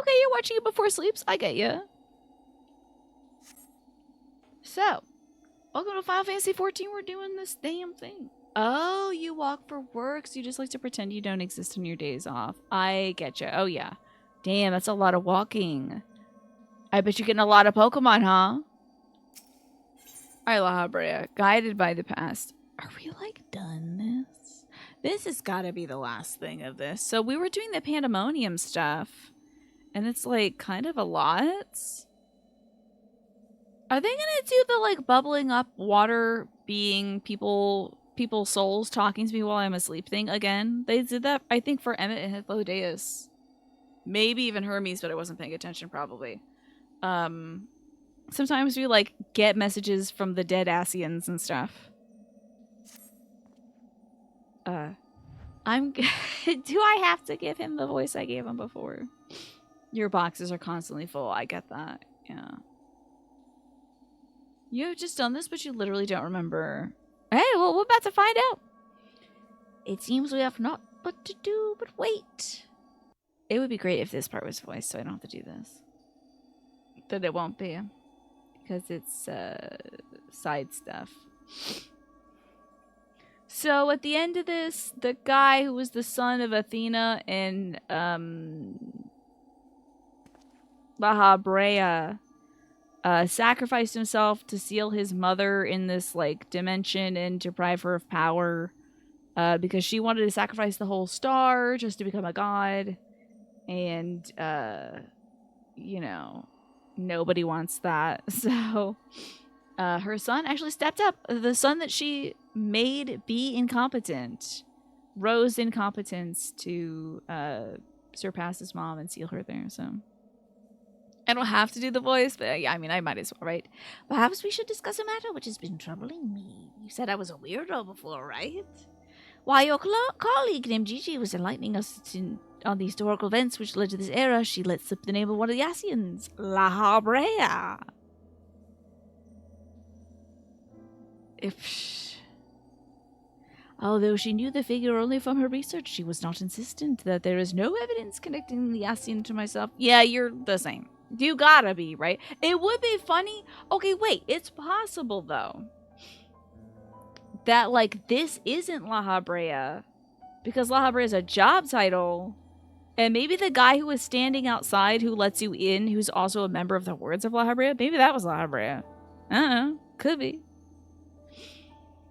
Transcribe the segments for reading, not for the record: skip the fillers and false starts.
Okay, you're watching it before sleeps. I get you. So, welcome to Final Fantasy 14. We're doing this damn thing. Oh, you walk for work, so you just like to pretend you don't exist on your days off. I get you. Oh, yeah. Damn, that's a lot of walking. I bet you're getting a lot of Pokemon, huh? Alright, La Habrea, guided by the past. Are we, like, done this? This has got to be the last thing of this. So we were doing the Pandemonium stuff, and it's, like, kind of a lot. Are they gonna do the, like, bubbling up water being people's souls talking to me while I'm asleep thing again? They did that, I think, for Emmett and Hythlodeus. Maybe even Hermes, but I wasn't paying attention, probably. Sometimes we, like, get messages from the dead Asians and stuff. Do I have to give him the voice I gave him before? Your boxes are constantly full. I get that. Yeah. You have just done this, but you literally don't remember. Hey, well, we're about to find out. It seems we have not but to do but wait. It would be great if this part was voiced, so I don't have to do this. But it won't be. Because it's side stuff. So at the end of this, the guy who was the son of Athena and La Habrea sacrificed himself to seal his mother in this like dimension and deprive her of power because she wanted to sacrifice the whole star just to become a god. And you know, nobody wants that. So her son actually stepped up. The son that she made be incompetent rose in competence to surpass his mom and seal her there. So I don't have to do the voice, but yeah, I mean, I might as well, right? Perhaps we should discuss a matter which has been troubling me. You said I was a weirdo before, right? While your colleague named Gigi was enlightening us on the historical events which led to this era, she let slip the name of one of the Asians, La Habrea. Although she knew the figure only from her research, she was not insistent that there is no evidence connecting the Asian to myself. Yeah, you're the same. You gotta be, right? It would be funny. Okay, wait. It's possible, though, that, like, this isn't La Habrea. Because La Habrea is a job title. And maybe the guy who was standing outside who lets you in, who's also a member of the Hordes of La Habrea, maybe that was La Habrea. I don't know. Could be.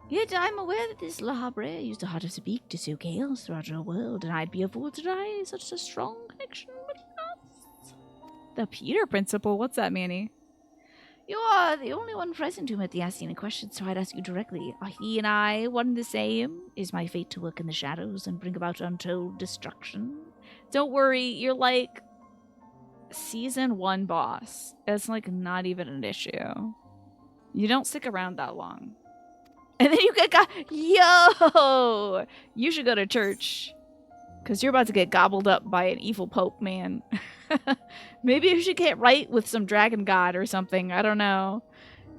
Yet I'm aware that this La Habrea used a heart of speak to sow chaos throughout her world, and I'd be a fool to deny such a strong connection with us. The Peter Principle? What's that, Manny? You are the only one present who met the Asian in question, so I'd ask you directly. Are he and I one and the same? Is my fate to work in the shadows and bring about untold destruction? Don't worry, you're like Season 1 boss. It's like not even an issue. You don't stick around that long. And then you get yo! You should go to church. Because you're about to get gobbled up by an evil pope, man. Maybe you should get right with some dragon god or something. I don't know.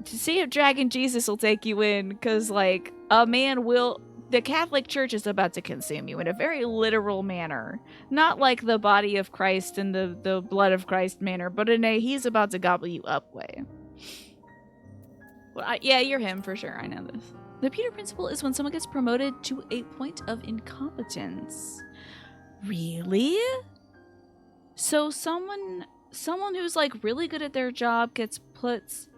To see if Dragon Jesus will take you in. Because, like, a man will... The Catholic Church is about to consume you in a very literal manner. Not like the body of Christ and the blood of Christ manner, but in a he's about to gobble you up way. Well, yeah, you're him for sure. I know this. The Peter Principle is when someone gets promoted to a point of incompetence. Really? So someone who's like really good at their job gets put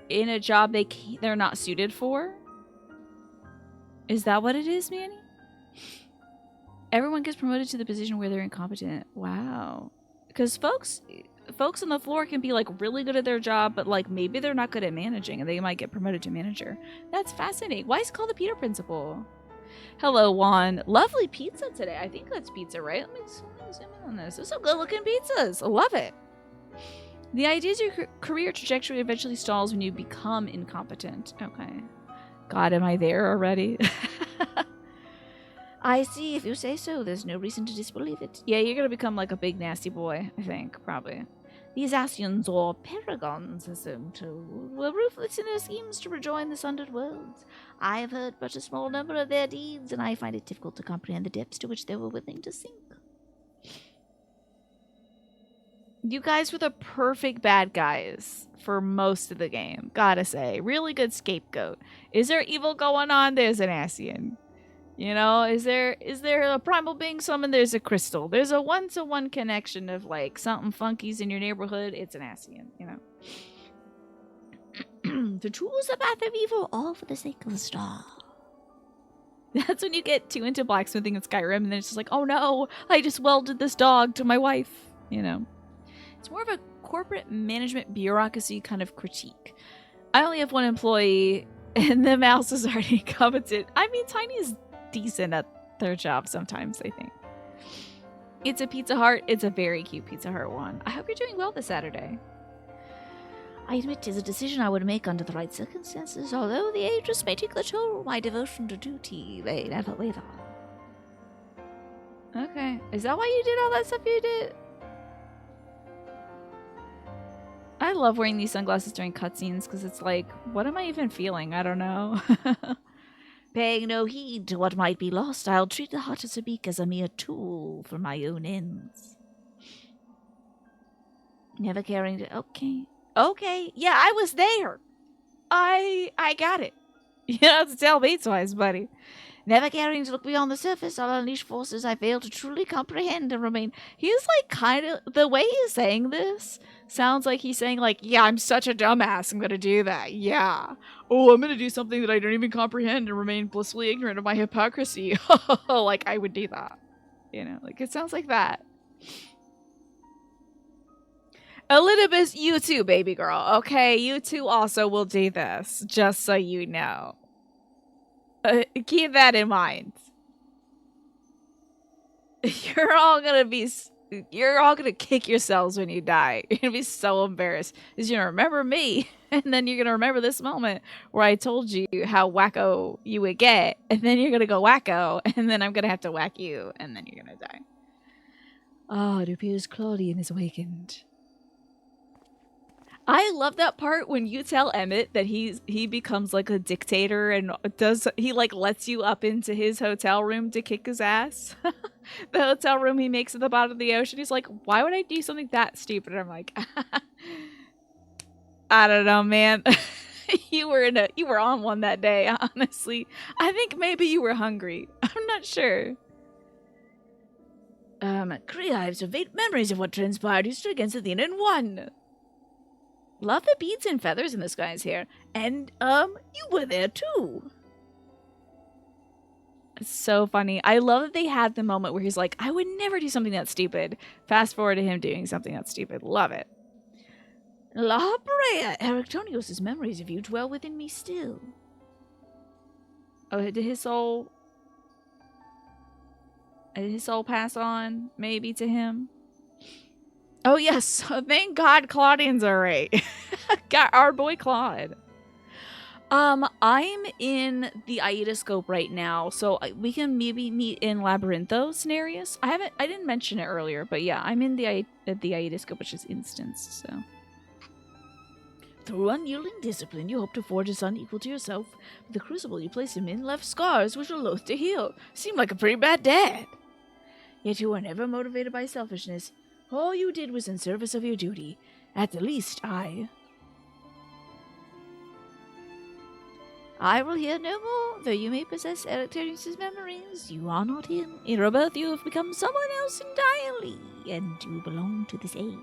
in a job they're not suited for? Is that what it is, Manny? Everyone gets promoted to the position where they're incompetent. Wow. Because folks on the floor can be like really good at their job, but like maybe they're not good at managing and they might get promoted to manager. That's fascinating. Why is it called the Peter Principle? Hello, Juan. Lovely pizza today. I think that's pizza, right? Let me zoom in on this. Those are good looking pizzas. I love it. The idea is your career trajectory eventually stalls when you become incompetent. Okay. God, am I there already? I see. If you say so, there's no reason to disbelieve it. Yeah, you're gonna become like a big nasty boy, I think, probably. These Asians, or paragons, as I'm told, were ruthless in their schemes to rejoin the sundered worlds. I have heard but a small number of their deeds, and I find it difficult to comprehend the depths to which they were willing to sink. You guys were the perfect bad guys for most of the game, gotta say. Really good scapegoat. Is there evil going on? There's an Ascian. You know, is there a primal being summoned? There's a crystal. There's a one-to-one connection of like something funky's in your neighborhood. It's an Ascian, you know. To choose the path of evil, all for the sake of the star. That's when you get too into blacksmithing in Skyrim, and then it's just like, oh no, I just welded this dog to my wife, you know. It's more of a corporate management bureaucracy kind of critique. I only have one employee, and the mouse is already incompetent. I mean, Tiny is decent at their job sometimes, I think. It's a Pizza Hut. It's a very cute Pizza Hut one. I hope you're doing well this Saturday. I admit 'tis a decision I would make under the right circumstances, although the ages may take the toll, my devotion to duty may never waver. Okay. Is that why you did all that stuff you did? I love wearing these sunglasses during cutscenes because it's like, what am I even feeling? I don't know. Paying no heed to what might be lost, I'll treat the heart of Sabik as a mere tool for my own ends. Never caring to... Okay. Yeah, I was there. I got it. You don't have to tell me twice, buddy. Never caring to look beyond the surface, I'll unleash forces I fail to truly comprehend and remain... He's like kind of... The way he's saying this sounds like he's saying like, yeah, I'm such a dumbass, I'm gonna do that. Yeah. Oh, I'm gonna do something that I don't even comprehend and remain blissfully ignorant of my hypocrisy. Like, I would do that. You know, like, it sounds like that. A little bit, you too, baby girl. Okay, you two also will do this, just so you know. Keep that in mind. You're all gonna kick yourselves when you die. You're gonna be so embarrassed. Because you're gonna remember me, and then you're gonna remember this moment where I told you how wacko you would get, and then you're gonna go wacko, and then I'm gonna have to whack you, and then you're gonna die. Ah, it appears Claudian is awakened. I love that part when you tell Emmett that he becomes like a dictator and he like lets you up into his hotel room to kick his ass. The hotel room he makes at the bottom of the ocean. He's like, why would I do something that stupid? And I'm like, I don't know, man. You were on one that day, honestly. I think maybe you were hungry. I'm not sure. Kriya, I have some vague memories of what transpired yesterday against Athena in one. Love the beads and feathers in this guy's hair. And, you were there too. It's so funny. I love that they had the moment where he's like, I would never do something that stupid. Fast forward to him doing something that's stupid. Love it. La Brea, Erictonios' memories of you dwell within me still. Oh, did his soul pass on, maybe, to him? Oh, yes. Thank God Claudian's alright. Got our boy Claude. I'm in the Aida scope right now, so we can maybe meet in Labyrinthos, Cenarius. I didn't mention it earlier, but yeah, I'm in the Aida scope, which is instanced, so. Through unyielding discipline, you hope to forge a son equal to yourself. But the crucible you placed him in left scars which are loath to heal. Seemed like a pretty bad dad. Yet you were never motivated by selfishness. All you did was in service of your duty. At the least, I will hear no more, though you may possess Erictonius' memories. You are not him. In rebirth, you have become someone else entirely, and you belong to this age.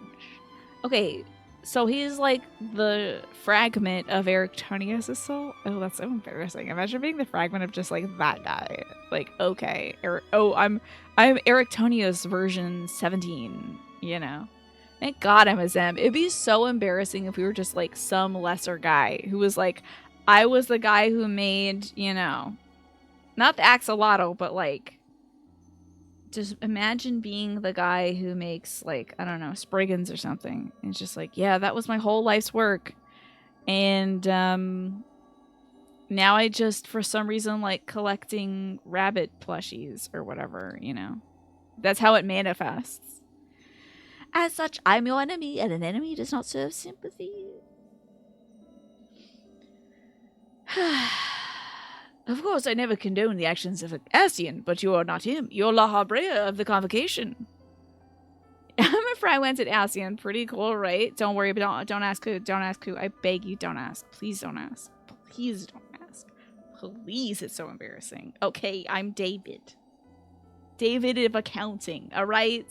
Okay, so he's like the fragment of Erictonius' soul. Oh, that's so embarrassing. Imagine being the fragment of just like that guy. Like, okay, I'm Erictonius version 17. You know. Thank God I'm a Zem. It'd be so embarrassing if we were just like some lesser guy who was like, I was the guy who made, you know, not the axolotl, but like, just imagine being the guy who makes like, I don't know, Spriggans or something. And it's just like, yeah, that was my whole life's work. And now I just, for some reason, like collecting rabbit plushies or whatever, you know. That's how it manifests. As such, I'm your enemy, and an enemy does not serve sympathy. Of course, I never condone the actions of an Ascian, but you are not him. You're La Habrea of the Convocation. I'm a fragmented Alcyon. Pretty cool, right? Don't worry, but don't ask who. Don't ask who. I beg you, don't ask. Please don't ask. Please don't ask. Please, it's so embarrassing. Okay, I'm David. David of accounting, all right?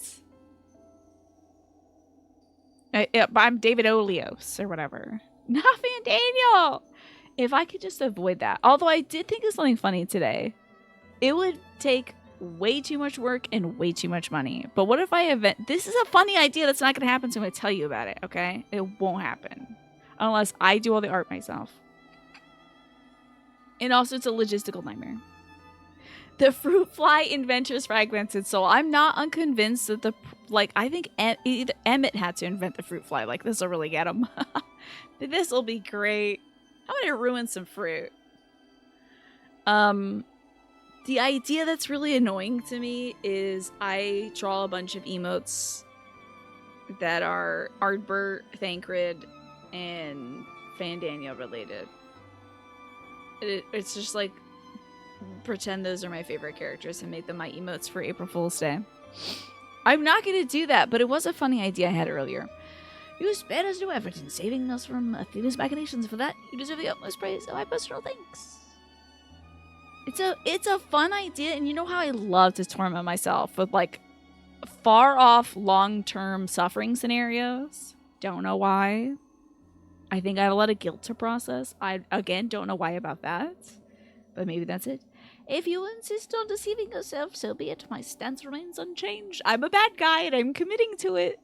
I'm David Olios or whatever. Not Van Daniel. If I could just avoid that. Although I did think of something funny today. It would take way too much work and way too much money. But what if I event... This is a funny idea that's not going to happen, so I'm going to tell you about it, okay? It won't happen. Unless I do all the art myself. And also, it's a logistical nightmare. The fruit fly inventors fragmented soul. I'm not unconvinced that the... Like, I think either Emmett had to invent the fruit fly. Like, this will really get him. This will be great. I'm going to ruin some fruit. The idea that's really annoying to me is I draw a bunch of emotes that are Ardbert, Thancred, and Fandania related. It's just like, pretend those are my favorite characters and make them my emotes for April Fool's Day. I'm not going to do that, but it was a funny idea I had earlier. You spared us no effort in saving us from Athena's machinations. For that, you deserve the utmost praise and my personal thanks. It's a fun idea, and you know how I love to torment myself with, like, far off long-term suffering scenarios. Don't know why. I think I have a lot of guilt to process. I, again, don't know why about that. But maybe that's it. If you insist on deceiving yourself, so be it. My stance remains unchanged. I'm a bad guy, and I'm committing to it.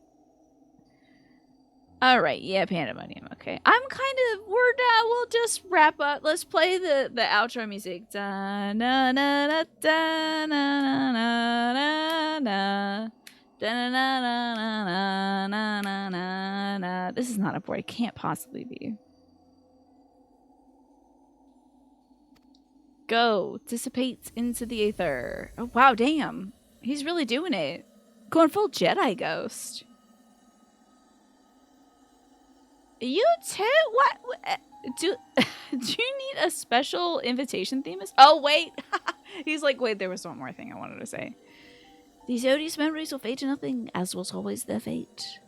Alright, yeah, Pandemonium, okay. I'm kind of, we'll just wrap up. Let's play the outro music. Da na na na da na na na na da na na na na na na na. This is not a board. It can't possibly be. Go. Dissipates into the aether. Oh, wow, damn. He's really doing it. Going full Jedi Ghost. You too? What? Do you need a special invitation theme? Oh, wait. He's like, wait, there was one more thing I wanted to say. These odious memories will fade to nothing, as was always their fate.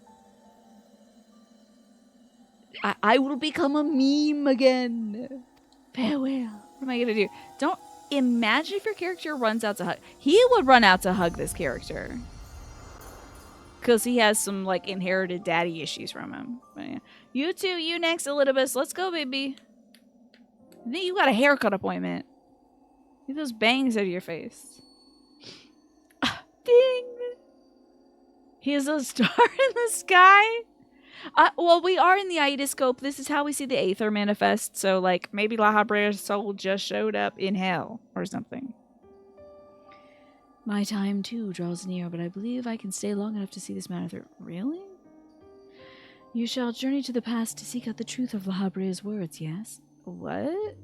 I will become a meme again. Farewell. What am I going to do? Don't imagine if your character runs out to hug. He would run out to hug this character. Because he has some, like, inherited daddy issues from him. But, yeah. You too, you next, Elidibus. Let's go, baby. I think you got a haircut appointment. Get those bangs out of your face. Ding! He is a star in the sky? Well, we are in the Aidoscope. This is how we see the Aether manifest. So, like, maybe La Habrea's soul just showed up in hell or something. My time, too, draws near, but I believe I can stay long enough to see this matter through. Really? You shall journey to the past to seek out the truth of La Habrea's words, yes? What?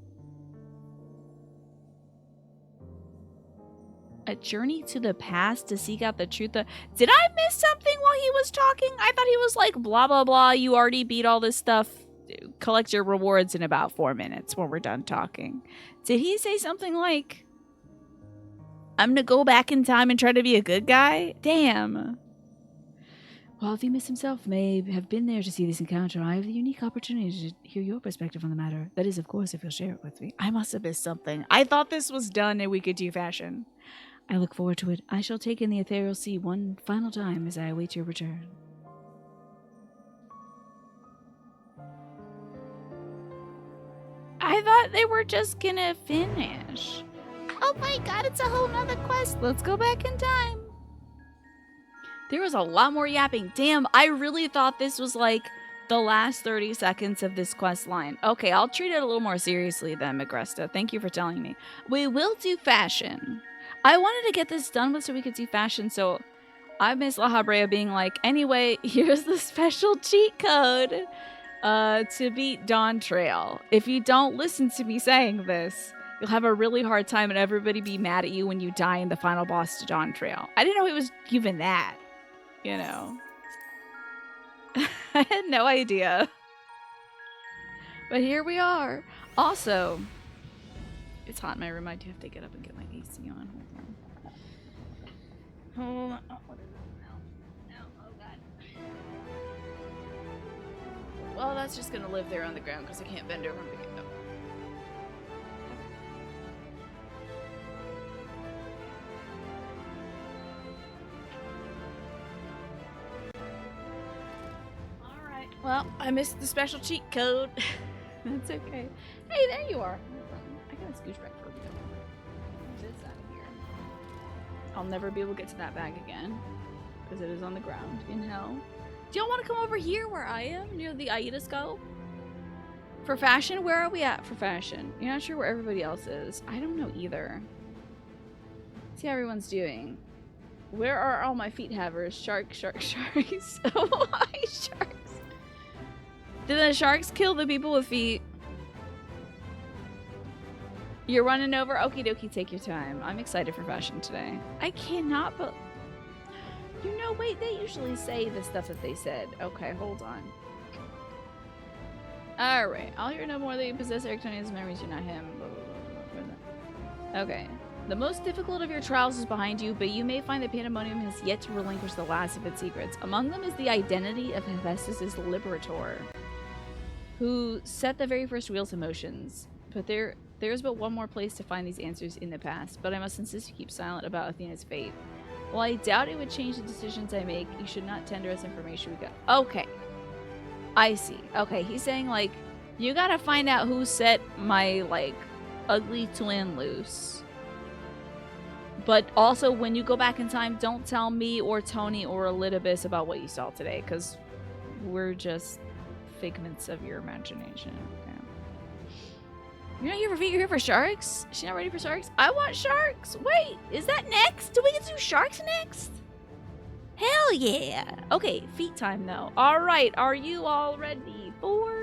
A journey to the past to seek out the truth? Did I miss something while he was talking? I thought he was like, blah, blah, blah, you already beat all this stuff. Collect your rewards in about 4 minutes when we're done talking. Did he say something like, I'm gonna go back in time and try to be a good guy? Damn. While Themis himself may have been there to see this encounter, I have the unique opportunity to hear your perspective on the matter. That is, of course, if you'll share it with me. I must have missed something. I thought this was done and we could do fashion. I look forward to it. I shall take in the ethereal sea one final time as I await your return. I thought they were just gonna finish. Oh my god, it's a whole nother quest. Let's go back in time. There was a lot more yapping. Damn, I really thought this was like the last 30 seconds of this quest line. Okay, I'll treat it a little more seriously then, Magresta. Thank you for telling me. We will do fashion. I wanted to get this done with so we could do fashion, so I miss La Habrea being like, anyway, here's the special cheat code to beat Dawn Trail. If you don't listen to me saying this, you'll have a really hard time and everybody be mad at you when you die in the final boss to Dawn Trail. I didn't know it was even that, you know. I had no idea. But here we are. Also, it's hot in my room. I do have to get up and get my AC on. Hold on. Oh, what is it now? No, oh god. well, that's just gonna live there on the ground because I can't bend over and pick it up. Alright, well, I missed the special cheat code. That's okay. Hey, there you are. I gotta scooch back for a bit. This out of here. I'll never be able to get to that bag again because it is on the ground in hell. Do y'all want to come over here where I am, near the Aida skull? For fashion? Where are we at for fashion? You're not sure where everybody else is. I don't know either. See how everyone's doing. Where are all my feet havers? Sharks. Why sharks? Did the sharks kill the people with feet? You're running over? Okie dokie, take your time. I'm excited for fashion today. I cannot but... You know, wait, they usually say the stuff that they said. Okay, hold on. Alright, I'll hear no more that you possess Erictonian's memories, you're not him. Blah, blah, blah, blah. Okay. The most difficult of your trials is behind you, but you may find that Pandemonium has yet to relinquish the last of its secrets. Among them is the identity of Hephaestus' Liberator, who set the very first wheels in motions. But there is but one more place to find these answers in the past, but I must insist you keep silent about Athena's fate. While I doubt it would change the decisions I make, you should not tender us information we got. Okay. I see. Okay, he's saying, like, you gotta find out who set my, like, ugly twin loose. But also, when you go back in time, don't tell me or Tony or Elidibus about what you saw today, because we're just figments of your imagination. Okay. You're not here for feet, you're here for sharks? She's not ready for sharks? I want sharks! Wait, is that next? Do we get to do sharks next? Hell yeah! Okay, feet time though. Alright, are you all ready for...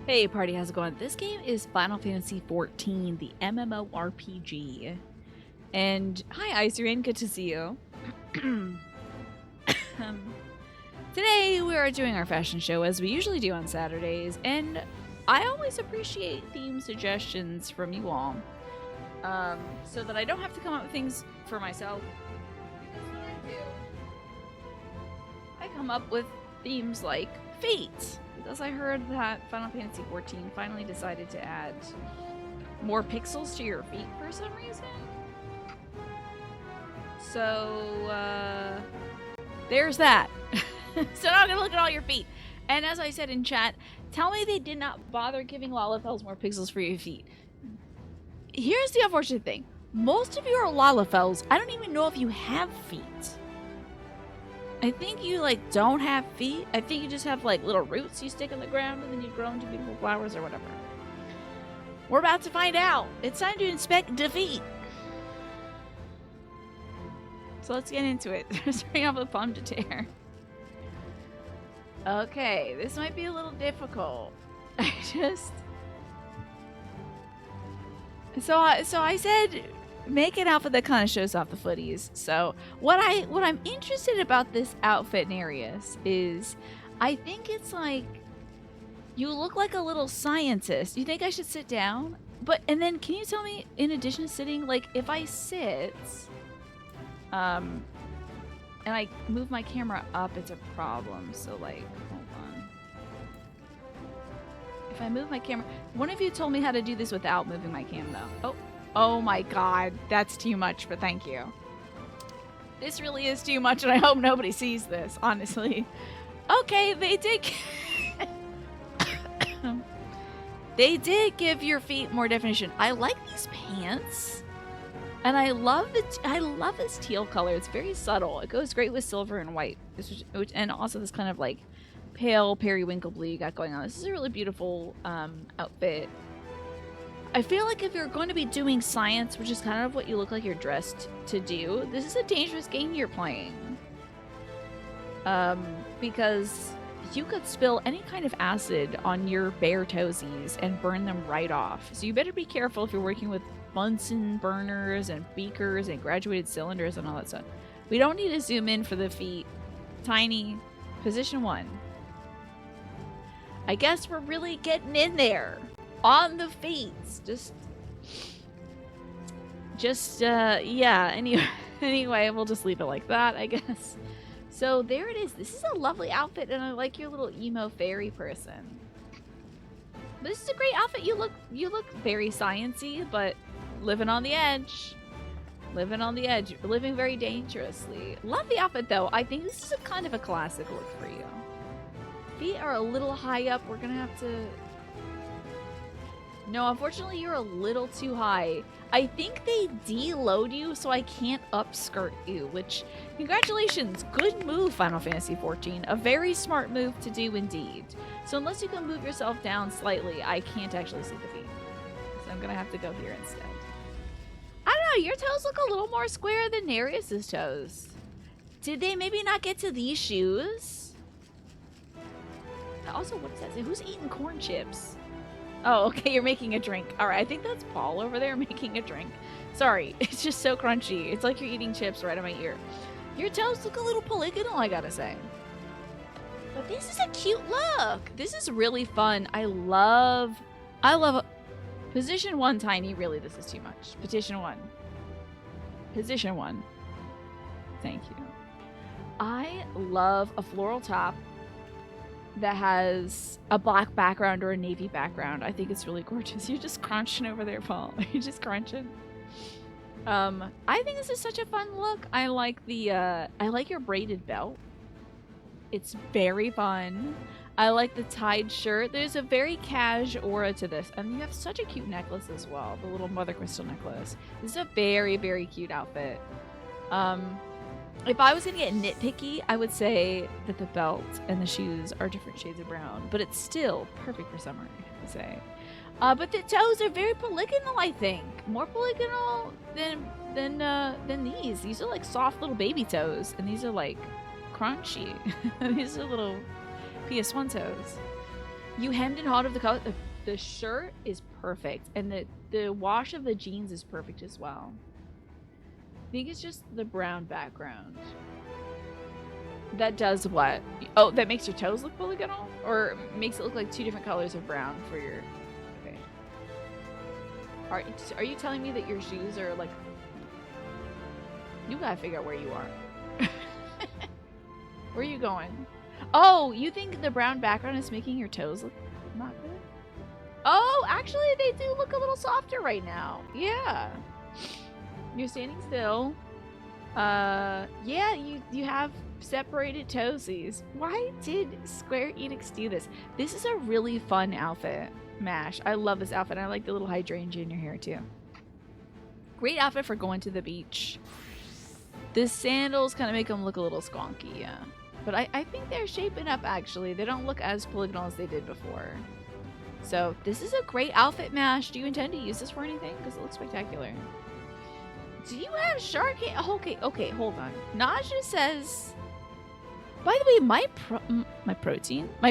Hey party, how's it going? This game is Final Fantasy XIV, the MMORPG. And hi Icerin, good to see you. Today we are doing our fashion show as we usually do on Saturdays, and I always appreciate theme suggestions from you all. So that I don't have to come up with things for myself. Because when I do, I come up with themes like fate. Because I heard that Final Fantasy XIV finally decided to add more pixels to your feet for some reason. So, there's that. So now I'm gonna look at all your feet. And as I said in chat, tell me they did not bother giving Lalafels more pixels for your feet. Here's the unfortunate thing. Most of you are Lalafels. I don't even know if you have feet. I think you, like, don't have feet. I think you just have, like, little roots you stick in the ground and then you grow into beautiful flowers or whatever. We're about to find out. It's time to inspect defeat. So let's get into it. Starting off with Palm to Tear. Okay, this might be a little difficult. So I said... make an outfit that kind of shows off the footies. So what I'm interested about this outfit, Nereus, is I think it's like You look like a little scientist. You think I should sit down? And then can you tell me, in addition to sitting, like if I sit, and I move my camera up, it's a problem. So like, hold on. If I move my camera, one of you told me how to do this without moving my cam though. Oh my God, that's too much, but thank you. This really is too much, and I hope nobody sees this, honestly. Okay, they did. They did give your feet more definition. I like these pants, and I love this teal color. It's very subtle. It goes great with silver and white, and also this kind of like pale periwinkle blue you got going on. This is a really beautiful outfit. I feel like if you're going to be doing science, which is kind of what you look like you're dressed to do, this is a dangerous game you're playing. Because you could spill any kind of acid on your bare toesies and burn them right off. So you better be careful if you're working with Bunsen burners and beakers and graduated cylinders and all that stuff. We don't need to zoom in for the feet. Tiny, position 1. I guess we're really getting in there. On the feet. Yeah, anyway, we'll just leave it like that, I guess. So there it is. This is a lovely outfit, and I like your little emo fairy person. This is a great outfit. You look very sciencey, but living on the edge. Living very dangerously. Love the outfit, though. I think this is a kind of a classic look for you. Feet are a little high up. We're gonna have to... No, unfortunately, you're a little too high. I think they deload you, so I can't upskirt you, which, congratulations, good move, Final Fantasy XIV. A very smart move to do indeed. So unless you can move yourself down slightly, I can't actually see the feet. So I'm gonna have to go here instead. I don't know, your toes look a little more square than Nereus's toes. Did they maybe not get to these shoes? Also, what does that say? Who's eating corn chips? Oh, okay, you're making a drink. All right, I think that's Paul over there making a drink. Sorry, it's just so crunchy. It's like you're eating chips right on my ear. Your toes look a little polygonal, I gotta say. But this is a cute look. This is really fun. I love position 1, Tiny. Really, this is too much. Position 1. Thank you. I love a floral top that has a black background or a navy background. I think it's really gorgeous. You're just crunching over there, Paul. You're just crunching. I think this is such a fun look. I like your braided belt. It's very fun. I like the tied shirt. There's a very cash aura to this. And you have such a cute necklace as well. The little mother crystal necklace. This is a very, very cute outfit. If I was going to get nitpicky, I would say that the belt and the shoes are different shades of brown, but it's still perfect for summer, I have to say. But the toes are very polygonal, I think. More polygonal than these. These are like soft little baby toes, and these are like crunchy. These are little PS1 toes. You hemmed and hawed of the color. The shirt is perfect, and the wash of the jeans is perfect as well. I think it's just the brown background. That does what? Oh, that makes your toes look polygonal? Or makes it look like 2 different colors of brown for your... Okay. Are you telling me that your shoes are like... You gotta figure out where you are. Where are you going? Oh, you think the brown background is making your toes look not good? Oh, actually they do look a little softer right now. Yeah. You're standing still. Yeah, you have separated toesies. Why did Square Enix do this? This is a really fun outfit, Mash. I love this outfit. I like the little hydrangea in your hair too. Great outfit for going to the beach. The sandals kind of make them look a little squonky, yeah. But I think they're shaping up actually. They don't look as polygonal as they did before. So this is a great outfit, Mash. Do you intend to use this for anything? Because it looks spectacular. Do you have shark hair? Okay, hold on. Naja says... By the way, my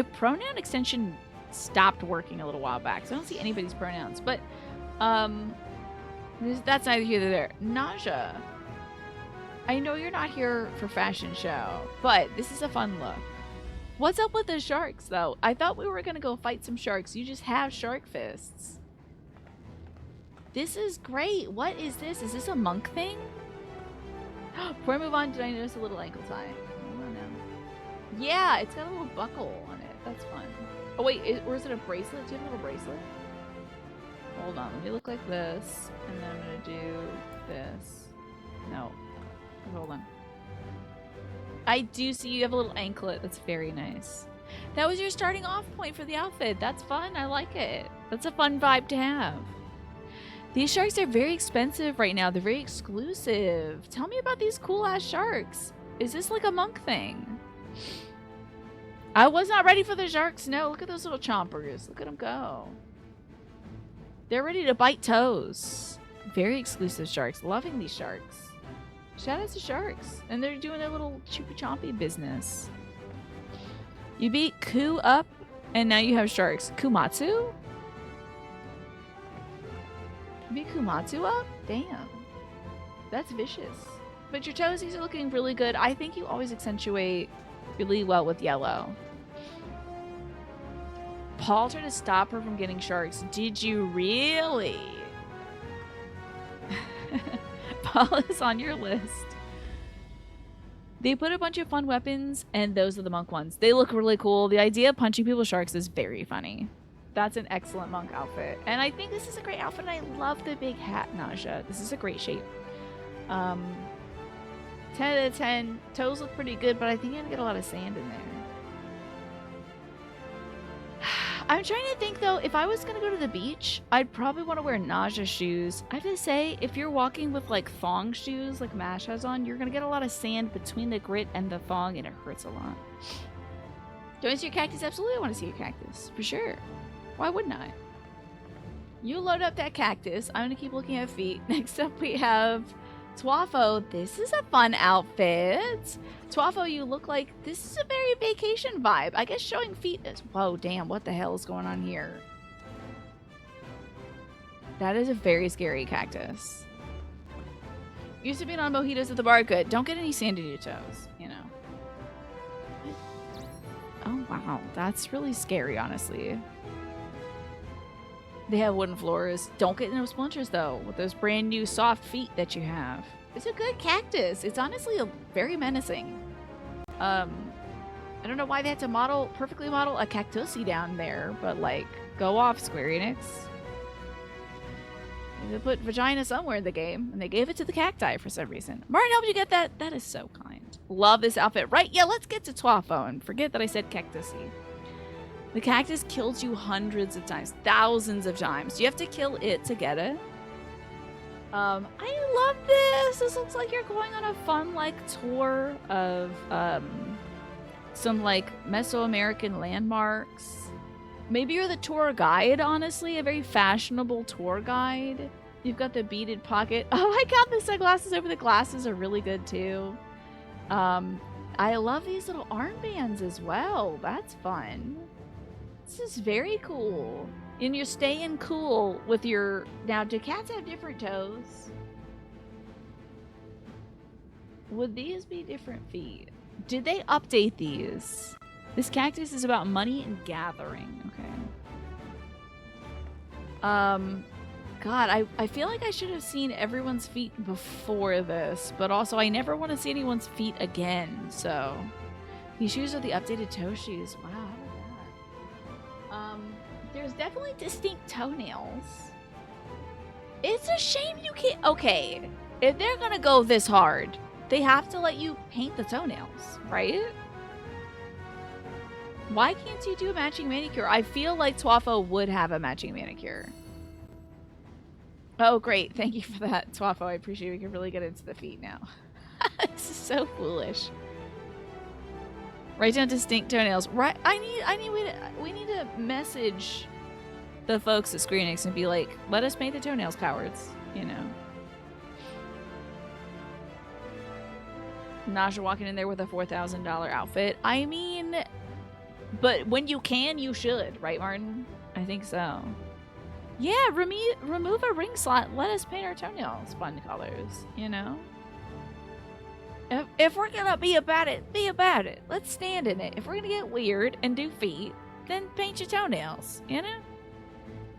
pronoun extension stopped working a little while back, so I don't see anybody's pronouns. But, that's neither here nor there. Naja, I know you're not here for fashion show, but this is a fun look. What's up with the sharks, though? I thought we were gonna go fight some sharks. You just have shark fists. This is great. What is this? Is this a monk thing? Before I move on, did I notice a little ankle tie? I don't know. Yeah, it's got a little buckle on it. That's fun. Oh wait, or is it a bracelet? Do you have a little bracelet? Hold on, let me look like this, and then I'm gonna do this. No. Hold on. I do see you have a little anklet. That's very nice. That was your starting off point for the outfit. That's fun. I like it. That's a fun vibe to have. These sharks are very expensive right now. They're very exclusive. Tell me about these cool ass sharks. Is this like a monk thing? I was not ready for the sharks. No, look at those little chompers. Look at them go. They're ready to bite toes. Very exclusive sharks. Loving these sharks. Shout out to sharks. And they're doing their little choopy chompy business. You beat Ku up and now you have sharks. Kumatsu? You beat Kumatsu up? Damn. That's vicious. But your toesies are looking really good. I think you always accentuate really well with yellow. Paul tried to stop her from getting sharks. Did you really? Paul is on your list. They put a bunch of fun weapons, and those are the monk ones. They look really cool. The idea of punching people with sharks is very funny. That's an excellent monk outfit. And I think this is a great outfit, and I love the big hat, Naja. This is a great shape. 10 out of 10. Toes look pretty good, but I think you're gonna get a lot of sand in there. I'm trying to think, though, if I was going to go to the beach, I'd probably want to wear Naja shoes. I have to say, if you're walking with, like, thong shoes, like Mash has on, you're going to get a lot of sand between the grit and the thong, and it hurts a lot. Do I see your cactus? Absolutely, I want to see your cactus. For sure. Why wouldn't I? You load up that cactus. I'm going to keep looking at feet. Next up, we have Twafo. This is a fun outfit. Twafo, you look like this is a very vacation vibe. I guess showing feet is... Whoa, damn, what the hell is going on here? That is a very scary cactus. Used to be on mojitos at the bar. Good. Don't get any sand in your toes, you know. Oh, wow. That's really scary, honestly. They have wooden floors. Don't get no splinters, though, with those brand new soft feet that you have. It's a good cactus. It's honestly very menacing. I don't know why they had to perfectly model a cactusy down there, but like, go off, Square Enix. They put vagina somewhere in the game, and they gave it to the cacti for some reason. Martin helped you get that? That is so kind. Love this outfit. Right, yeah, let's get to Twafo and forget that I said cactusy. The cactus kills you hundreds of times, thousands of times. You have to kill it to get it. I love this. This looks like you're going on a fun, like, tour of, some, like, Mesoamerican landmarks. Maybe you're the tour guide, honestly. A very fashionable tour guide. You've got the beaded pocket. Oh my god, the sunglasses over the glasses are really good, too. I love these little armbands as well. That's fun. This is very cool. And you're staying cool with your... Now, do cats have different toes? Would these be different feet? Did they update these? This cactus is about money and gathering. Okay. God, I feel like I should have seen everyone's feet before this, but also I never want to see anyone's feet again, so... These shoes are the updated toe shoes. Wow, how about that? There's definitely distinct toenails. It's a shame you can't... Okay, if they're gonna go this hard, they have to let you paint the toenails, right? Why can't you do a matching manicure? I feel like Twafo would have a matching manicure. Oh, great. Thank you for that, Twafo. I appreciate it. We can really get into the feet now. This is so foolish. Write down distinct toenails. Right. We need to message the folks at Square Enix and be like, let us paint the toenails, cowards. You know. Naja walking in there with a $4,000 outfit. I mean, but when you can, you should, right, Martin? I think so. Yeah, remove a ring slot. Let us paint our toenails fun colors, you know? If we're gonna be about it, be about it. Let's stand in it. If we're gonna get weird and do feet, then paint your toenails, you know?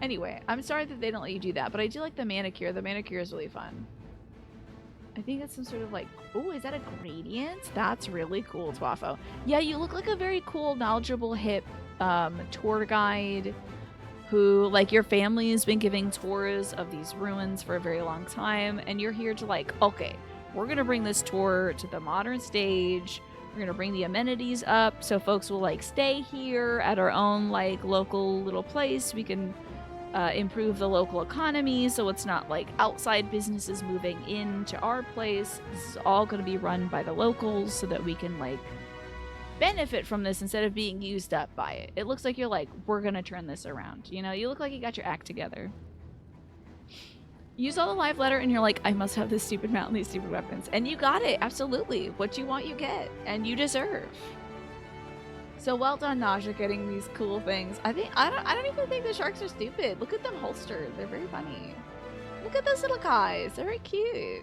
Anyway, I'm sorry that they don't let you do that, but I do like the manicure. The manicure is really fun. I think it's some sort of like, oh, is that a gradient? That's really cool, Twafo. Yeah, you look like a very cool, knowledgeable, hip tour guide who, like, your family has been giving tours of these ruins for a very long time, and you're here to, like, okay, we're gonna bring this tour to the modern stage. We're gonna bring the amenities up so folks will, like, stay here at our own, like, local little place. We can improve the local economy so it's not like outside businesses moving into our place. This is all going to be run by the locals so that we can like benefit from this instead of being used up by it. It looks like you're like, we're going to turn this around. You know, you look like you got your act together. Use all the live letter and you're like, I must have this stupid mount and these stupid weapons. And you got it. Absolutely. What you want, you get. And you deserve. So well done, Naja, getting these cool things. I don't even think the sharks are stupid. Look at them holstered. They're very funny. Look at those little guys. They're very cute.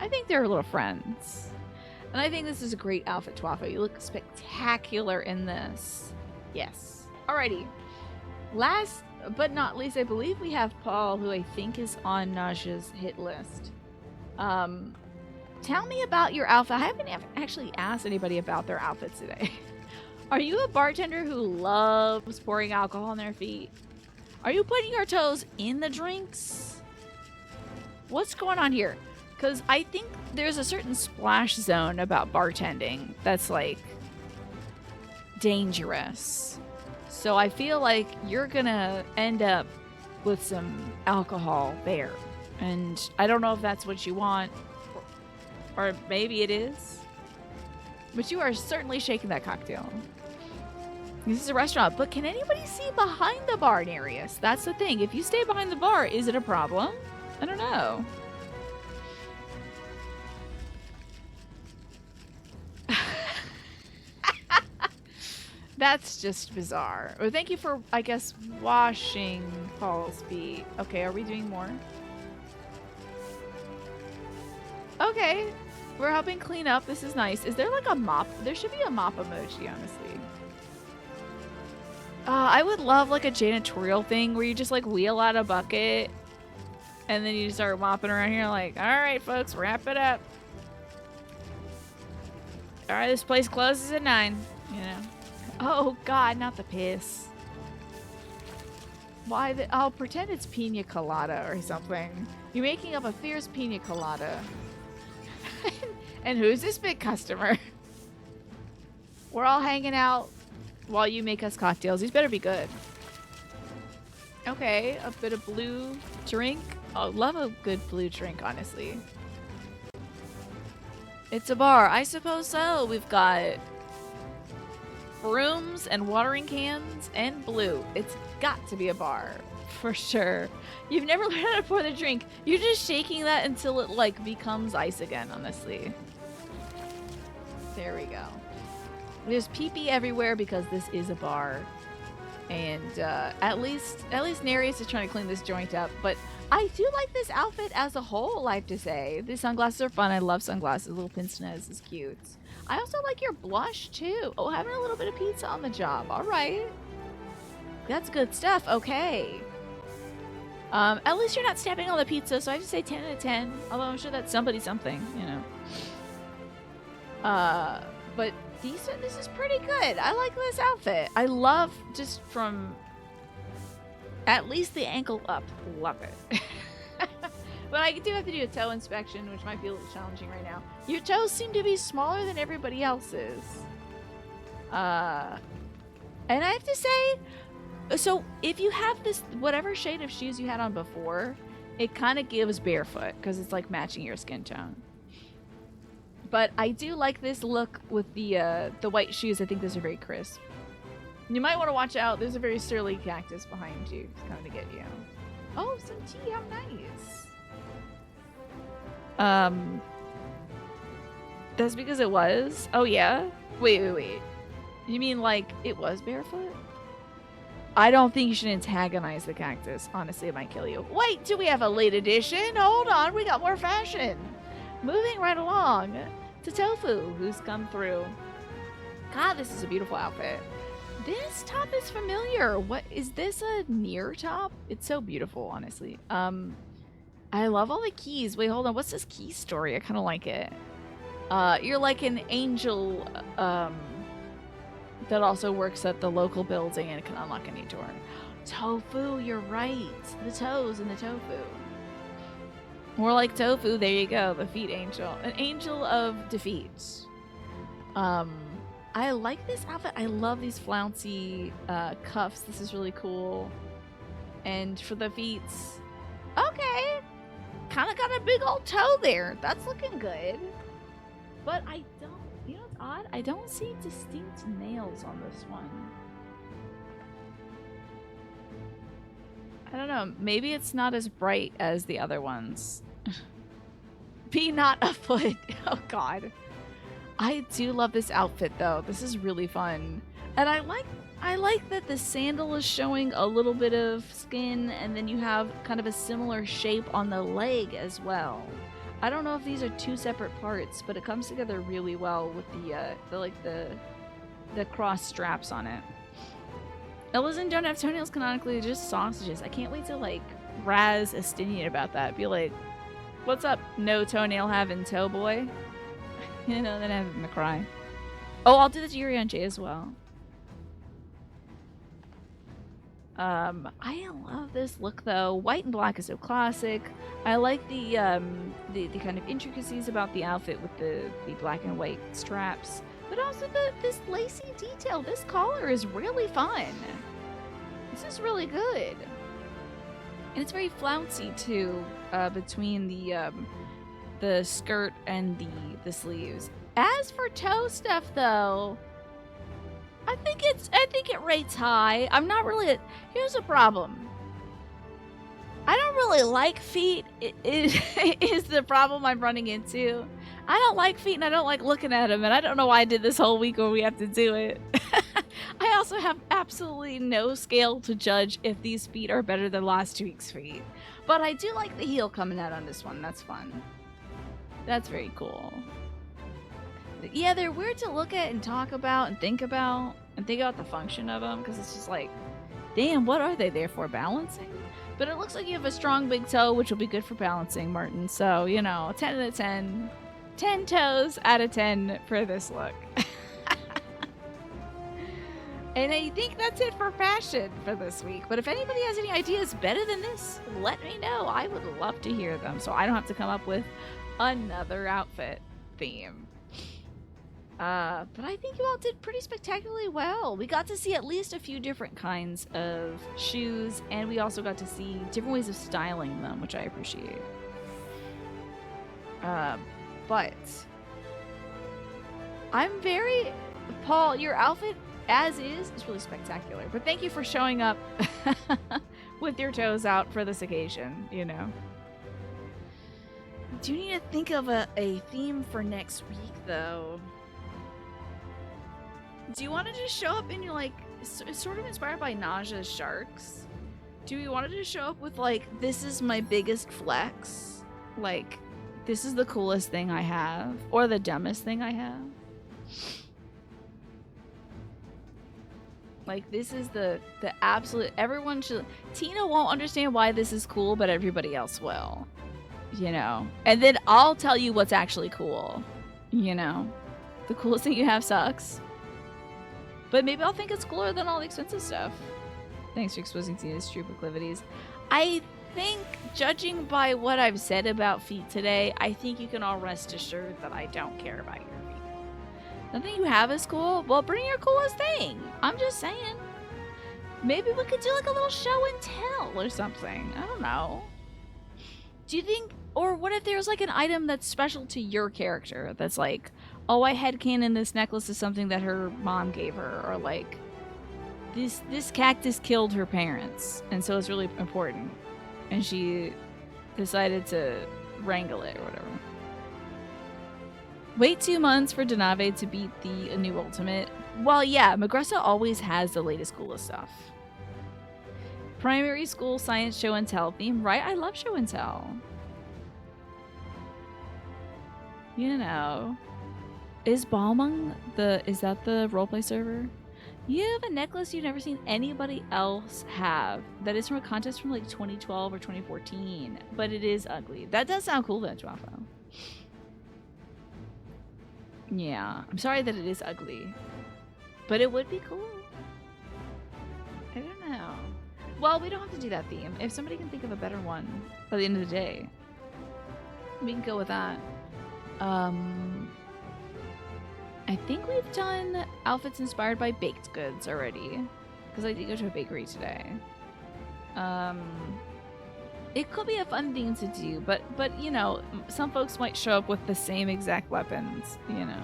I think they're little friends. And I think this is a great outfit, Twafo. You look spectacular in this. Yes. Alrighty. Last but not least, I believe we have Paul, who I think is on Naja's hit list. Tell me about your outfit. I haven't actually asked anybody about their outfits today. Are you a bartender who loves pouring alcohol on their feet? Are you putting your toes in the drinks? What's going on here? Because I think there's a certain splash zone about bartending that's like dangerous. So I feel like you're gonna end up with some alcohol there. And I don't know if that's what you want, or maybe it is. But you are certainly shaking that cocktail. This is a restaurant, but can anybody see behind the bar, Nereus? That's the thing. If you stay behind the bar, is it a problem? I don't know. That's just bizarre. Well, thank you for, I guess, washing Paul's feet. Okay, are we doing more? Okay. We're helping clean up. This is nice. Is there like a mop? There should be a mop emoji, honestly. I would love like a janitorial thing where you just like wheel out a bucket and then you start mopping around here like, all right, folks, wrap it up. All right, this place closes at 9, you know. Oh, God, not the piss. Why? I'll pretend it's pina colada or something. You're making up a fierce pina colada. And who's this big customer? We're all hanging out while you make us cocktails. These better be good. Okay, a bit of blue drink. Oh, love a good blue drink, honestly. It's a bar. I suppose so. We've got brooms and watering cans and blue. It's got to be a bar. For sure. You've never learned how to pour the drink. You're just shaking that until it like becomes ice again, honestly. There we go. There's pee-pee everywhere because this is a bar. And at least Nereus is trying to clean this joint up. But I do like this outfit as a whole, I have to say. These sunglasses are fun. I love sunglasses. Little pince nez is cute. I also like your blush too. Oh, having a little bit of pizza on the job. All right. That's good stuff. Okay. At least you're not stepping on the pizza, so I have to say 10 out of 10. Although I'm sure that's somebody something, you know. But decent. This is pretty good. I like this outfit. I love just from at least the ankle up. Love it. But I do have to do a toe inspection, which might be a little challenging right now. Your toes seem to be smaller than everybody else's. And I have to say, so if you have this, whatever shade of shoes you had on before, it kind of gives barefoot because it's like matching your skin tone. But I do like this look with the white shoes. I think those are very crisp. You might want to watch out. There's a very surly cactus behind you. It's coming to get you. Oh, some tea. How nice. That's because it was? Oh, yeah? Wait. You mean like it was barefoot? I don't think you should antagonize the cactus. Honestly, it might kill you. Wait, do we have a late edition? Hold on, we got more fashion. Moving right along. to Tofu, who's come through. God, this is a beautiful outfit. This top is familiar. What is this, a near top? It's so beautiful, honestly. I love all the keys. Wait, hold on. What's this key story? I kind of like it. You're like an angel that also works at the local building and can unlock any door. Tofu, you're right. The toes and the tofu. More like tofu, there you go. The feet angel. An angel of defeat. I like this outfit. I love these flouncy cuffs. This is really cool. And for the feet, okay. Kind of got a big old toe there. That's looking good. But I don't, you know what's odd? I don't see distinct nails on this one. I don't know. Maybe it's not as bright as the other ones. Be not a foot. Oh, God. I do love this outfit, though. This is really fun. And I like that the sandal is showing a little bit of skin, and then you have kind of a similar shape on the leg as well. I don't know if these are two separate parts, but it comes together really well with the cross straps on it. Elysian don't have toenails canonically, just sausages. I can't wait to like razz Estinian about that. Be like, what's up, no toenail having toe boy? You know, then have him cry. Oh, I'll do the Yuri on J as well. I love this look though. White and black is so classic. I like the kind of intricacies about the outfit with the black and white straps, but also this lacy detail. This collar is really fun. This is really good, and it's very flouncy too, between the skirt and the sleeves. As for toe stuff though, I think it rates high. I'm not really. Here's the problem. I don't really like feet. It is the problem I'm running into. I don't like feet and I don't like looking at them, and I don't know why I did this whole week where we have to do it. I also have absolutely no scale to judge if these feet are better than last week's feet. But I do like the heel coming out on this one. That's fun. That's very cool. Yeah, they're weird to look at and talk about and think about the function of them, because it's just like, damn, what are they there for? Balancing? But it looks like you have a strong big toe, which will be good for balancing, Martin. So, you know, 10 out of 10. 10 toes out of 10 for this look. And I think that's it for fashion for this week. But if anybody has any ideas better than this, let me know. I would love to hear them, so I don't have to come up with another outfit theme. But I think you all did pretty spectacularly well. We got to see at least a few different kinds of shoes, and we also got to see different ways of styling them, which I appreciate. But I'm very... Paul, your outfit as is really spectacular. But thank you for showing up with your toes out for this occasion, you know. Do you need to think of a theme for next week, though? Do you want to just show up in your, like, sort of inspired by Naja's sharks? Do you want to just show up with, like, this is my biggest flex? Like, this is the coolest thing I have? Or the dumbest thing I have? Like, this is the absolute... Everyone should... Tina won't understand why this is cool, but everybody else will. You know? And then I'll tell you what's actually cool. You know? The coolest thing you have sucks. But maybe I'll think it's cooler than all the expensive stuff. Thanks for exposing Tina's true proclivities. I think, judging by what I've said about feet today, I think you can all rest assured that I don't care about your feet. Nothing you have is cool? Well, bring your coolest thing. I'm just saying. Maybe we could do like a little show and tell or something. I don't know. Do you think... Or what if there's like an item that's special to your character that's like, oh, I headcanon this necklace is something that her mom gave her, or like, this cactus killed her parents, and so it's really important, and she decided to wrangle it or whatever. Wait 2 months for Denave to beat the new ultimate. Well, yeah, Magressa always has the latest, coolest stuff. Primary school science show and tell theme, right? I love show and tell. You know. Is Balmung is that the roleplay server? You have a necklace you've never seen anybody else have. That is from a contest from like 2012 or 2014, but it is ugly. That does sound cool, then, Waffle. Yeah, I'm sorry that it is ugly, but it would be cool. I don't know. Well, we don't have to do that theme. If somebody can think of a better one by the end of the day, we can go with that. I think we've done outfits inspired by baked goods already, because I did go to a bakery today. It could be a fun thing to do, but you know, some folks might show up with the same exact weapons, you know.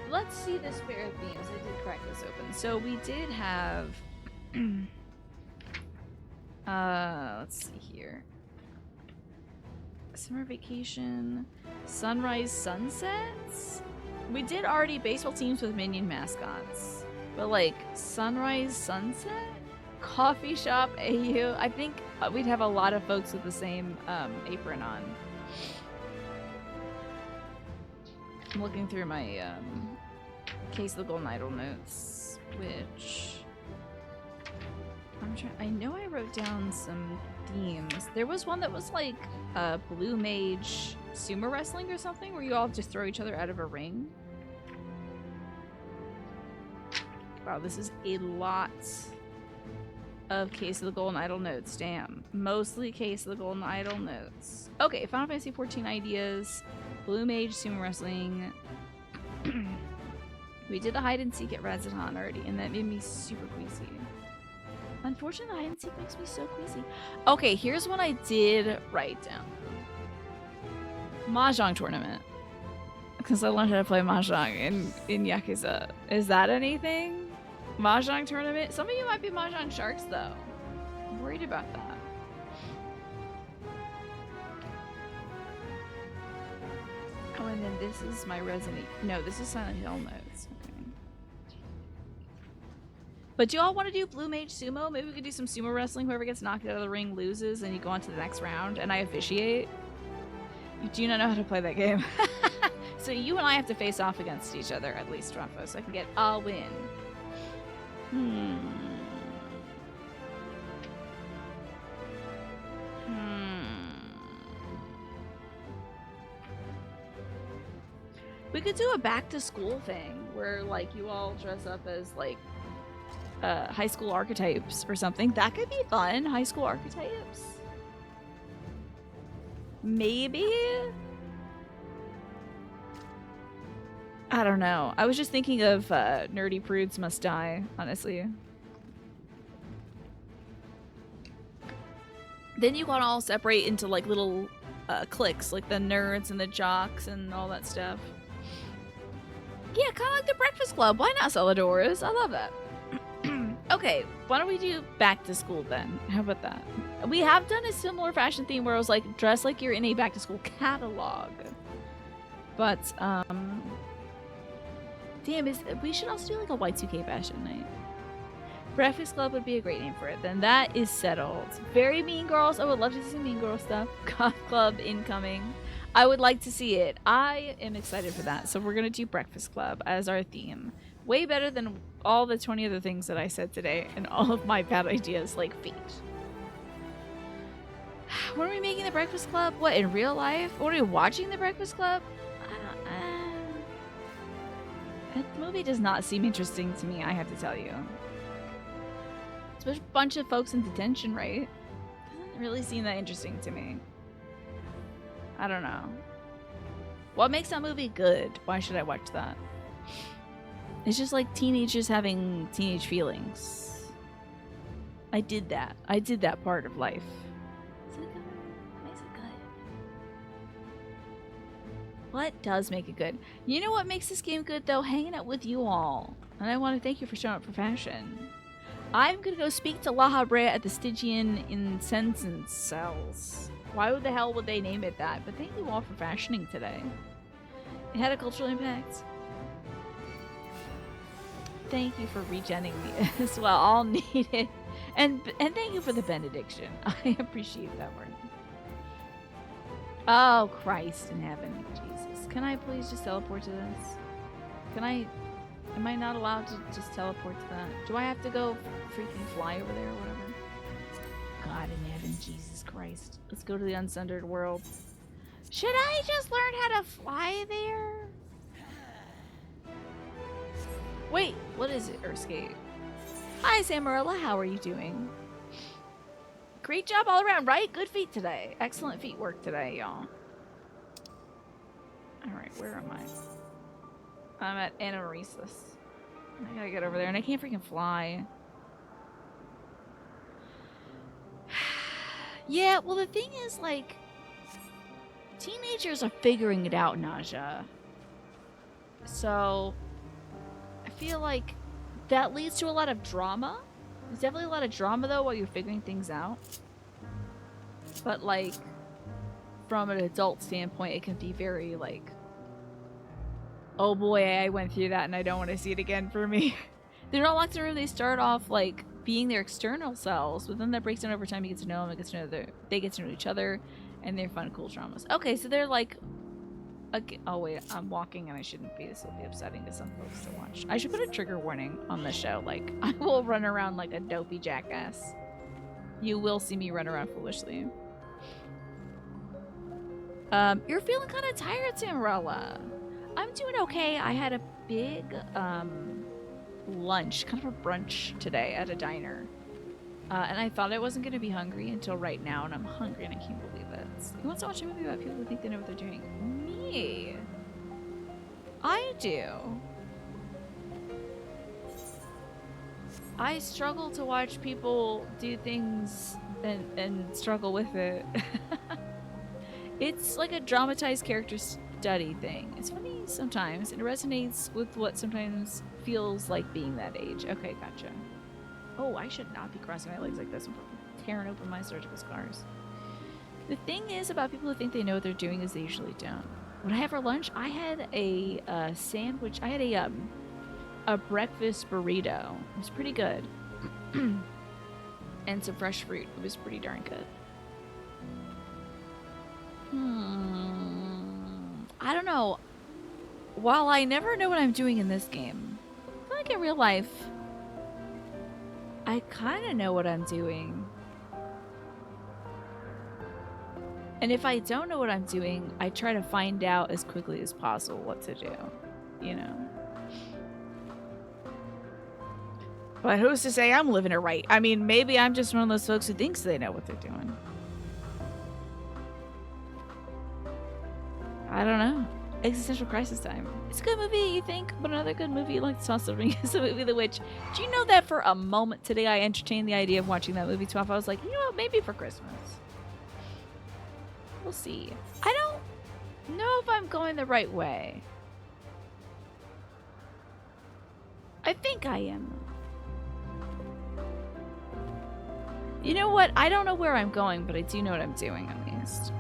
Let's see this pair of themes. I did crack this open. So we did have let's see here. Summer vacation, sunrise, sunsets. We did already baseball teams with minion mascots, but like sunrise, sunset, coffee shop, AU. I think we'd have a lot of folks with the same apron on. I'm looking through my Case of the Golden Idol notes, which I know I wrote down some themes. There was one that was like blue mage sumo wrestling or something, where you all just throw each other out of a ring. Wow, this is a lot of Case of the Golden Idol notes. Damn. Mostly Case of the Golden Idol notes. Okay, Final Fantasy 14 ideas. Blue mage sumo wrestling. We did the hide and seek at Razatan already, and that made me super queasy. Unfortunately, hide and seek makes me so queasy. Okay, here's what I did write down. Mahjong tournament. Because I learned how to play Mahjong in Yakuza. Is that anything? Mahjong tournament? Some of you might be Mahjong sharks, though. I'm worried about that. Oh, and then this is my Resident... No, this is Silent Hill notes. Okay. But do you all want to do Blue Mage Sumo? Maybe we could do some sumo wrestling. Whoever gets knocked out of the ring loses, and you go on to the next round, and I officiate. You do not know how to play that game. So you and I have to face off against each other, at least, Rumpho, so I can get a win. We could do a back-to-school thing, where, like, you all dress up as, like, high school archetypes or something. That could be fun. High school archetypes. Maybe? I don't know. I was just thinking of Nerdy Prudes Must Die, honestly. Then you can all separate into like little cliques, like the nerds and the jocks and all that stuff. Yeah, kind of like the Breakfast Club. Why not, Celadores? I love that. Okay, why don't we do back to school then? How about that? We have done a similar fashion theme where it was like, dress like you're in a back to school catalog. But, damn, we should also do like a Y2K fashion night. Breakfast Club would be a great name for it. Then that is settled. Very Mean Girls. I would love to see some Mean Girl stuff. Goth Club incoming. I would like to see it. I am excited for that. So we're going to do Breakfast Club as our theme. Way better than all the 20 other things that I said today and all of my bad ideas like feet. When are we making the Breakfast Club? What, in real life? Or are we watching the Breakfast Club? That movie does not seem interesting to me, I have to tell you. It's a bunch of folks in detention, right? Doesn't really seem that interesting to me. I don't know. What makes that movie good? Why should I watch that? It's just like teenagers having teenage feelings. I did that. I did that part of life. Is it good? What makes it good? What does make it good? You know what makes this game good, though? Hanging out with you all. And I want to thank you for showing up for fashion. I'm going to go speak to La Habrea at the Stygian Incensance Cells. Why the hell would they name it that? But thank you all for fashioning today. It had a cultural impact. Thank you for regenning me as well. All needed. And thank you for the benediction. I appreciate that word. Oh, Christ in heaven. Jesus. Can I please just teleport to this? Am I not allowed to just teleport to that? Do I have to go freaking fly over there or whatever? God in heaven, Jesus Christ. Let's go to the unsundered world. Should I just learn how to fly there? Wait, what is it, Earthskate? Hi, Samarilla, how are you doing? Great job all around, right? Good feet today. Excellent feet work today, y'all. Alright, where am I? I'm at Anaresis. I gotta get over there, and I can't freaking fly. Yeah, well, the thing is, like, teenagers are figuring it out, Naja. So, I feel like that leads to a lot of drama. There's definitely a lot of drama, though, while you're figuring things out. But, like, from an adult standpoint, it can be very, like, oh boy, I went through that and I don't want to see it again for me. They're not locked in a room. They start off, like, being their external selves, but then that breaks down over time. You get to know them, they get to know each other, and they're fun, cool dramas. Okay, so they're like, okay, oh wait, I'm walking and I shouldn't be. This will be upsetting to some folks to watch. I should put a trigger warning on the show. Like, I will run around like a dopey jackass. You will see me run around foolishly. You're feeling kind of tired, Samarella. I'm doing okay. I had a big, lunch, kind of a brunch today at a diner. And I thought I wasn't going to be hungry until right now, and I'm hungry and I can't believe it. Who wants to watch a movie about people who think they know what they're doing? Me. I do. I struggle to watch people do things and struggle with it. It's like a dramatized character study thing. It's funny sometimes. It resonates with what sometimes feels like being that age. Okay, gotcha. Oh, I should not be crossing my legs like this. I'm tearing open my surgical scars. The thing is about people who think they know what they're doing is they usually don't. What I had for lunch, I had a sandwich. I had a breakfast burrito. It was pretty good. And some fresh fruit. It was pretty darn good. I don't know. While I never know what I'm doing in this game, I feel like in real life, I kind of know what I'm doing. And if I don't know what I'm doing, I try to find out as quickly as possible what to do, you know? But who's to say I'm living it right? I mean, maybe I'm just one of those folks who thinks they know what they're doing. I don't know. Existential crisis time. It's a good movie, you think, but another good movie you like to toss over me is the movie The Witch. Do you know that for a moment today I entertained the idea of watching that movie 12? I was like, you know what, maybe for Christmas. We'll see. I don't know if I'm going the right way. I think I am. You know what? I don't know where I'm going, but I do know what I'm doing at least.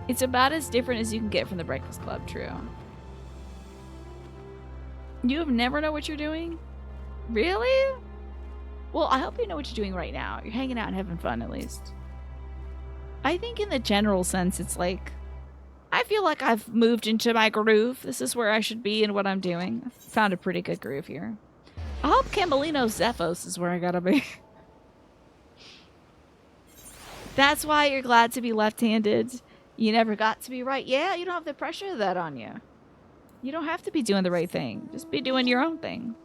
It's about as different as you can get from the Breakfast Club, true. You have never know what you're doing? Really? Well, I hope you know what you're doing right now. You're hanging out and having fun, at least. I think in the general sense, it's like, I feel like I've moved into my groove. This is where I should be and what I'm doing. I've found a pretty good groove here. I hope Camelino Zephos is where I gotta be. That's why you're glad to be left-handed. You never got to be right. Yeah, you don't have the pressure of that on you. You don't have to be doing the right thing. Just be doing your own thing.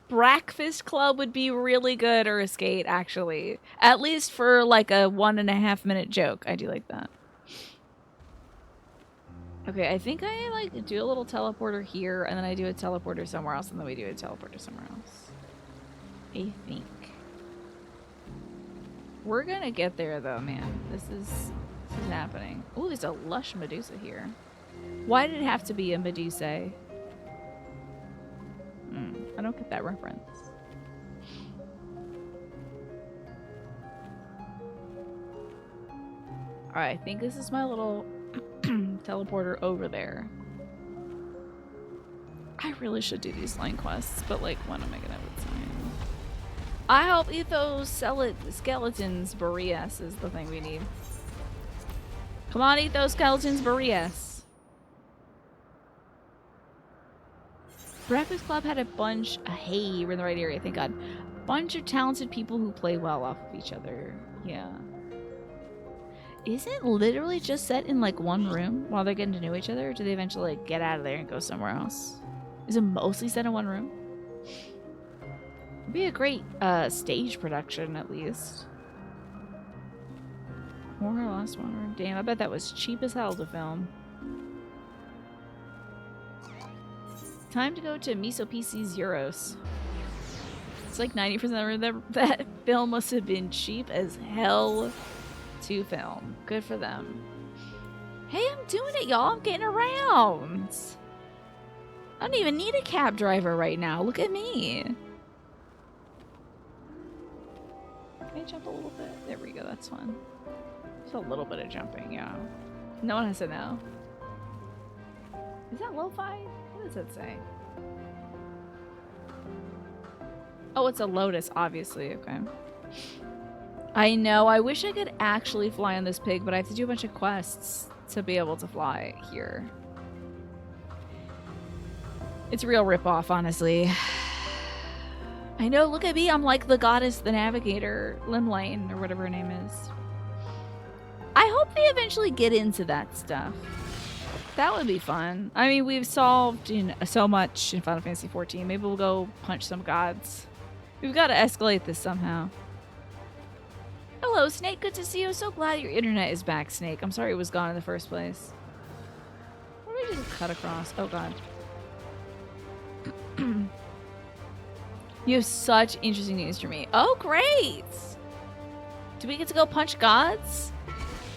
Breakfast Club would be really good, or Skate, actually. At least for like a 1.5 minute joke. I do like that. Okay, I think I like do a little teleporter here, and then I do a teleporter somewhere else, and then we do a teleporter somewhere else. I think. We're gonna get there though, man. This is happening. Oh, there's a lush Medusa here. Why did it have to be a Medusa? I don't get that reference. Alright, I think this is my little teleporter over there. I really should do these line quests, but like, when am I gonna have time? I hope Ethos Skeletons Boreas is the thing we need. Come on, eat those skeletons, Boreas. Breakfast Club had a bunch. Hey, we're in the right area, thank God. Bunch of talented people who play well off of each other. Yeah. Is it literally just set in like one room while they're getting to know each other, or do they eventually like get out of there and go somewhere else? Is it mostly set in one room? It'd be a great stage production at least. More or less one room. Damn, I bet that was cheap as hell to film. Time to go to Miso PC's Euros. It's like 90% of that film must have been cheap as hell to film. Good for them. Hey, I'm doing it, y'all. I'm getting around. I don't even need a cab driver right now. Look at me. Can I jump a little bit? There we go. That's fun. Just a little bit of jumping, yeah. No one has to know. Is that lo-fi? What does it say? Oh, it's a lotus, obviously. Okay. I know. I wish I could actually fly on this pig, but I have to do a bunch of quests to be able to fly here. It's a real ripoff, honestly. I know. Look at me. I'm like the goddess, the navigator, Limlane, or whatever her name is. I hope they eventually get into that stuff. That would be fun. I mean, we've solved so much in Final Fantasy XIV. Maybe we'll go punch some gods. We've got to escalate this somehow. Hello, Snake. Good to see you. So glad your internet is back, Snake. I'm sorry it was gone in the first place. What did I just cut across? Oh, God. You have such interesting news for me. Oh, great! Do we get to go punch gods?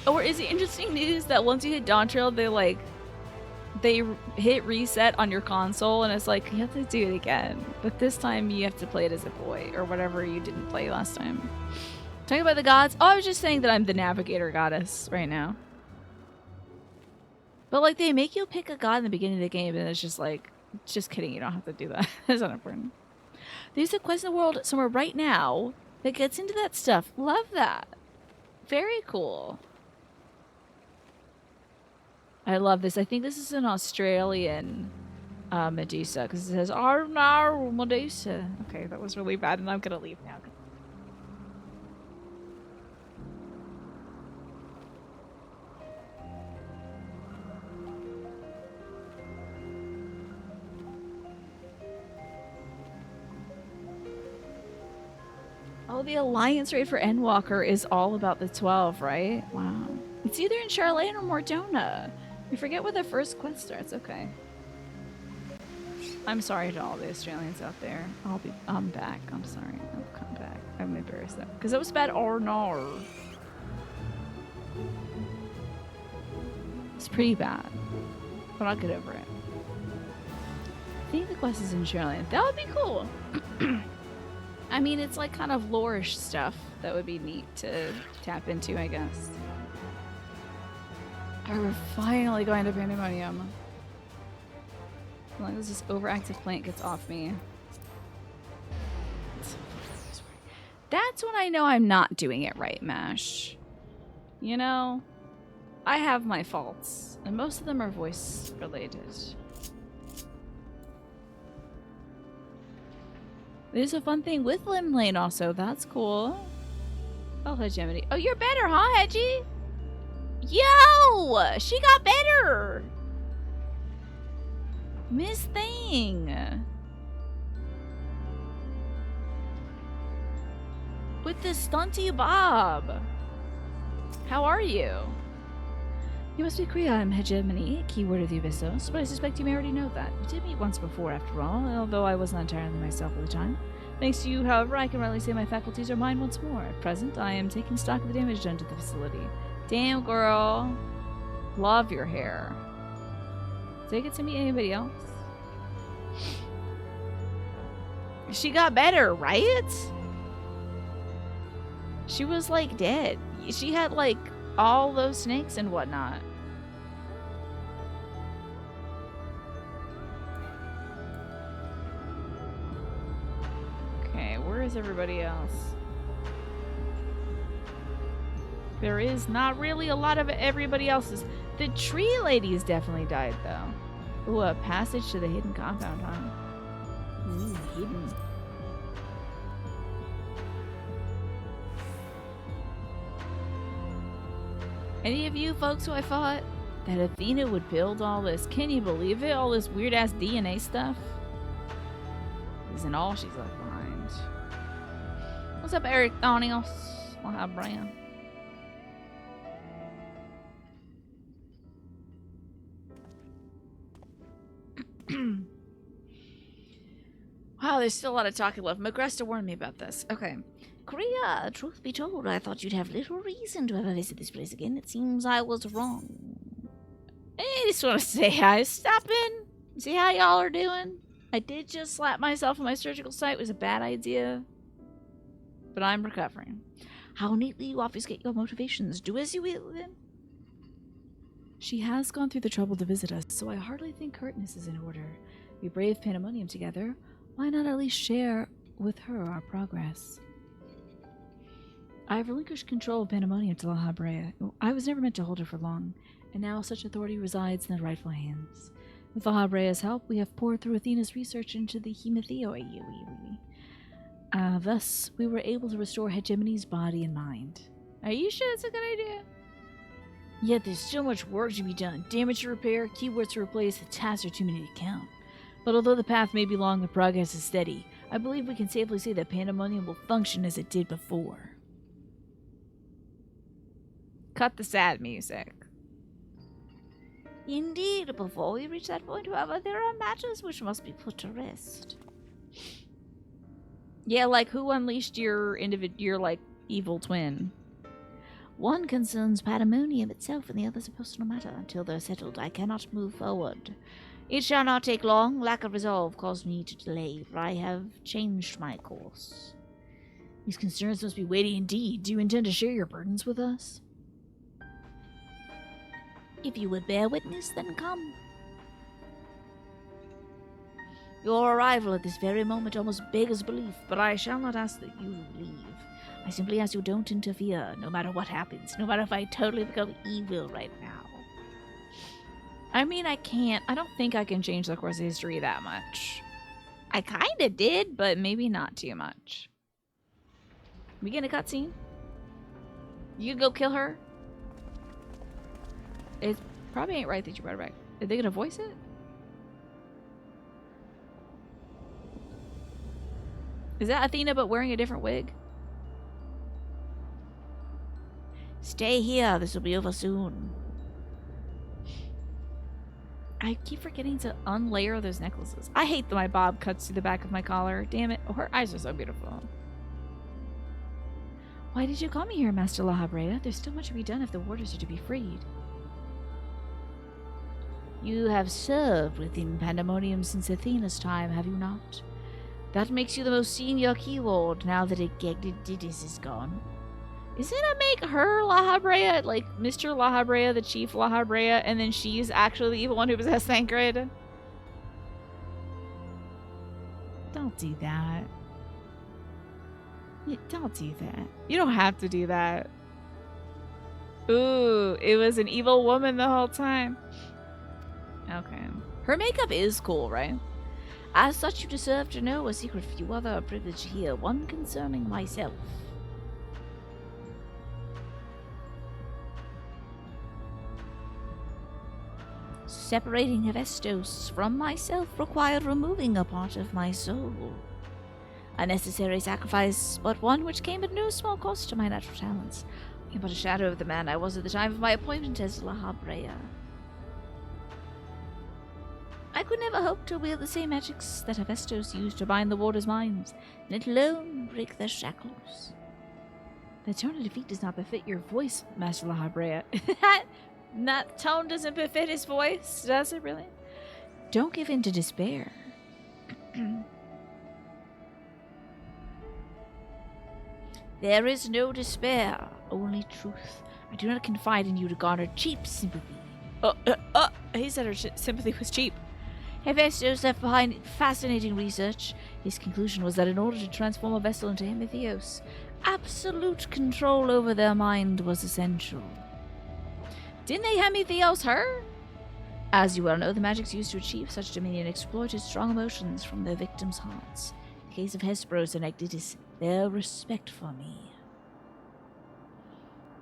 Or is it interesting news that once you hit Dawn Trail, they hit reset on your console and it's like, you have to do it again. But this time you have to play it as a boy or whatever you didn't play last time. Talking about the gods? Oh, I was just saying that I'm the navigator goddess right now. But like they make you pick a god in the beginning of the game and it's just like, just kidding, you don't have to do that. That's not important. There's a quest in the world somewhere right now that gets into that stuff. Love that. Very cool. I love this. I think this is an Australian Medusa because it says Arnar Medusa. Okay, that was really bad and I'm going to leave now. Oh, the alliance rate for Endwalker is all about the 12, right? Wow. It's either in Charlene or Mordona. We forget where the first quest starts. Okay. I'm sorry to all the Australians out there. I'm back. I'm sorry. I'll come back. I'm embarrassed though. Because that was bad Arnar. It's pretty bad. But I'll get over it. I think the quest is in Charlene. That would be cool. I mean, it's like kind of lore-ish stuff that would be neat to tap into, I guess. We're finally going to Pandemonium. As long as this overactive plant gets off me. That's when I know I'm not doing it right, MASH. You know? I have my faults, and most of them are voice-related. There's a fun thing with Limlane also. That's cool. Oh, Hegemony. Oh, you're better, huh, Hedgie? Yo! She got better! Miss Thing. With the stunty bob. How are you? You must be Kriya. I'm Hegemony, keyword of the Abyssos, but I suspect you may already know that. We did meet once before, after all, although I wasn't entirely myself at the time. Thanks to you, however, I can rightly say my faculties are mine once more. At present, I am taking stock of the damage done to the facility. Damn, girl. Love your hair. Did I get to meet anybody else? She got better, right? She was, like, dead. She had, like, all those snakes and whatnot. Okay, where is everybody else? There is not really a lot of everybody else's. The tree lady has definitely died, though. Ooh, a passage to the hidden compound, huh? Ooh, hidden. Any of you folks who I thought that Athena would build all this? Can you believe it? All this weird-ass DNA stuff? Isn't all she's left behind. What's up, Eric Thonios? Wow, Brian. Wow, there's still a lot of talking left. Magresta warned me about this. Okay. Korea, truth be told, I thought you'd have little reason to ever visit this place again. It seems I was wrong. I just want to say hi. Stop in. See how y'all are doing? I did just slap myself on my surgical site. It was a bad idea. But I'm recovering. How neatly you obfuscate your motivations. Do as you will, then. She has gone through the trouble to visit us, so I hardly think curtness is in order. We braved Pandemonium together. Why not at least share with her our progress? I have relinquished control of Pandemonium to La Habrea. I was never meant to hold her for long, and now such authority resides in the rightful hands. With La Habrea's help, we have poured through Athena's research into the Hemotheoi. Thus, we were able to restore Hegemony's body and mind. Are you sure it's a good idea? Yet there's so much work to be done. Damage to repair, keywords to replace, the tasks are too many to count. But although the path may be long, the progress is steady. I believe we can safely say that Pandemonium will function as it did before. Cut the sad music. Indeed, before we reach that point, however, there are matters which must be put to rest. Yeah, like who unleashed your like evil twin? One concerns Pandemonium itself, and the other is a personal matter. Until they're settled, I cannot move forward. It shall not take long. Lack of resolve caused me to delay, for I have changed my course. These concerns must be weighty indeed. Do you intend to share your burdens with us? If you would bear witness, then come. Your arrival at this very moment almost beggars belief, but I shall not ask that you leave. I simply ask you don't interfere, no matter what happens, no matter if I totally become evil right now. I mean, I don't think I can change the course of history that much. I kinda did, but maybe not too much. We get a cutscene? You go kill her? It probably ain't right that you brought her back. Are they gonna voice it? Is that Athena but wearing a different wig? Stay here, this will be over soon. I keep forgetting to unlayer those necklaces. I hate that my bob cuts through the back of my collar. Damn it. Oh, her eyes are so beautiful. Why did you call me here, Master La Habrea? There's still much to be done if the warders are to be freed. You have served within Pandemonium since Athena's time, have you not? That makes you the most senior key ward now that Didis is gone. Isn't it make her La Habrea, like Mr. La Habrea, the chief La Habrea, and then she's actually the evil one who possessed Thancred? Don't do that. Don't do that. You don't have to do that. Ooh, it was an evil woman the whole time. Okay. Her makeup is cool, right? As such, you deserve to know a secret few other are privileged to hear, one concerning myself. Separating Hephaestus from myself required removing a part of my soul. A necessary sacrifice, but one which came at no small cost to my natural talents. I am but a shadow of the man I was at the time of my appointment as La Habrea. I could never hope to wield the same magics that Hephaestus used to bind the warders' minds, let alone break their shackles. The tone of defeat does not befit your voice, Master La Habrea. That tone doesn't befit his voice, does it really? Don't give in to despair. There is no despair, only truth. I do not confide in you to garner cheap sympathy. He said her sympathy was cheap. Hephaestus left behind fascinating research. His conclusion was that in order to transform a vessel into Hemotheos, absolute control over their mind was essential. Didn't they hand me Theos her? As you well know, the magics used to achieve such dominion exploited strong emotions from their victims' hearts. In the case of Hesperos and Ecditis, their respect for me.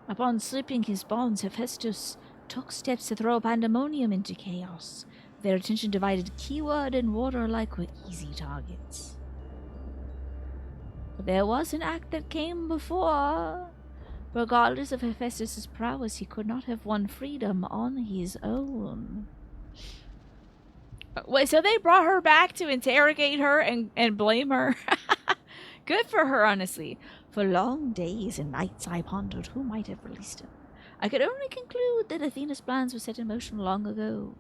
Upon slipping his bonds, Hephaestus took steps to throw pandemonium into chaos. Their attention divided, keyword and water alike were easy targets. But there was an act that came before. Regardless of Hephaestus' prowess, he could not have won freedom on his own. Wait, so they brought her back to interrogate her and blame her? Good for her, honestly. For long days and nights I pondered who might have released him. I could only conclude that Athena's plans were set in motion long ago.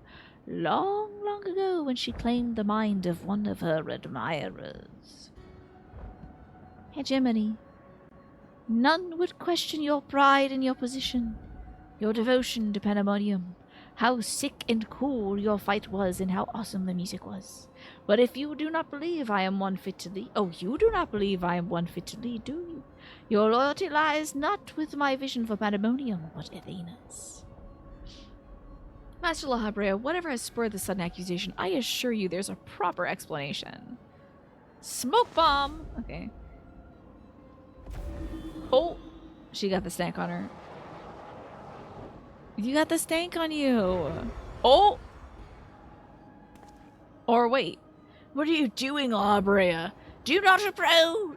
Long ago, when she claimed the mind of one of her admirers. Hegemony. None would question your pride and your position, your devotion to pandemonium, how sick and cool your fight was and how awesome the music was. But if you do not believe I am one fit to lead... Oh, you do not believe I am one fit to lead, do you? Your loyalty lies not with my vision for pandemonium, but Athena's. Master La Habrea, whatever has spurred the sudden accusation, I assure you there's a proper explanation. Smoke bomb! Okay. Oh! She got the stank on her. You got the stank on you! Oh! Or wait. What are you doing, La Habrea? Do not approach!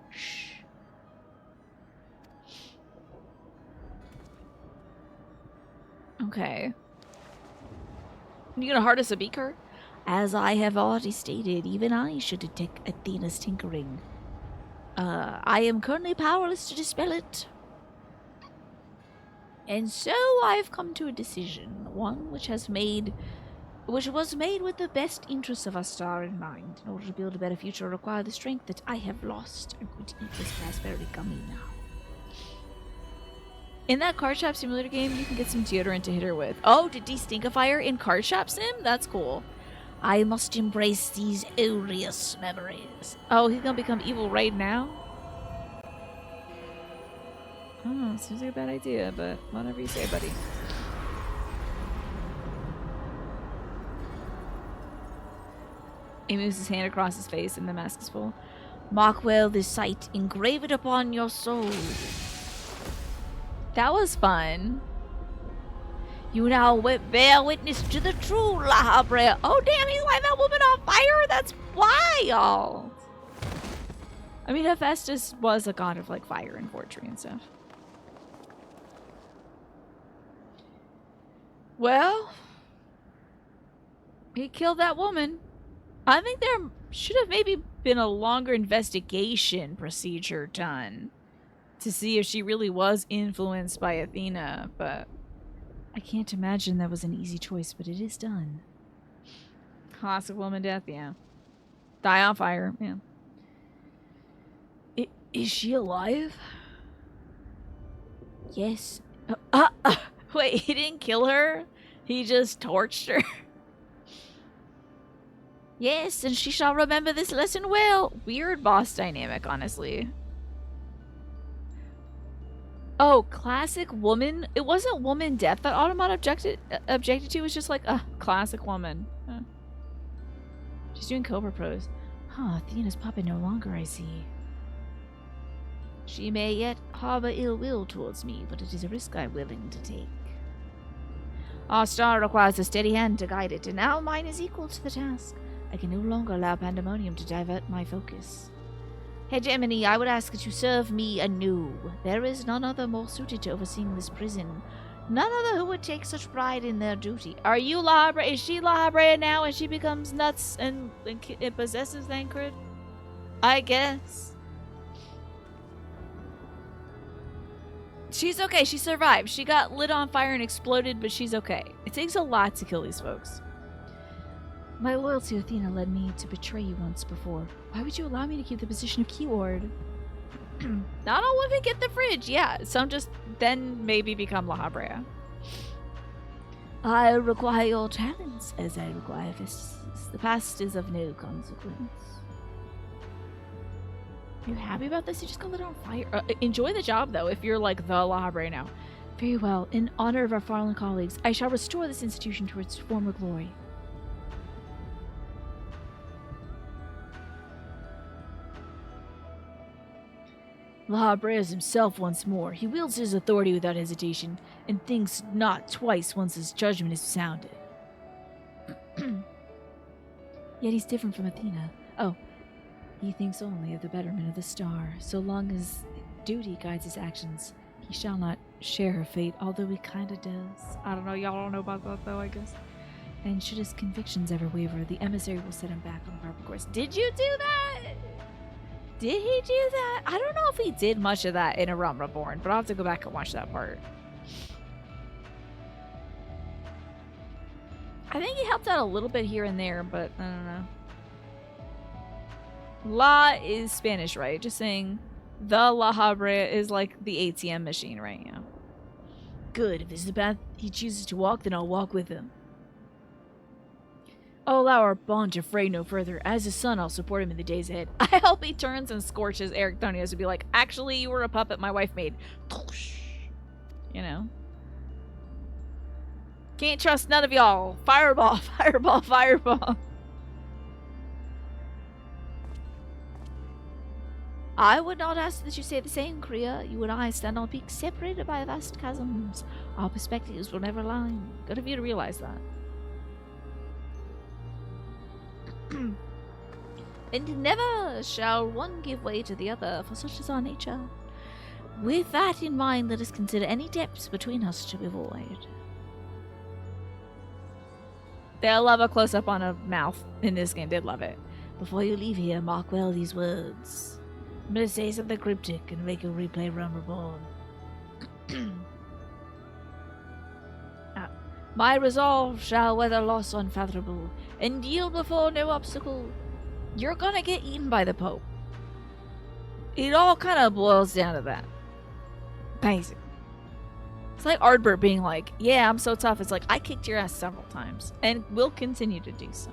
Okay. You gonna harness a beaker? As I have already stated, even I should detect Athena's tinkering. I am currently powerless to dispel it. And so I've come to a decision, one which was made with the best interests of our star in mind. In order to build a better future, I require the strength that I have lost. I'm going to eat this raspberry gummy now. In that card shop simulator game, you can get some deodorant to hit her with. Oh, to de-stinkifier in card shop sim? That's cool. I must embrace these odious memories. Oh, he's gonna become evil right now? Oh, seems like a bad idea, but whatever you say, buddy. He moves his hand across his face and the mask is full. Mark well this sight, engrave it upon your soul. That was fun. You now bear witness to the true La Habrea. Oh, damn, he's lighting that woman on fire? That's wild. I mean, Hephaestus was a god of, like, fire and forgery and stuff. Well, he killed that woman. I think there should have maybe been a longer investigation procedure done to see if she really was influenced by Athena, but I can't imagine that was an easy choice, but it is done. classic woman death, yeah. Die on fire, yeah. Is she alive? Yes. Wait, he didn't kill her? He just torched her? Yes, and she shall remember this lesson well. Weird boss dynamic, honestly. Oh, classic woman? It wasn't woman death that Automata objected to. It was just like, classic woman. Huh. She's doing Cobra pros. Huh, Athena's puppet no longer, I see. She may yet harbor ill will towards me, but it is a risk I'm willing to take. Our star requires a steady hand to guide it, and now mine is equal to the task. I can no longer allow pandemonium to divert my focus. Hegemony, I would ask that you serve me anew. There is none other more suited to overseeing this prison. None other who would take such pride in their duty. Are you La Habrea? Is she La Habrea now and she becomes nuts and it possesses Thancred? I guess. She's okay. She survived. She got lit on fire and exploded, but she's okay. It takes a lot to kill these folks. My loyalty to Athena led me to betray you once before. Why would you allow me to keep the position of keyword? Not all women get the fridge. Yeah, some just then maybe become La Habrea. I require your talents as I require fists. The past is of no consequence. Are you happy about this? You just got lit on fire. Enjoy the job, though, if you're like the La Habrea now. Very well. In honor of our fallen colleagues, I shall restore this institution to its former glory. La Habrea is himself once more. He wields his authority without hesitation, and thinks not twice once his judgment is sounded. Yet he's different from Athena. Oh, he thinks only of the betterment of the star. So long as duty guides his actions, he shall not share her fate, although he kinda does. I don't know, y'all don't know about that though, I guess. And should his convictions ever waver, the emissary will set him back on the proper course. Did you do that? Did he do that? I don't know if he did much of that in A Realm Reborn, but I'll have to go back and watch that part. I think he helped out a little bit here and there, but I don't know. La is Spanish, right? Just saying the La Habrea is like the ATM machine right now. Good. If this is the path he chooses to walk, then I'll walk with him. I'll allow our bond to fray no further. As his son, I'll support him in the days ahead. I hope he turns and scorches Eric Thonius to be like, actually, you were a puppet my wife made. You know? Can't trust none of y'all. Fireball, fireball, fireball. I would not ask that you say the same, Kriya. You and I stand on peaks separated by vast chasms. Our perspectives will never align. Good of you to realize that. And never shall one give way to the other, for such is our nature. With that in mind, let us consider any depths between us to avoid. They'll love a close-up on a mouth in this game. They'd love it. Before you leave here, mark well these words. I'm going to say something cryptic and make you replay Realm Reborn. My resolve shall weather loss unfathomable, and yield before no obstacle. You're gonna get eaten by the Pope. It all kind of boils down to that. Basically. It's like Ardbert being like, yeah, I'm so tough. It's like, I kicked your ass several times, and will continue to do so.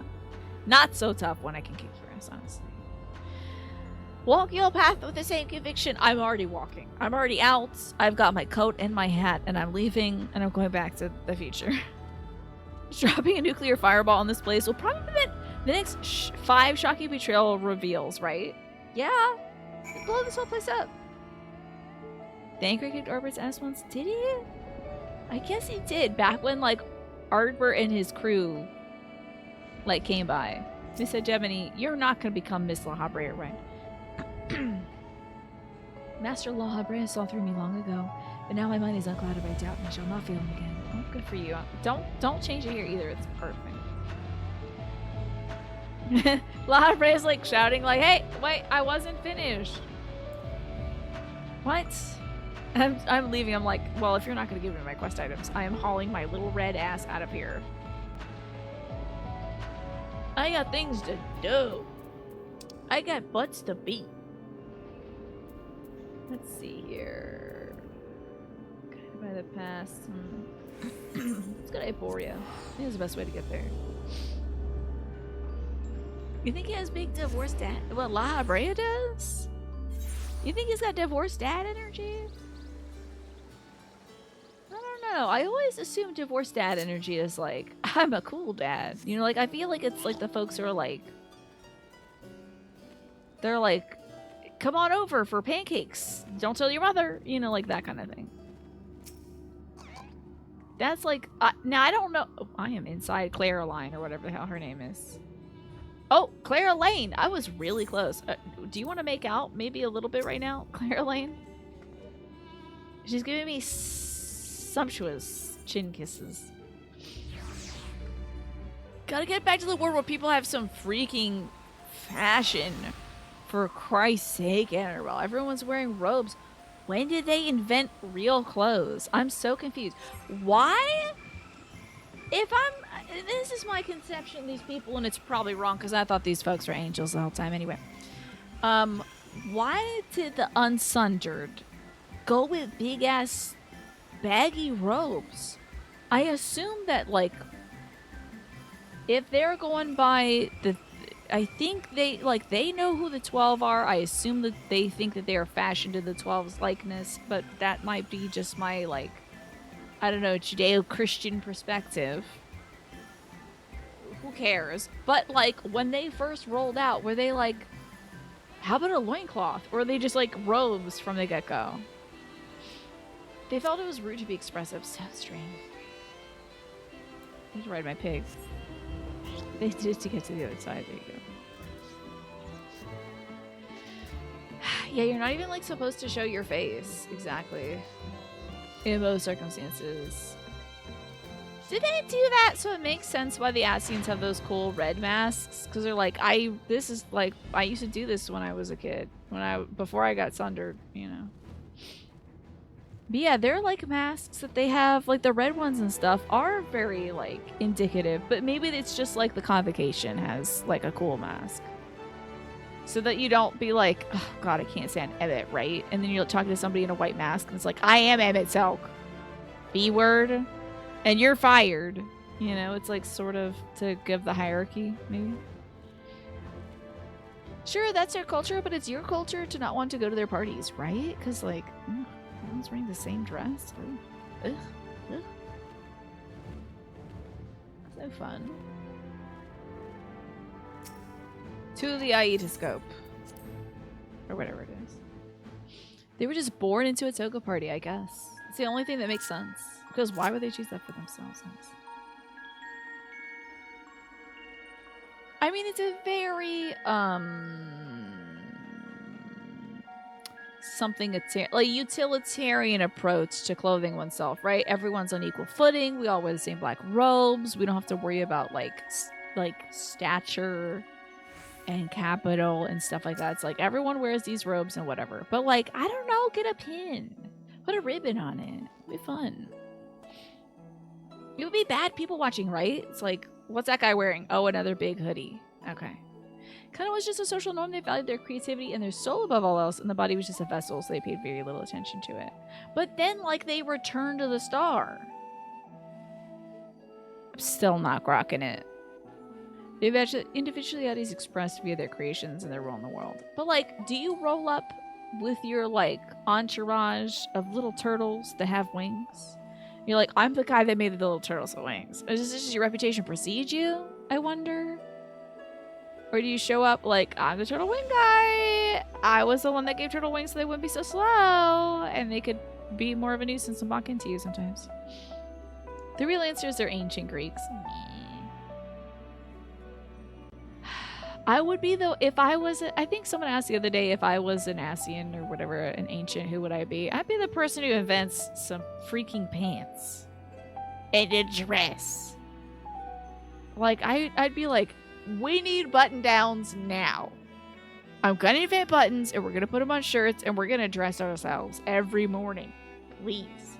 Not so tough when I can kick your ass, honestly. Walk your path with the same conviction. I'm already walking. I'm already out. I've got my coat and my hat, and I'm leaving, and I'm going back to the future. Dropping a nuclear fireball in this place will probably prevent the next 5 shocking betrayal reveals, right? Yeah. Blow this whole place up. The anchor kicked Arbert's ass once. Did he? I guess he did. Back when, like, Ardbert and his crew, like, came by. They said, Gemini, you're not going to become Miss La Habrea, right? Master La Habrea saw through me long ago, but now my mind is unclouded by doubt and I shall not fail him again. Oh, good for you. Don't change it here either. It's perfect. La Habrea is like shouting like, hey, wait, I wasn't finished. What? I'm leaving. I'm like, well, if you're not going to give me my quest items, I am hauling my little red ass out of here. I got things to do. I got butts to beat. Let's see here. Guided by the past. Let's go to Aporia. I think that's the best way to get there. You think he has big divorced dad? Well, La Habrea does? You think he's got divorced dad energy? I don't know. I always assume divorced dad energy is like, I'm a cool dad. You know, like, I feel like it's like the folks who are like, they're like, come on over for pancakes. Don't tell your mother. You know, like that kind of thing. That's like, now I don't know. Oh, I am inside Claraline or whatever the hell her name is. Oh, Clara Lane. I was really close. Do you want to make out maybe a little bit right now, Clara Lane? She's giving me sumptuous chin kisses. Gotta get back to the world where people have some freaking fashion. For Christ's sake, Annabelle. Everyone's wearing robes. When did they invent real clothes? I'm so confused. Why? This is my conception of these people, and it's probably wrong because I thought these folks were angels the whole time anyway. Why did the Unsundered go with big-ass baggy robes? I assume that, like, if they're going by the I think they know who the 12 are. I assume that they think that they are fashioned in the 12's likeness, but that might be just my like, I don't know, Judeo-Christian perspective. Who cares? But like when they first rolled out, were they like, how about a loincloth? Or were they just like robes from the get-go? They felt it was rude to be expressive. So strange. I need to ride my pig. They did it to get to the other side. There you go. Yeah, you're not even like supposed to show your face. Exactly. In most circumstances. Did they do that so it makes sense why the Asians have those cool red masks? Because they're like, I used to do this when I was a kid. Before I got sundered, you know. But yeah, they're like masks that they have, like the red ones and stuff are very like indicative, but maybe it's just like the convocation has like a cool mask. So that you don't be like, oh god, I can't stand Emmett, right? And then you're talking to somebody in a white mask and it's like, I am Emmett Selk. B-word. And you're fired. You know, it's like sort of to give the hierarchy, maybe. Sure, that's their culture, but it's your culture to not want to go to their parties, right? Because like, everyone's wearing the same dress. Ugh. Ugh. So fun. To the Aetascope. Or whatever it is. They were just born into a toga party, I guess. It's the only thing that makes sense. Because why would they choose that for themselves? I mean, it's a very, like utilitarian approach to clothing oneself, right? Everyone's on equal footing. We all wear the same black robes. We don't have to worry about like stature and capital and stuff like that. It's like everyone wears these robes and whatever. But like, I don't know, get a pin. Put a ribbon on it. It'd be fun. It would be bad people watching, right? It's like, what's that guy wearing? Oh, another big hoodie. Okay. Kind of was just a social norm. They valued their creativity and their soul above all else, and the body was just a vessel, so they paid very little attention to it. But then, like, they returned to the star. I'm still not grokking it. Individuality is expressed via their creations and their role in the world. But, like, do you roll up with your, like, entourage of little turtles that have wings? You're like, I'm the guy that made the little turtles with wings. Does just your reputation precede you, I wonder? Or do you show up like, I'm the turtle wing guy. I was the one that gave turtle wings so they wouldn't be so slow. And they could be more of a nuisance and walk into you sometimes. The real answer is they're ancient Greeks. I would be, though, if I was, I think someone asked the other day if I was an Asian or whatever, an ancient, who would I be? I'd be the person who invents some freaking pants. And a dress. Like, I'd be like, we need button downs now. I'm gonna invent buttons and we're gonna put them on shirts and we're gonna dress ourselves every morning. Please.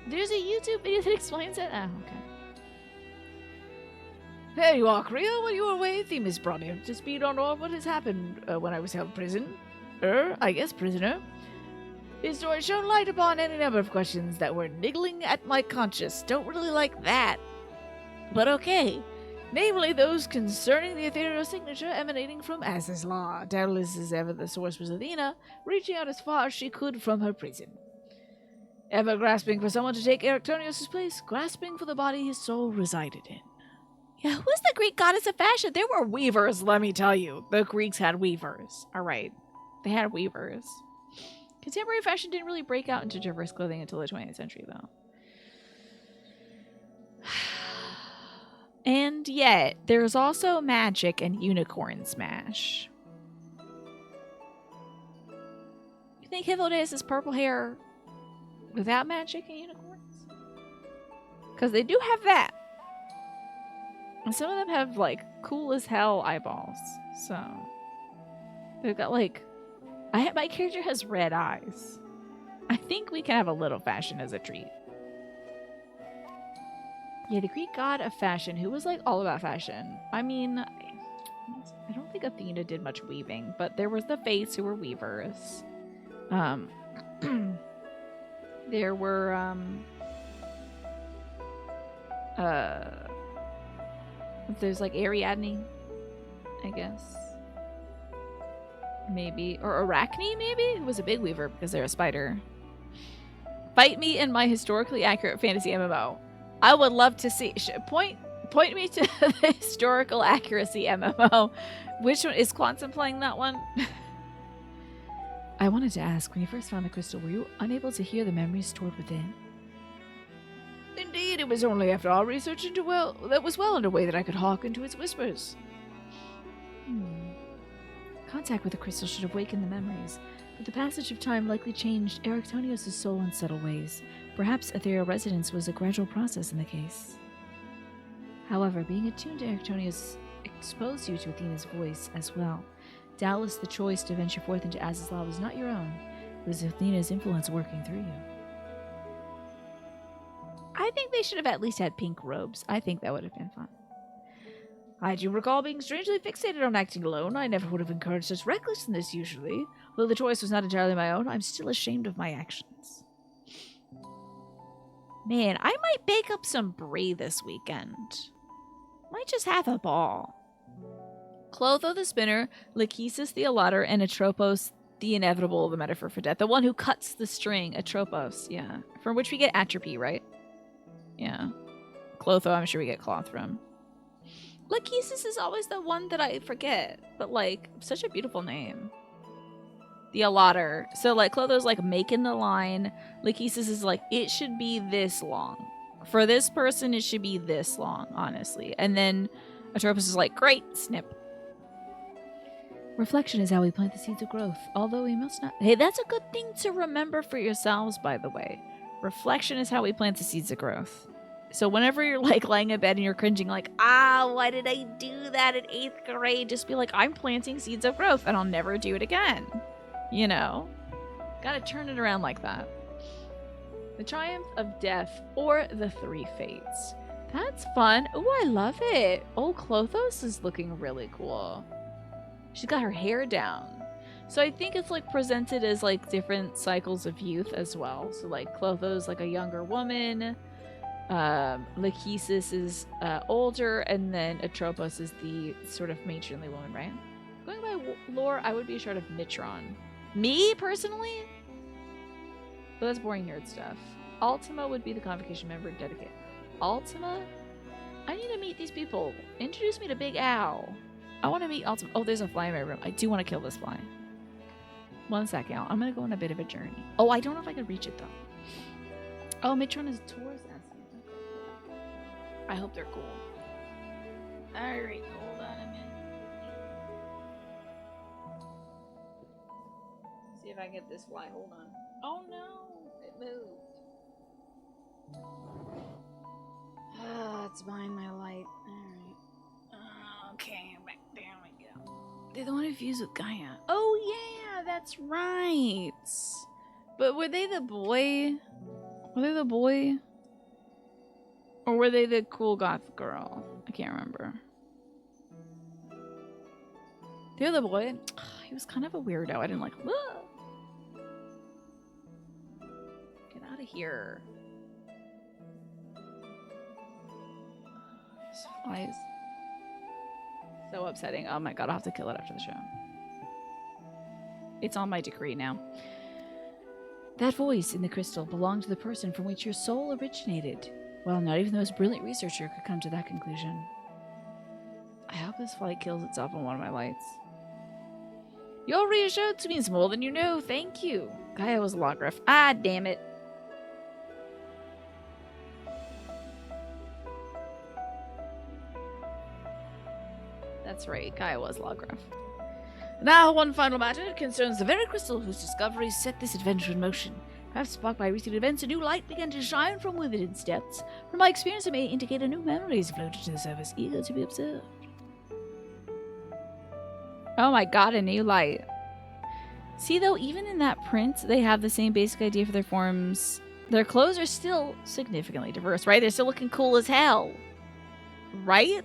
There's a YouTube video that explains it. Oh, okay. There you are, Creo. When you were away, theme is brought in to speed on all what has happened when I was held prison. I guess prisoner. His story shone light upon any number of questions that were niggling at my conscience. Don't really like that. But okay. Namely, those concerning the ethereal signature emanating from As's law. Doubtless as ever the source was Athena, reaching out as far as she could from her prison. Ever grasping for someone to take Erectonius' place, grasping for the body his soul resided in. Yeah, who's the Greek goddess of fashion? There were weavers, let me tell you. The Greeks had weavers. Alright. They had weavers. Contemporary fashion didn't really break out into diverse clothing until the 20th century, though. And yet, there's also magic and unicorn smash. You think Hippolytus has purple hair without magic and unicorns? Because they do have that. And some of them have, like, cool as hell eyeballs. So, they've got, like... my character has red eyes. I think we can have a little fashion as a treat. Yeah, the Greek god of fashion, who was, like, all about fashion. I mean, I don't think Athena did much weaving, but there was the Fates who were weavers. There were, there's, like, Ariadne, I guess. Maybe. Or Arachne, maybe? Who was a big weaver because they're a spider. Fight me in my historically accurate fantasy MMO. I would love to see. Point me to the historical accuracy MMO. Which one? Is Quantum playing that one? I wanted to ask, when you first found the crystal, were you unable to hear the memories stored within? Indeed, it was only after our research that was well underway that I could hearken to its whispers. Contact with the crystal should awaken the memories, but the passage of time likely changed Erictonios' soul in subtle ways. Perhaps ethereal resonance was a gradual process in the case. However, being attuned to Erictonios exposed you to Athena's voice as well. Doubtless the choice to venture forth into Az's law was not your own. It was Athena's influence working through you. I think they should have at least had pink robes. I think that would have been fun. I do recall being strangely fixated on acting alone. I never would have encouraged such recklessness usually. Though the choice was not entirely my own, I'm still ashamed of my actions. Man, I might bake up some brie this weekend. Might just have a ball. Clotho the spinner, Lachesis the elater, and Atropos the inevitable, the metaphor for death. The one who cuts the string, Atropos, yeah. From which we get atrophy, right? Yeah. Clotho, I'm sure we get cloth from. Lachesis is always the one that I forget, but like, such a beautiful name. The elater. So like, Clotho's like making the line. Lachesis is like, it should be this long. For this person, it should be this long, honestly. And then Atropos is like, great, snip. Reflection is how we plant the seeds of growth, although we must not... Hey, that's a good thing to remember for yourselves, by the way. Reflection is how we plant the seeds of growth. So whenever you're like laying in bed and you're cringing like, why did I do that in 8th grade? Just be like, I'm planting seeds of growth and I'll never do it again. You know? Gotta turn it around like that. The Triumph of Death or the Three Fates. That's fun. Oh, I love it. Oh, Clothos is looking really cool. She's got her hair down. So I think it's like presented as like different cycles of youth as well. So like Clotho's like a younger woman. Lachesis is older, and then Atropos is the sort of matronly woman, right? Going by lore, I would be a shard of Mitron. Me, personally? But that's boring nerd stuff. Ultima would be the convocation member dedicated. Ultima? I need to meet these people. Introduce me to Big Al. I want to meet Ultima. Oh, there's a fly in my room. I do want to kill this fly. 1 second. I'm going to go on a bit of a journey. Oh, I don't know if I can reach it, though. Oh, Mitron is Taurus. I hope they're cool. Alright, hold on a minute. See if I can get this fly. Hold on. Oh no! It moved. It's behind my light. Alright. Okay, back there we go. They're the one who fused with Gaia. Oh yeah, that's right! But were they the boy? Were they the boy? Or were they the cool goth girl? I can't remember. They're the boy. He was kind of a weirdo. I didn't like him. Get out of here. This fly is so upsetting. Oh my god, I'll have to kill it after the show. It's on my decree now. That voice in the crystal belonged to the person from which your soul originated. Well, not even the most brilliant researcher could come to that conclusion. I hope this flight kills itself on one of my lights. Your reassurance means more than you know. Thank you. Gaia was a Logrif. Ah, damn it. That's right. Gaia was Logrif. Now, one final matter concerns the very crystal whose discovery set this adventure in motion. Perhaps sparked by recent events, a new light began to shine from within its depths. From my experience, it may indicate a new memory has floated to the surface, eager to be observed. Oh my god, a new light. See, though, even in that print, they have the same basic idea for their forms. Their clothes are still significantly diverse, right? They're still looking cool as hell. Right?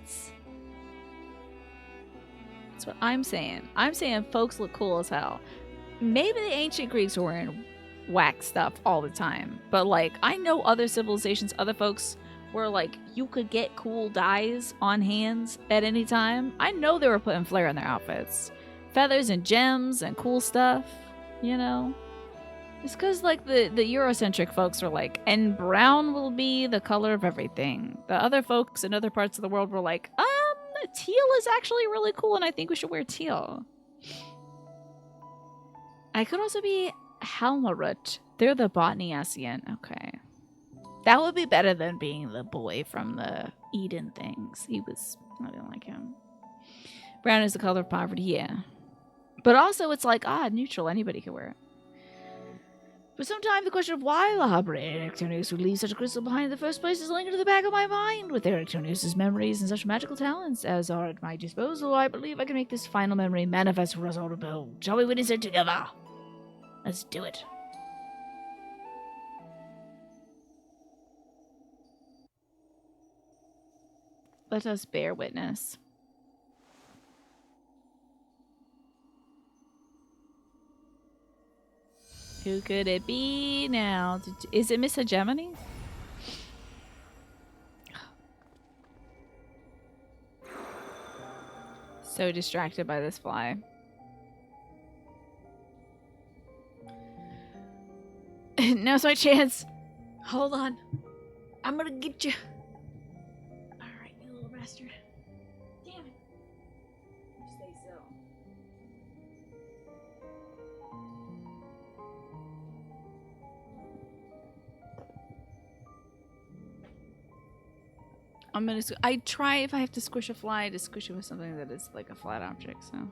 That's what I'm saying. I'm saying folks look cool as hell. Maybe the ancient Greeks were in whack stuff all the time, but like I know other civilizations, other folks where like you could get cool dyes on hands at any time. I know they were putting flair in their outfits. Feathers and gems and cool stuff, you know? It's because like the Eurocentric folks are like, and brown will be the color of everything. The other folks in other parts of the world were like, teal is actually really cool and I think we should wear teal. I could also be Halmarut. They're the Botany Asian. Okay. That would be better than being the boy from the Eden things. I didn't like him. Brown is the color of poverty, yeah. But also it's like, neutral. Anybody can wear it. For some time, the question of why La Habrea and Actonius would leave such a crystal behind in the first place is lingered to the back of my mind. With their Actonius' memories and such magical talents as are at my disposal, I believe I can make this final memory manifest for us all to behold. Shall we witness it together? Let's do it. Let us bear witness. Who could it be now? Is it Miss Hegemony? So distracted by this fly. Now's my chance. Hold on. I'm gonna get you. Alright, you little bastard. Damn it. Stay still. I try if I have to squish a fly to squish it with something that is like a flat object, so.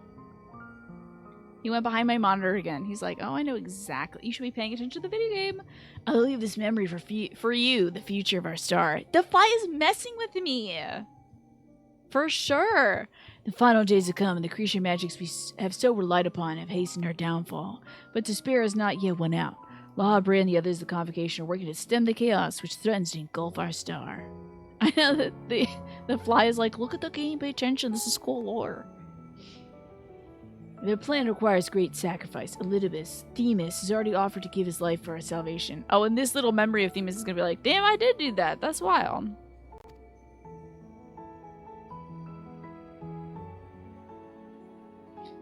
He went behind my monitor again. He's like, oh, I know exactly. You should be paying attention to the video game. I'll leave this memory for you, the future of our star. The fly is messing with me. For sure. The final days to come and the creature magics we have so relied upon have hastened our downfall. But despair has not yet won out. La Habrea and the others of the Convocation are working to stem the chaos which threatens to engulf our star. I know that the fly is like, look at the game, pay attention, this is cool lore. Their plan requires great sacrifice. Elidibus, Themis, has already offered to give his life for our salvation. Oh, and this little memory of Themis is gonna be like, damn, I did do that. That's wild.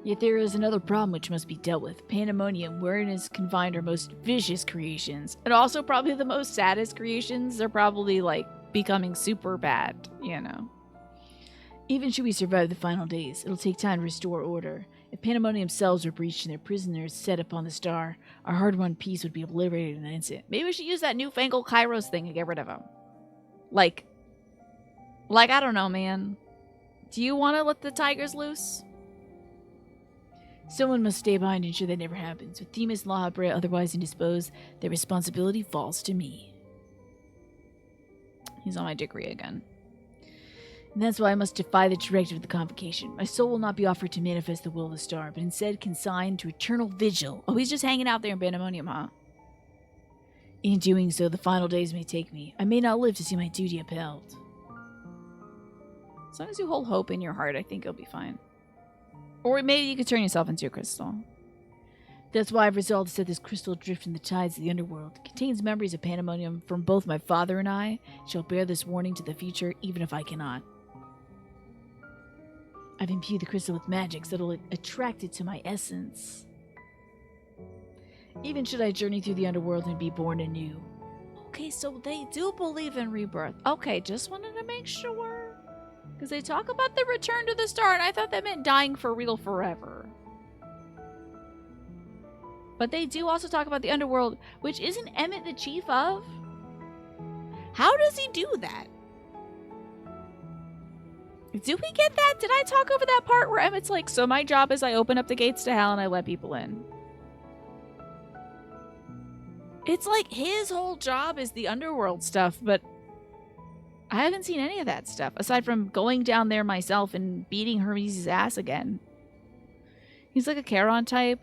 Yet there is another problem which must be dealt with. Pandemonium, wherein is confined our most vicious creations. And also probably the most saddest creations. They're probably, like, becoming super bad, you know. Even should we survive the final days, it'll take time to restore order. If Pandemonium cells were breached and their prisoners set upon the star, our hard-won peace would be obliterated in an instant. Maybe we should use that newfangled Kairos thing and get rid of him. Like, I don't know, man. Do you want to let the tigers loose? Someone must stay behind and ensure that never happens. With Themis and La Habrea otherwise indisposed, their responsibility falls to me. He's on my degree again. And that's why I must defy the directive of the Convocation. My soul will not be offered to manifest the will of the star, but instead consigned to eternal vigil. Oh, he's just hanging out there in Pandemonium, huh? In doing so, the final days may take me. I may not live to see my duty upheld. As long as you hold hope in your heart, I think you'll be fine. Or maybe you could turn yourself into a crystal. That's why I've resolved to set this crystal adrift in the tides of the underworld. It contains memories of Pandemonium from both my father and I. It shall bear this warning to the future, even if I cannot. I've imbued the crystal with magics that'll attract it to my essence. Even should I journey through the underworld and be born anew. Okay, so they do believe in rebirth. Okay, just wanted to make sure. Because they talk about the return to the star, and I thought that meant dying for real forever. But they do also talk about the underworld, which isn't Emmett the chief of? How does he do that? Do we get that? Did I talk over that part where Emmett's like, so my job is I open up the gates to hell and I let people in? It's like his whole job is the underworld stuff, but I haven't seen any of that stuff, aside from going down there myself and beating Hermes' ass again. He's like a Charon type.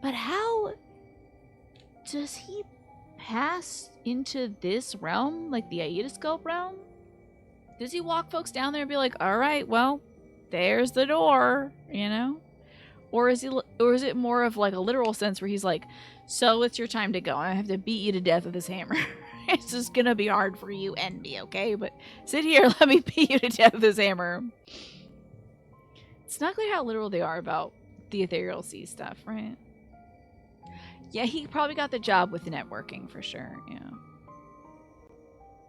But how does he pass into this realm, like the Aidoscope realm? Does he walk folks down there and be like, all right, well, there's the door, you know? Or is it more of like a literal sense where he's like, so it's your time to go. I have to beat you to death with this hammer. This is gonna be hard for you and me, okay? But sit here, let me beat you to death with this hammer. It's not clear how literal they are about the ethereal sea stuff, right? Yeah, he probably got the job with networking for sure, yeah.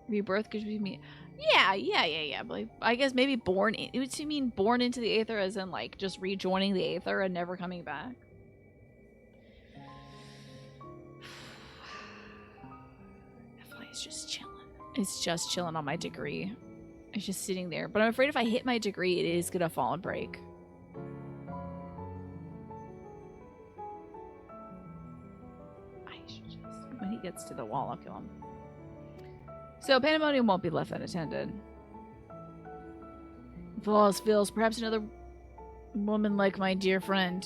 Rebirth could be me. Yeah. But I guess maybe born. It would mean born into the aether, as in like just rejoining the aether and never coming back. It's just chilling. It's just chilling on my degree. It's just sitting there. But I'm afraid if I hit my degree, it is gonna fall and break. I should just. When he gets to the wall, I'll kill him. So Pandemonium won't be left unattended. If all else fails, perhaps another woman like my dear friend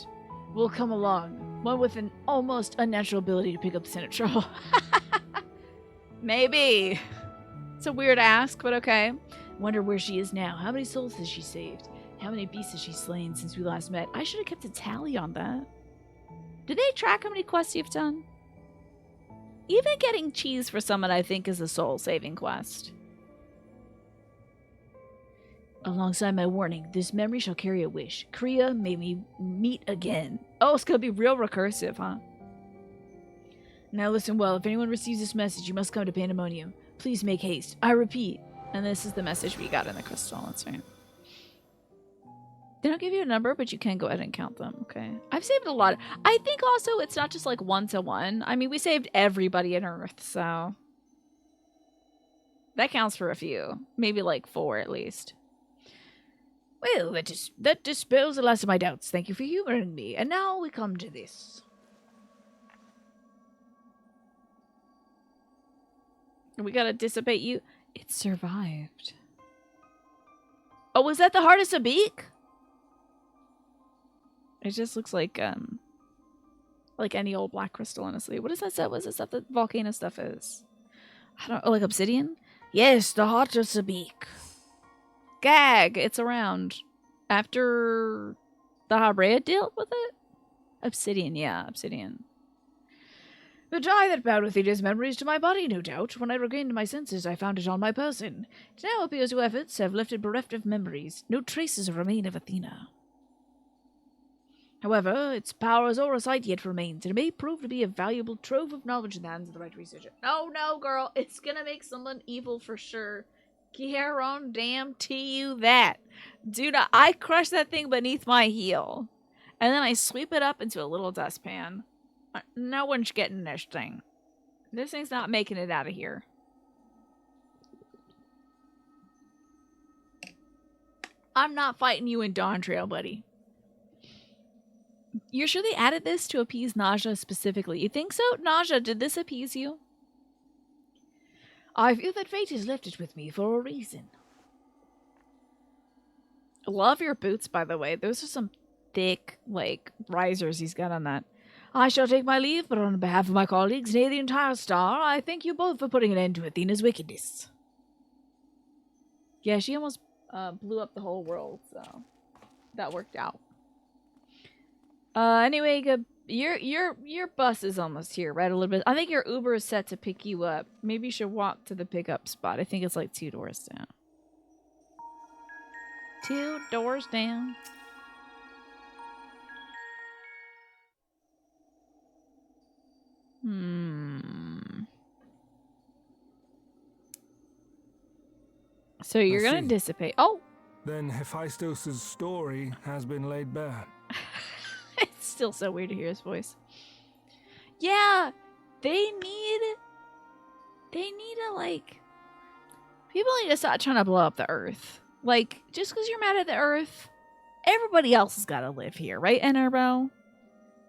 will come along. One with an almost unnatural ability to pick up the scent of trouble. Maybe. It's a weird ask, but okay. Wonder where she is now. How many souls has she saved? How many beasts has she slain since we last met? I should have kept a tally on that. Did they track how many quests you've done? Even getting cheese for someone, I think, is a soul-saving quest. Alongside my warning, this memory shall carry a wish. Kriya, may we meet again. Oh, it's gonna be real recursive, huh? Now listen well. If anyone receives this message, you must come to Pandemonium. Please make haste. I repeat. And this is the message we got in the crystal. That's right. They don't give you a number, but you can go ahead and count them. Okay. I've saved a lot. I think also it's not just like 1-to-1. I mean, we saved everybody on Earth, so that counts for a few. Maybe like 4 at least. Well, that dispels the last of my doubts. Thank you for humoring me. And now we come to this. We gotta dissipate you. It survived. Oh, was that the heart of Sabik? It just looks like any old black crystal, honestly. What is that stuff? What is that stuff that volcano stuff is? I don't know, like obsidian? Yes, the heart of Sabik. Gag, it's around. After the Habrea dealt with it? Obsidian, yeah, obsidian. The dye that bound with Athena's memories to my body, no doubt. When I regained my senses, I found it on my person. It now appears your efforts have left it bereft of memories. No traces remain of Athena. However, its power as aura sight yet remains, and it may prove to be a valuable trove of knowledge in the hands of the right researcher. Oh no, girl, it's gonna make someone evil for sure. Guarantee you that. Dude, I crush that thing beneath my heel, and then I sweep it up into a little dustpan. No one's getting this thing. This thing's not making it out of here. I'm not fighting you in Dawn Trail, buddy. You're sure they added this to appease Naja specifically? You think so? Naja, did this appease you? I feel that fate has left it with me for a reason. Love your boots, by the way. Those are some thick, like, risers he's got on that. I shall take my leave, but on behalf of my colleagues, nay, the entire Star, I thank you both for putting an end to Athena's wickedness. Yeah, she almost blew up the whole world, so that worked out. Anyway, your bus is almost here, right? A little bit. I think your Uber is set to pick you up. Maybe you should walk to the pickup spot. I think it's like 2 doors down. 2 doors down. So you're gonna dissipate. Oh! Then Hephaestus' story has been laid bare. It's still so weird to hear his voice. Yeah! They need to, like... People need to stop trying to blow up the Earth. Like, just because you're mad at the Earth, everybody else has got to live here, right, NRL?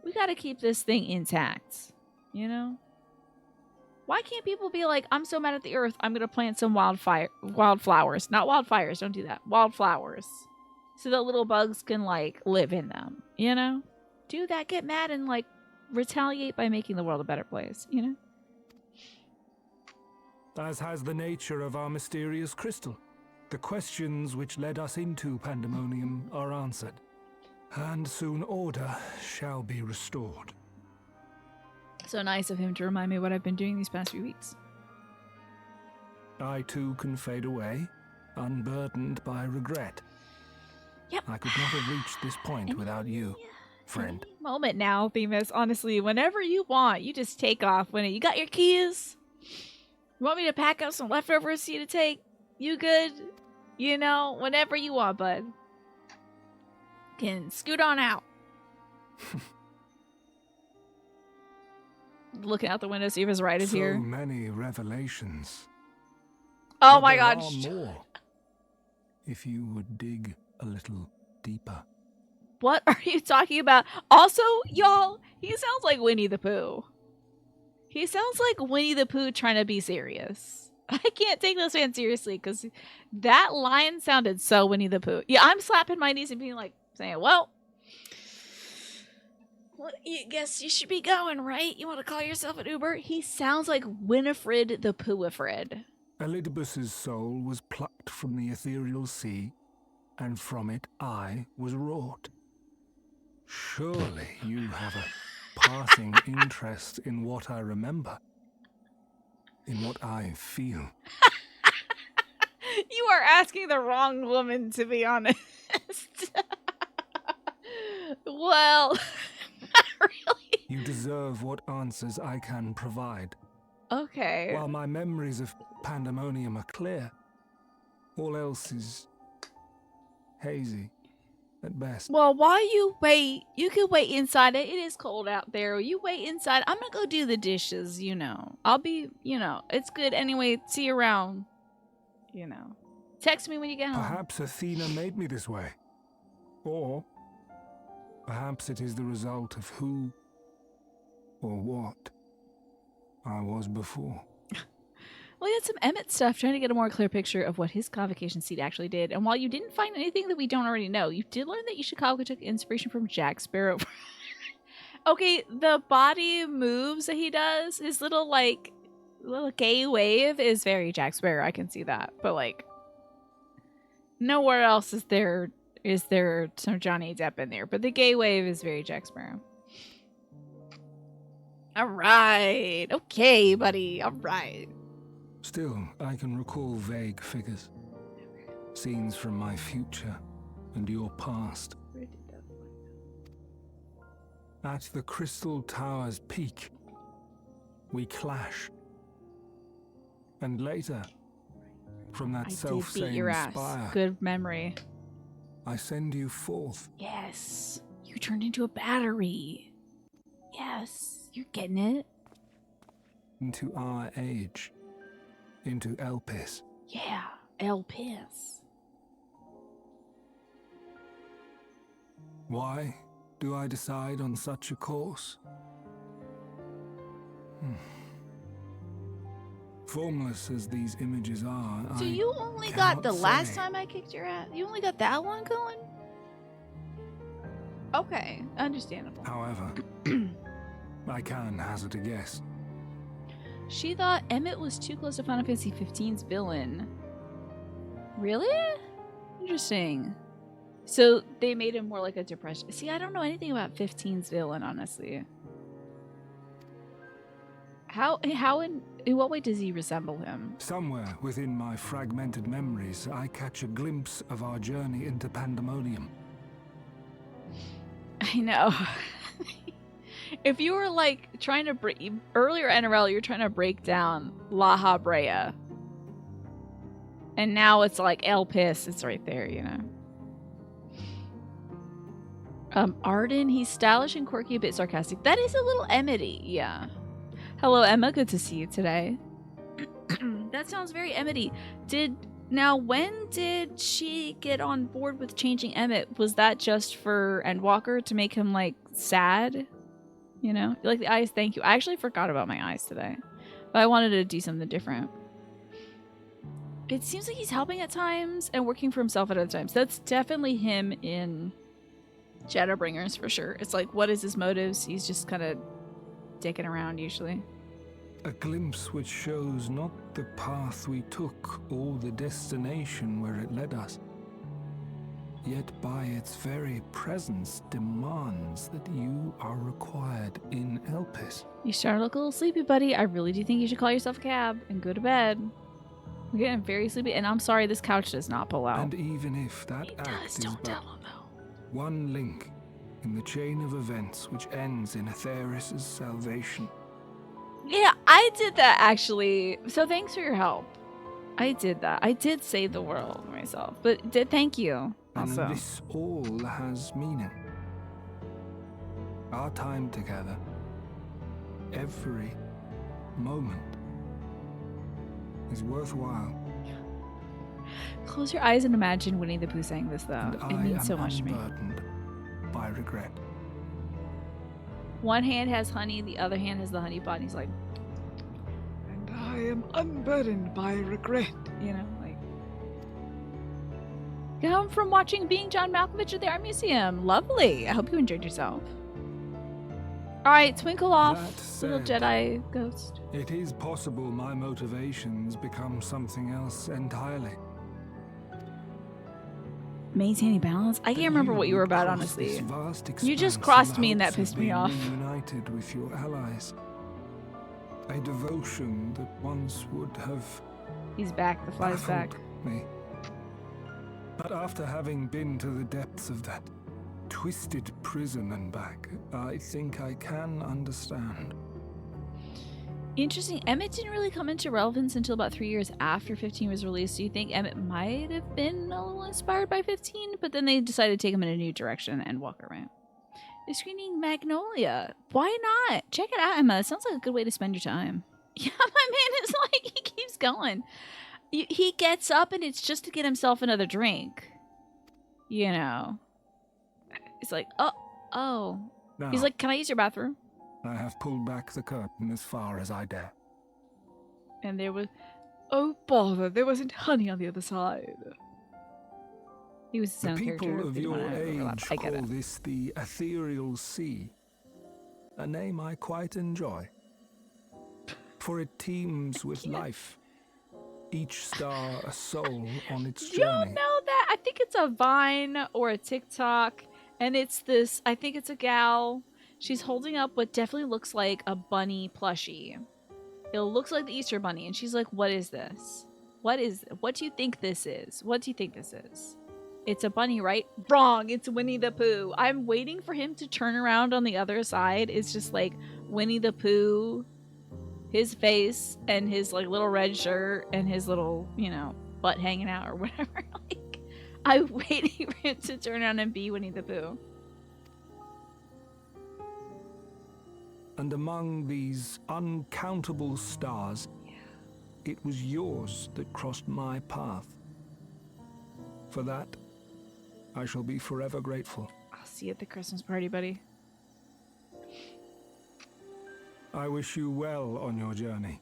We got to keep this thing intact. You know? Why can't people be like, I'm so mad at the Earth, I'm going to plant some wildflowers. Not wildfires, don't do that. Wildflowers. So that little bugs can, like, live in them. You know? Do that, get mad, and, like, retaliate by making the world a better place. You know? As has the nature of our mysterious crystal. The questions which led us into Pandemonium are answered. And soon order shall be restored. So nice of him to remind me what I've been doing these past few weeks. I too can fade away, unburdened by regret. Yep. I could not have reached this point without you, friend. Any moment now, Themis. Honestly, whenever you want, you just take off. When you got your keys, you want me to pack up some leftovers for you to take? You good? You know, whenever you want, bud. Can scoot on out. Looking out the window, see if his ride is So here. many revelations. Oh But my there god. are more. If you would dig a little deeper. What are you talking about? Also, y'all, he sounds like Winnie the Pooh. He sounds like Winnie the Pooh trying to be serious. I can't take this man seriously because that line sounded so Winnie the Pooh. Yeah, I'm slapping my knees and being like, saying, well, you guess you should be going, right? You want to call yourself an Uber? He sounds like Winifred the Pooh-ifred. Elidibus's soul was plucked from the ethereal sea, and from it I was wrought. Surely you have a passing interest in what I remember, in what I feel. You are asking the wrong woman, to be honest. Well, not really. You deserve what answers I can provide. Okay. While my memories of Pandemonium are clear, all else is hazy at best. Well, while you wait, you can wait inside. It is cold out there. You wait inside. I'm gonna go do the dishes, you know. I'll be, you know, it's good anyway. See you around, you know. Text me when you get home. Perhaps Athena made me this way. Or perhaps it is the result of who or what I was before. Well, we had some Emmett stuff trying to get a more clear picture of what his convocation seat actually did. And while you didn't find anything that we don't already know, you did learn that Ishikawa took inspiration from Jack Sparrow. Okay, the body moves that he does, his little gay wave is very Jack Sparrow. I can see that. But like nowhere else is there some Johnny Depp in there. But the gay wave is very Jack Sparrow. All right. Okay, buddy. All right. Still, I can recall vague figures, scenes from my future and your past. At the Crystal Tower's peak, we clash. And later, from that I did self-same beat your ass. spire, Good memory. I send you forth. Yes. You turned into a battery. Yes. You're getting it. Into our age. Into Elpis. Yeah. Elpis. Why do I decide on such a course? Formless as these images are, So I you only cannot got the last say. time I kicked your ass? You only got that one going? Okay. Understandable. However, I can hazard a guess. She thought Emmett was too close to Final Fantasy XV's villain. Really? Interesting. So they made him more like a depression. See, I don't know anything about 15's villain, honestly. How in what way does he resemble him? Somewhere within my fragmented memories, I catch a glimpse of our journey into Pandemonium. I know. If you were like trying to earlier NRL, you're trying to break down La Habrea. And now it's like Elpis, it's right there, you know. Arden, he's stylish and quirky, a bit sarcastic. That is a little Emmety, yeah. Hello, Emma. Good to see you today. That sounds very Emmety. When did she get on board with changing Emmett? Was that just for Endwalker to make him like sad? You know, like the eyes. Thank you. I actually forgot about my eyes today, but I wanted to do something different. It seems like he's helping at times and working for himself at other times. That's definitely him in Shadowbringers for sure. It's like, what is his motives? He's just kind of dicking around usually. A glimpse which shows not the path we took or the destination where it led us, yet by its very presence demands that you are required in Elpis. You starting to look a little sleepy, buddy. I really do think you should call yourself a cab and go to bed. I'm getting very sleepy, and I'm sorry this couch does not pull out. And even if that act is but one link in the chain of events which ends in Atheris' salvation. Yeah, I did that actually. So thanks for your help. I did that. I did save the world myself, but thank you. Also, And this all has meaning. Our time together, every moment, is worthwhile. close your eyes and imagine Winnie the Pooh saying this, though. And It I means am so much to me. unburdened by regret. One hand has honey, the other hand has the honey pot, and he's like, and I am unburdened by regret. You know, like. Come from watching Being John Malkovich at the Art Museum. Lovely. I hope you enjoyed yourself. Alright, twinkle off, That little said, Jedi ghost. It is possible my motivations become something else entirely. Maintaining balance? I can't remember what you were about, honestly. You just crossed me and that pissed me off. United with your allies. A devotion that once would have He's back, the fly's back. baffled me. But after having been to the depths of that twisted prison and back, I think I can understand. Interesting. Emmett didn't really come into relevance until about 3 years after 15 was released. Do you think Emmett might have been a little inspired by 15? But then they decided to take him in a new direction and walk around. They're screening Magnolia. Why not? Check it out, Emma. It sounds like a good way to spend your time. Yeah, my man is like, he keeps going. He gets up and it's just to get himself another drink. You know. It's like, oh. Now, He's like, can I use your bathroom? I have pulled back the curtain as far as I dare. And there was, oh bother, there wasn't honey on the other side. He was his The own people character. of They didn't your wanna overlap. age I get call it. this the ethereal sea, a name I quite enjoy. For it teems with life, each star a soul on its You don't journey. know that? I think it's a Vine or a TikTok. And it's this, I think it's a gal. She's holding up what definitely looks like a bunny plushie. It looks like the Easter Bunny. And she's like, what is this? What do you think this is? What do you think this is? It's a bunny, right? Wrong. It's Winnie the Pooh. I'm waiting for him to turn around on the other side. It's just like Winnie the Pooh, his face, and his like little red shirt, and his little, you know, butt hanging out or whatever. Like, I'm waiting for him to turn around and be Winnie the Pooh. And among these uncountable stars, it was yours that crossed my path. For that, I shall be forever grateful. I'll see you at the Christmas party, buddy. I wish you well on your journey.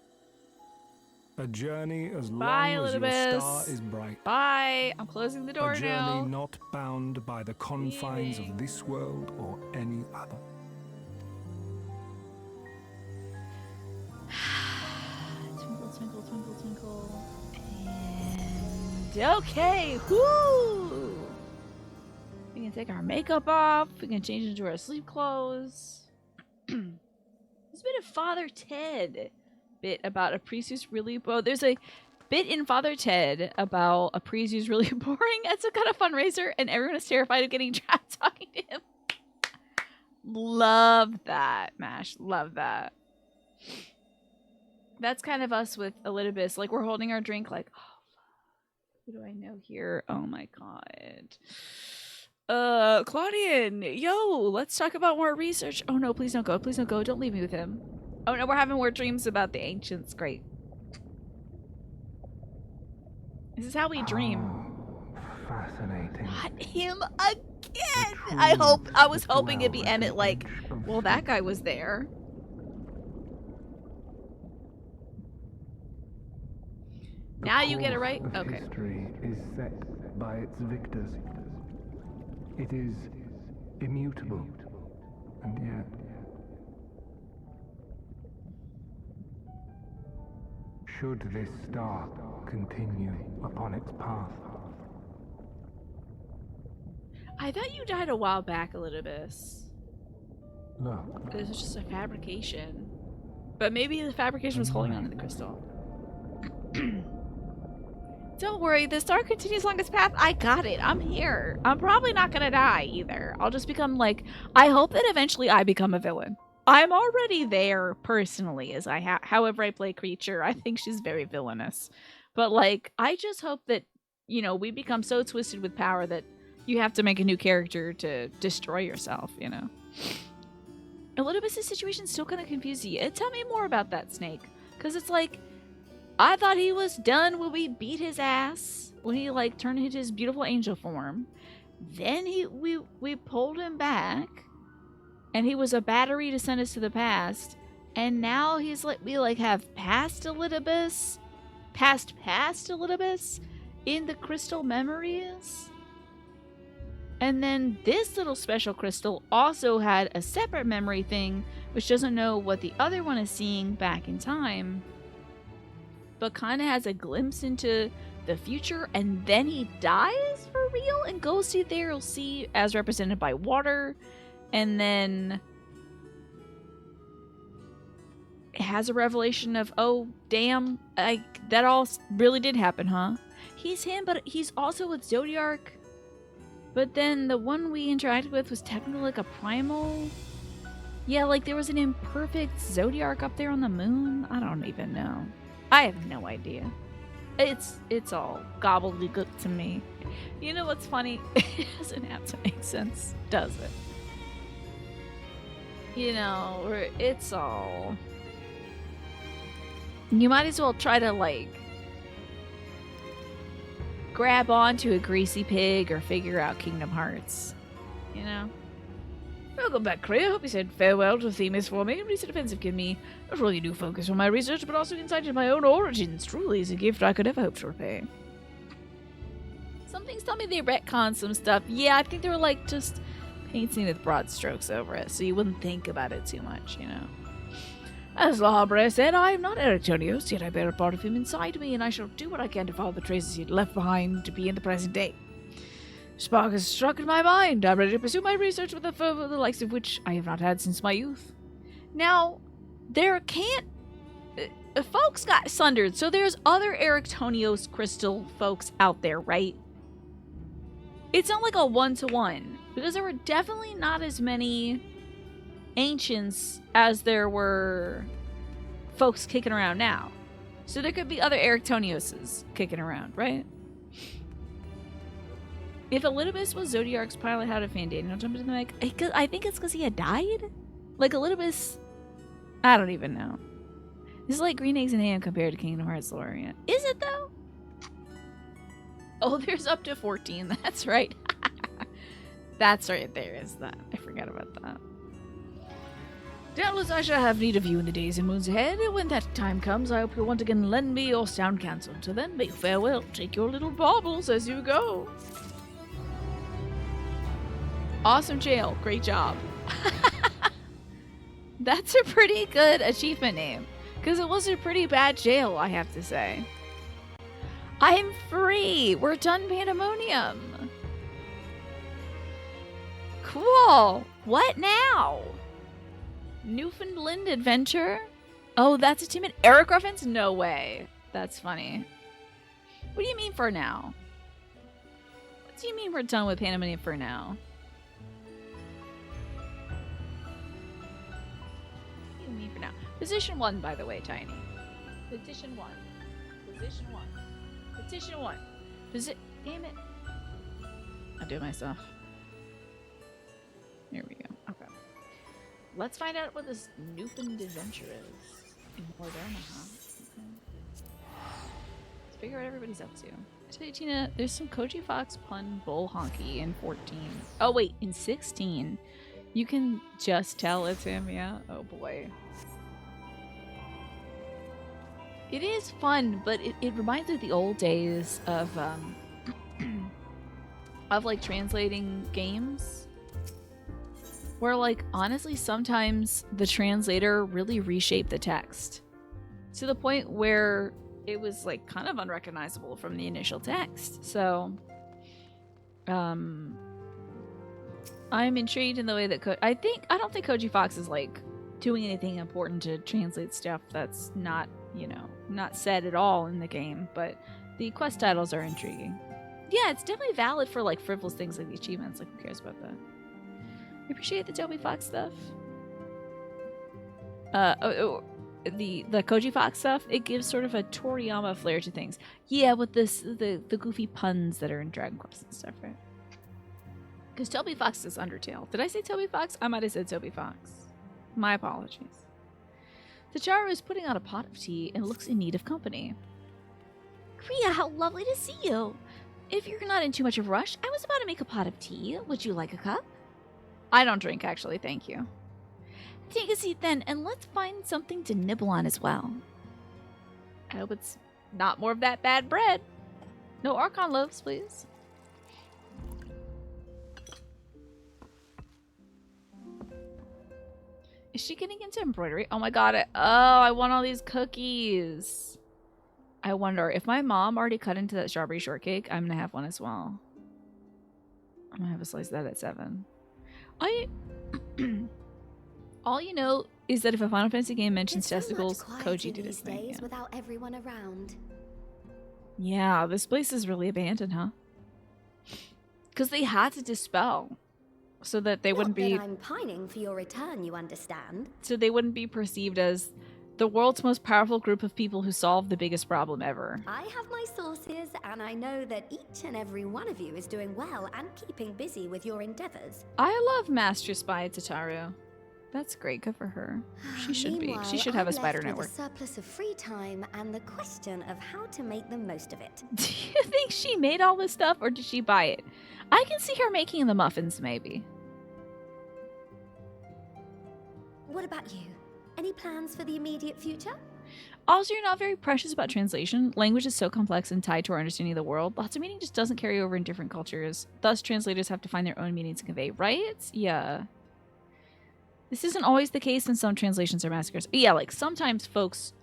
A journey as Bye, long as your Elizabeth. star is bright. Bye. I'm closing the door A journey now. not bound by the confines Leaving. of this world or any other. Twinkle, twinkle, twinkle, twinkle. And okay, whoo! We can take our makeup off. We can change into our sleep clothes. There's been a Father Ted bit about a priest who's really there's a bit in Father Ted about a priest who's really boring at some kind of fundraiser, and everyone is terrified of getting trapped talking to him. Love that, Mash. Love that. That's kind of us with Elidibus. Like, we're holding our drink like, oh, fuck. Who do I know here? Oh my god. Claudian, yo, let's talk about more research. Oh no, please don't go. Please don't go. Don't leave me with him. Oh no, we're having more dreams about the ancients. Great. This is how we dream. Oh, fascinating. Not him again. I was hoping it'd be Emmett like, well, that guy was there. Now you get it right? Okay. History is set by its victors. It is immutable, and yet should this star continue upon its path. I thought you died a while back, Elidibus. Look, This was just a fabrication. But maybe the fabrication was holding on to the crystal. Don't worry, the star continues along its path. I got it. I'm here. I'm probably not gonna die either. I'll just become like, I hope that eventually I become a villain. I'm already there personally, as however I play Creature. I think she's very villainous. But like, I just hope that, you know, we become so twisted with power that you have to make a new character to destroy yourself, you know? Elizabeth's situation still kind of confuses you. Tell me more about that, Snake. Because it's like, I thought he was done when we beat his ass, when he like turned into his beautiful angel form. Then we pulled him back, and he was a battery to send us to the past. And now he's like, we like have past Elizabeth in the crystal memories. And then this little special crystal also had a separate memory thing, which doesn't know what the other one is seeing back in time, but kind of has a glimpse into the future, and then he dies for real and goes to there. You'll see as represented by water, and then it has a revelation of, oh damn, that all really did happen, huh? He's him, but he's also with Zodiark. But then the one we interacted with was technically like a primal. Yeah, like there was an imperfect Zodiark up there on the moon. I don't even know. I have no idea. It's all gobbledygook to me. You know what's funny? It doesn't have to make sense, does it? You know, it's all... You might as well try to, like, grab onto a greasy pig or figure out Kingdom Hearts. You know? Welcome back, Cray. I hope you said farewell to Themis for me. Recent events have given me not only new focus on my research, but also insight into my own origins. Truly is a gift I could ever hope to repay. Some things tell me they retconned some stuff. Yeah, I think they were like just painting with broad strokes over it, so you wouldn't think about it too much, you know. As Lahabrea said, I am not Erectonios, yet I bear a part of him inside me, and I shall do what I can to follow the traces he had left behind to be in the present day. Spark has struck in my mind. I'm ready to pursue my research with a fervor the likes of which I have not had since my youth. Now, there can't... folks got sundered, so there's other Erectonios crystal folks out there, right? It's not like a one-to-one, because there were definitely not as many ancients as there were folks kicking around now. So there could be other Erectonioses kicking around, right? If Elidibus was Zodiark's pilot, how did Fandaniel jump into the mic? I think it's because he had died? Like, Elidibus... I don't even know. This is like green eggs and ham compared to Kingdom Hearts lore. Yeah. Is it, though? Oh, there's up to 14. That's right. That's right, there is that. I forgot about that. Doubtless I shall have need of you in the days and moons ahead. When that time comes, I hope you'll once again lend me your sound counsel. Till then, bid farewell. Take your little baubles as you go. Awesome jail. Great job. That's a pretty good achievement name. Because it was a pretty bad jail, I have to say. I'm free. We're done Pandemonium. Cool. What now? Newfoundland Adventure? Oh, that's a team at Eric Ruffins? No way. That's funny. What do you mean for now? What do you mean we're done with Pandemonium for now? What do you mean for now? Position 1, by the way, Tiny. Position 1. Position 1. Position 1. Damn it. I'll do it myself. Here we go. Okay. Let's find out what this Newfoundland Adventure is. In Moderna, huh? Okay. Let's figure out what everybody's up to. I tell you, Tina, there's some Koji Fox pun bull honky in 14. Oh, wait, in 16. You can just tell it's him, yeah? Oh, boy. It is fun, but it reminds me of the old days of, like, translating games. Where, like, honestly, sometimes the translator really reshaped the text. To the point where it was, like, kind of unrecognizable from the initial text. So, I'm intrigued in the way that I don't think Koji Fox is, like, doing anything important to translate stuff that's not, you know, not said at all in the game. But The quest titles are intriguing. Yeah, it's definitely valid for like frivolous things like the achievements. Like, who cares about that? I appreciate the Toby Fox stuff. The Koji Fox stuff, it gives sort of a Toriyama flair to things. Yeah, with the goofy puns that are in Dragon Quest and stuff, right? Because Toby Fox is Undertale. Did I say Toby Fox? I might have said Toby Fox. My apologies. Tacharo is putting out a pot of tea and looks in need of company. Kriya, how lovely to see you. If you're not in too much of a rush, I was about to make a pot of tea. Would you like a cup? I don't drink, actually. Thank you. Take a seat then, and let's find something to nibble on as well. I hope it's not more of that bad bread. No Archon loaves, please. Is she getting into embroidery? Oh my god. I want all these cookies. I wonder if my mom already cut into that strawberry shortcake, I'm gonna have one as well. I'm gonna have a slice of that at 7. All you know is that if a Final Fantasy game mentions testicles, Koji did his thing. Yeah. Without everyone around. Yeah, this place is really abandoned, huh? Because they had to dispel so that they wouldn't be. I'm pining for your return, you understand. So they wouldn't be perceived as the world's most powerful group of people who solved the biggest problem ever. I have my sources, and I know that each and every one of you is doing well and keeping busy with your endeavors. I love Master Spy Tataru. That's great. Good for her. She should be. She should have a spider network. A surplus of free time and the question of how to make the most of it. Do you think she made all this stuff, or did she buy it? I can see her making the muffins, maybe. What about you? Any plans for the immediate future? Also, you're not very precious about translation. Language is so complex and tied to our understanding of the world. Lots of meaning just doesn't carry over in different cultures. Thus, translators have to find their own meaning to convey, right? Yeah. This isn't always the case, and some translations are massacres. Yeah, like, sometimes folks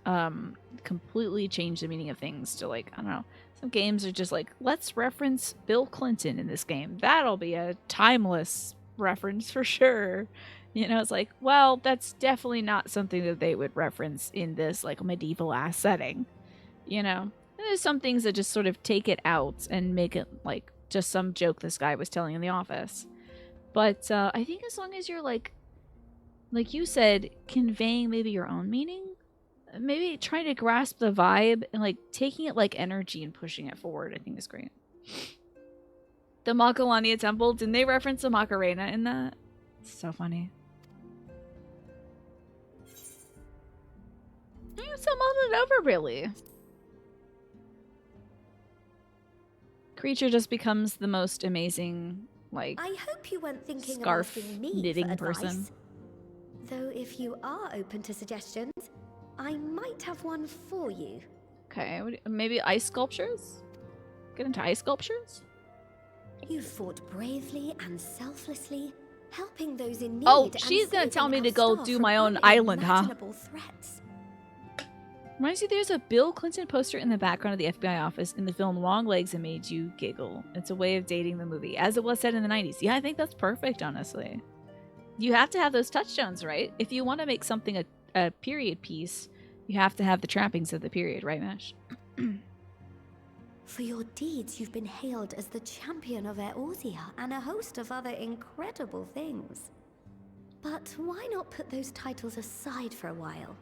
completely change the meaning of things to, like, I don't know. Some games are just like, let's reference Bill Clinton in this game. That'll be a timeless reference for sure. You know, it's like, well, that's definitely not something that they would reference in this, like, medieval-ass setting. You know? And there's some things that just sort of take it out and make it, like, just some joke this guy was telling in the office. But I think as long as you're, like you said, conveying maybe your own meaning, maybe trying to grasp the vibe and, like, taking it like energy and pushing it forward, I think is great. The Makalania Temple, didn't they reference the Macarena in that? It's so funny. So mulled it over, really. Creature just becomes the most amazing, like, I hope you weren't thinking scarf of asking me knitting for advice. person. Though if you are open to suggestions, I might have one for you. Okay, maybe ice sculptures? Get into ice sculptures? You fought bravely and selflessly, helping those in need. Oh, and she's gonna tell me saving to go our do star my from own island, huh? unimaginable threats. Reminds you, there's a Bill Clinton poster in the background of the FBI office in the film Long Legs and Made You Giggle. It's a way of dating the movie, as it was said in the 90s. Yeah, I think that's perfect, honestly. You have to have those touchstones, right? If you want to make something a period piece, you have to have the trappings of the period, right, Mesh? For your deeds, you've been hailed as the champion of Eorzea and a host of other incredible things. But why not put those titles aside for a while?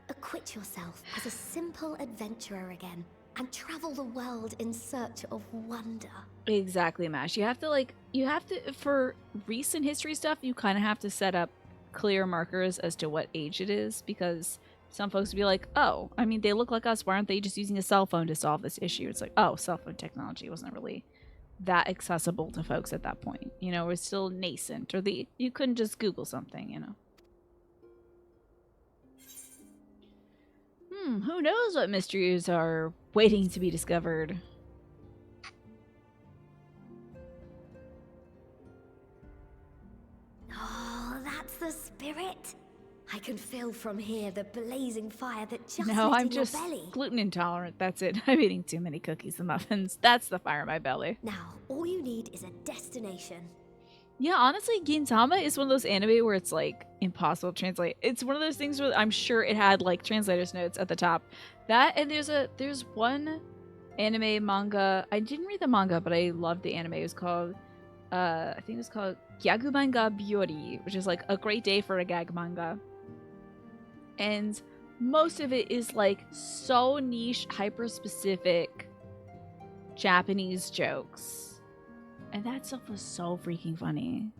Acquit yourself as a simple adventurer again and travel the world in search of wonder. Exactly, Mash. You have to, for recent history stuff, you kind of have to set up clear markers as to what age it is, because some folks would be like, oh, I mean, they look like us. Why aren't they just using a cell phone to solve this issue? It's like, oh, cell phone technology wasn't really that accessible to folks at that point. You know, we're still nascent, or you couldn't just Google something, you know. Who knows what mysteries are waiting to be discovered? Oh, that's the spirit. I can feel from here the blazing fire that just No, lit I'm in your just belly. gluten intolerant. That's it. I'm eating too many cookies and muffins. That's the fire in my belly. Now, all you need is a destination. Yeah, honestly, Gintama is one of those anime where it's like impossible to translate. It's one of those things where I'm sure it had like translator's notes at the top. That and there's one anime manga. I didn't read the manga, but I loved the anime. It was called I think it was called Gyagu Manga Byori, which is like a great day for a gag manga. And most of it is like so niche, hyper specific Japanese jokes. And that stuff was so freaking funny.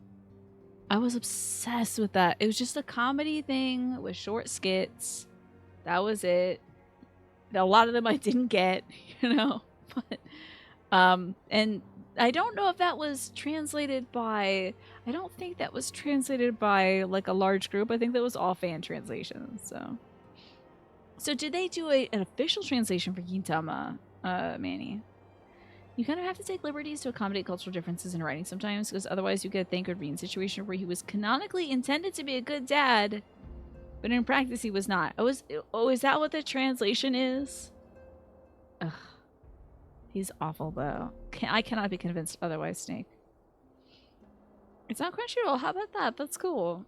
I was obsessed with that. It was just a comedy thing with short skits. That was it. A lot of them I didn't get, you know. But and I don't know if that was translated by I don't think that was translated by like a large group. I think that was all fan translations. So did they do an official translation for Gintama, Manny? You kind of have to take liberties to accommodate cultural differences in writing sometimes, because otherwise you get a Thank Green situation where he was canonically intended to be a good dad, but in practice he was not. Oh, is that what the translation is? Ugh. He's awful, though. I cannot be convinced otherwise, Snake. It's not Crunchyroll. How about that? That's cool.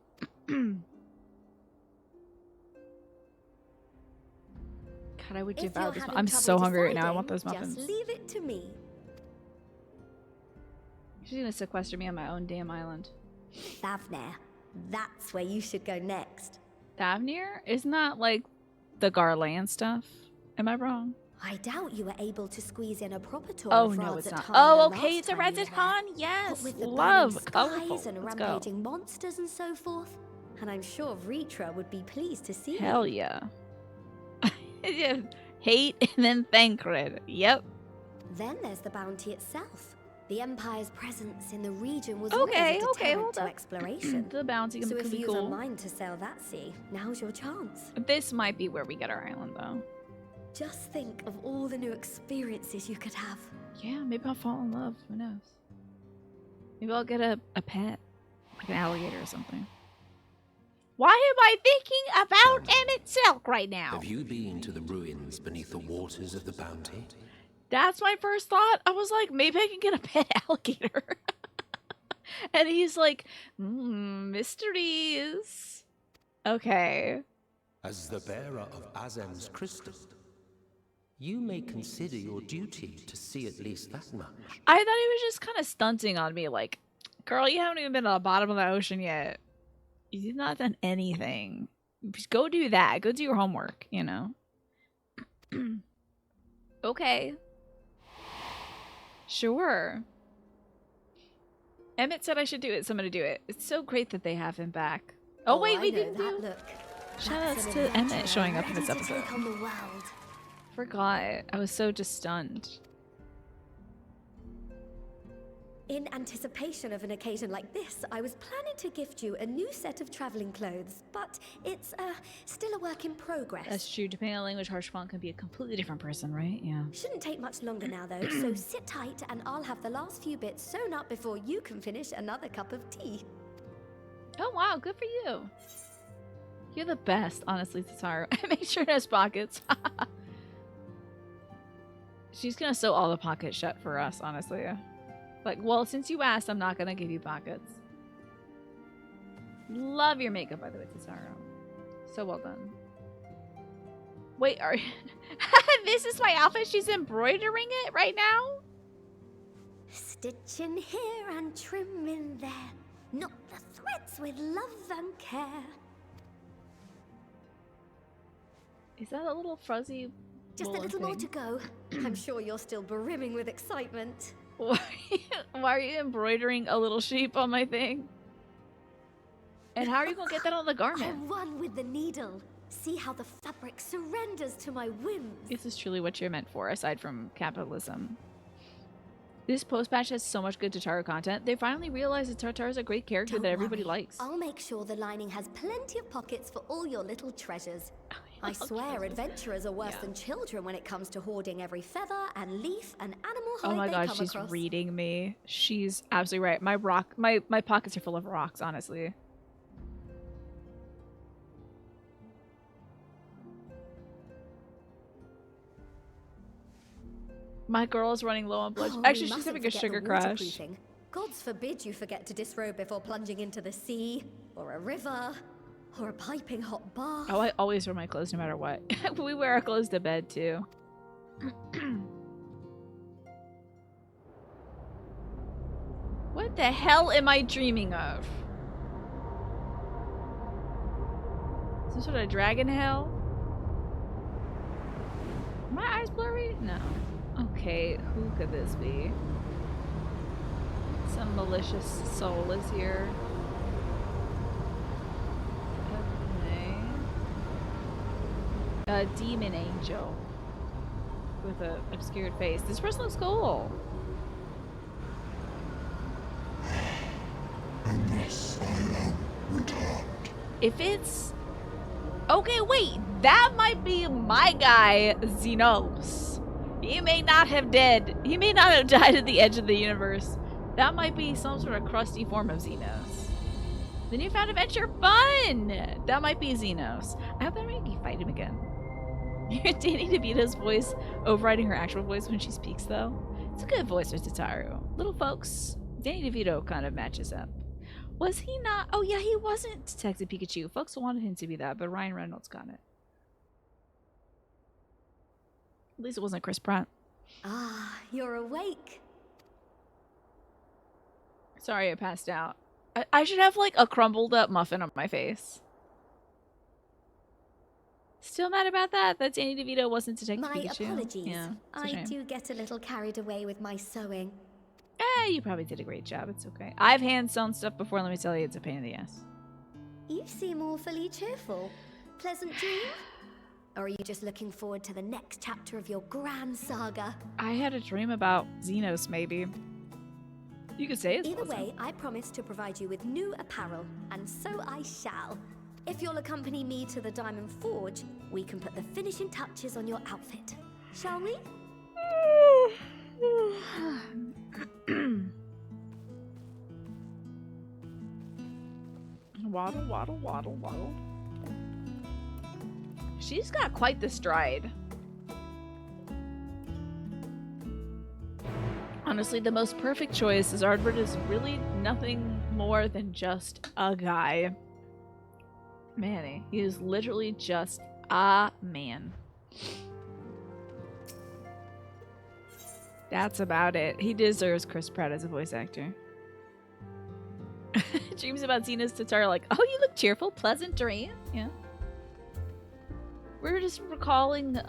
God, I would give out this. I'm so hungry right now. I want those muffins. Just leave it to me. She's gonna sequester me on my own damn island. Thavnir. That's where you should go next. Thavnir? Isn't that like the Garland stuff? Am I wrong? I doubt you were able to squeeze in a proper tour Oh, of no, Radz it's not. at Oh, Tarn the okay, last it's a time you Radz were at Tarn. there. Yes, But with the love, burning colorful. skies and Let's go. rampaging monsters and so forth, and I'm sure Vritra would be pleased to see Hell you. yeah. Yeah. Hate and then Thancred. Yep. Then there's the bounty itself. The Empire's presence in the region was Okay, always a okay, deterrent hold to up. exploration. The bounty So could if be you've a cool. mind to sail that sea, now's your chance. This might be where we get our island, though. Just think of all the new experiences you could have. Yeah, maybe I'll fall in love. Who knows? Maybe I'll get a pet. Like an alligator or something. Why am I thinking about Emmett Silk right now? Have you been to the ruins beneath the waters of the bounty? That's my first thought. I was like, maybe I can get a pet alligator. And he's like, mysteries. Okay. As the bearer of Azem's crystal, you may consider your duty to see at least that much. I thought he was just kind of stunting on me, like, girl, you haven't even been to the bottom of the ocean yet. You've not done anything. Just go do that. Go do your homework, you know? Okay. Sure. Emmett said I should do it, so I'm gonna do it. It's so great that they have him back. Oh, wait, I we know didn't that do... look. Shoutouts That's an to Emmett adventurer showing up in ready this to episode. take on the world. Forgot. I was so just stunned. In anticipation of an occasion like this, I was planning to gift you a new set of traveling clothes, but it's still a work in progress. That's true. Depending on language, Harshfont can be a completely different person, right? Yeah. Shouldn't take much longer now, though, so sit tight and I'll have the last few bits sewn up before you can finish another cup of tea. Oh, wow. Good for you. You're the best, honestly, Tataru. I made sure it has pockets. She's gonna sew all the pockets shut for us, honestly. Like, well, since you asked, I'm not gonna give you pockets. Love your makeup, by the way, Tataru. So well done. Wait, are this is my outfit? She's embroidering it right now? Stitch in here and trim in there. Knot the threads with love and care. Is that a little fuzzy? Just a woolen little more thing? to go. I'm sure you're still brimming with excitement. Why are you embroidering a little sheep on my thing? And how are you gonna get that on the garment? I'm one with the needle. See how the fabric surrenders to my whims. This is truly what you're meant for, aside from capitalism. This post-patch has so much good Tataru content. They finally realized that Tataru is a great character Don't that everybody worry. likes. I'll make sure the lining has plenty of pockets for all your little treasures. I swear adventurers are worse than children when it comes to hoarding every feather and leaf and animal hide Oh my they god, come she's across. reading me. She's absolutely right. My pockets are full of rocks, honestly. My girl is running low on blood. Oh, Actually, we she's mustn't having a forget sugar the crash. waterproofing. Gods forbid you forget to disrobe before plunging into the sea, or a river, or a piping hot bath. Oh, I always wear my clothes no matter what. We wear our clothes to bed too. What the hell am I dreaming of? Some sort of dragon hell? Are my eyes blurry? No. Okay, who could this be? Some malicious soul is here. A demon angel with an obscured face. This person looks cool. Unless I am returned. If it's... Okay, wait. That might be my guy, Xenos. He may not have died. He may not have died at the edge of the universe. That might be some sort of crusty form of Xenos. The Newfound Adventure fun! That might be Xenos. I hope I maybe fight him again. You're Danny DeVito's voice overriding her actual voice when she speaks, though. It's a good voice for Tataru. Little folks, Danny DeVito kind of matches up. Was he not? Oh yeah, he wasn't Detective Pikachu. Folks wanted him to be that, but Ryan Reynolds got it. At least it wasn't Chris Pratt. Ah, you're awake. Sorry I passed out. I should have like a crumbled up muffin on my face. Still mad about that? That Danny DeVito wasn't Detective My Pikachu. apologies. Yeah, it's a I shame. do get a little carried away with my sewing. You probably did a great job. It's okay. I've hand sewn stuff before. Let me tell you, it's a pain in the ass. You seem awfully cheerful. Pleasant dream? Or are you just looking forward to the next chapter of your grand saga? I had a dream about Xenos, maybe. You could say it's Either pleasant. way, I promise to provide you with new apparel, and so I shall. If you'll accompany me to the Diamond Forge, we can put the finishing touches on your outfit. Shall we? Waddle, waddle, waddle, waddle. She's got quite the stride. Honestly, the most perfect choice is Ardbert is really nothing more than just a guy. Manny. He is literally just a man. That's about it. He deserves Chris Pratt as a voice actor. Dreams about Xenos Tatar like, oh, you look cheerful, pleasant dream. Yeah. We're just recalling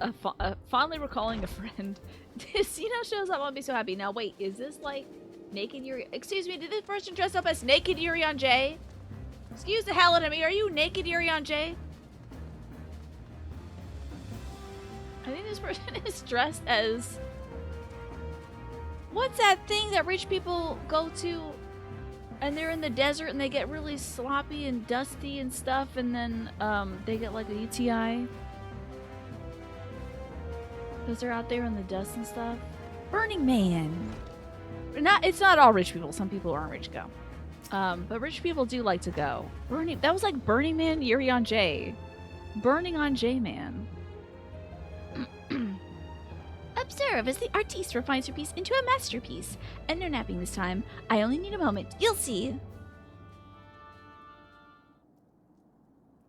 fondly recalling a friend. Xeno shows up, I'll be so happy. Now wait, is this like naked Yuri? Excuse me, did this person dress up as naked Yuri on J? Excuse the hell out of me, are you naked Yuri on J? I think this person is dressed as... What's that thing that rich people go to and they're in the desert and they get really sloppy and dusty and stuff and then they get like a UTI? Because they're out there in the dust and stuff. Burning Man. It's not all rich people. Some people aren't rich go. But rich people do like to go. That was like Burning Man, Yuri on J. Burning on J Man. Observe as the artiste refines her piece into a masterpiece. And no napping this time. I only need a moment. You'll see.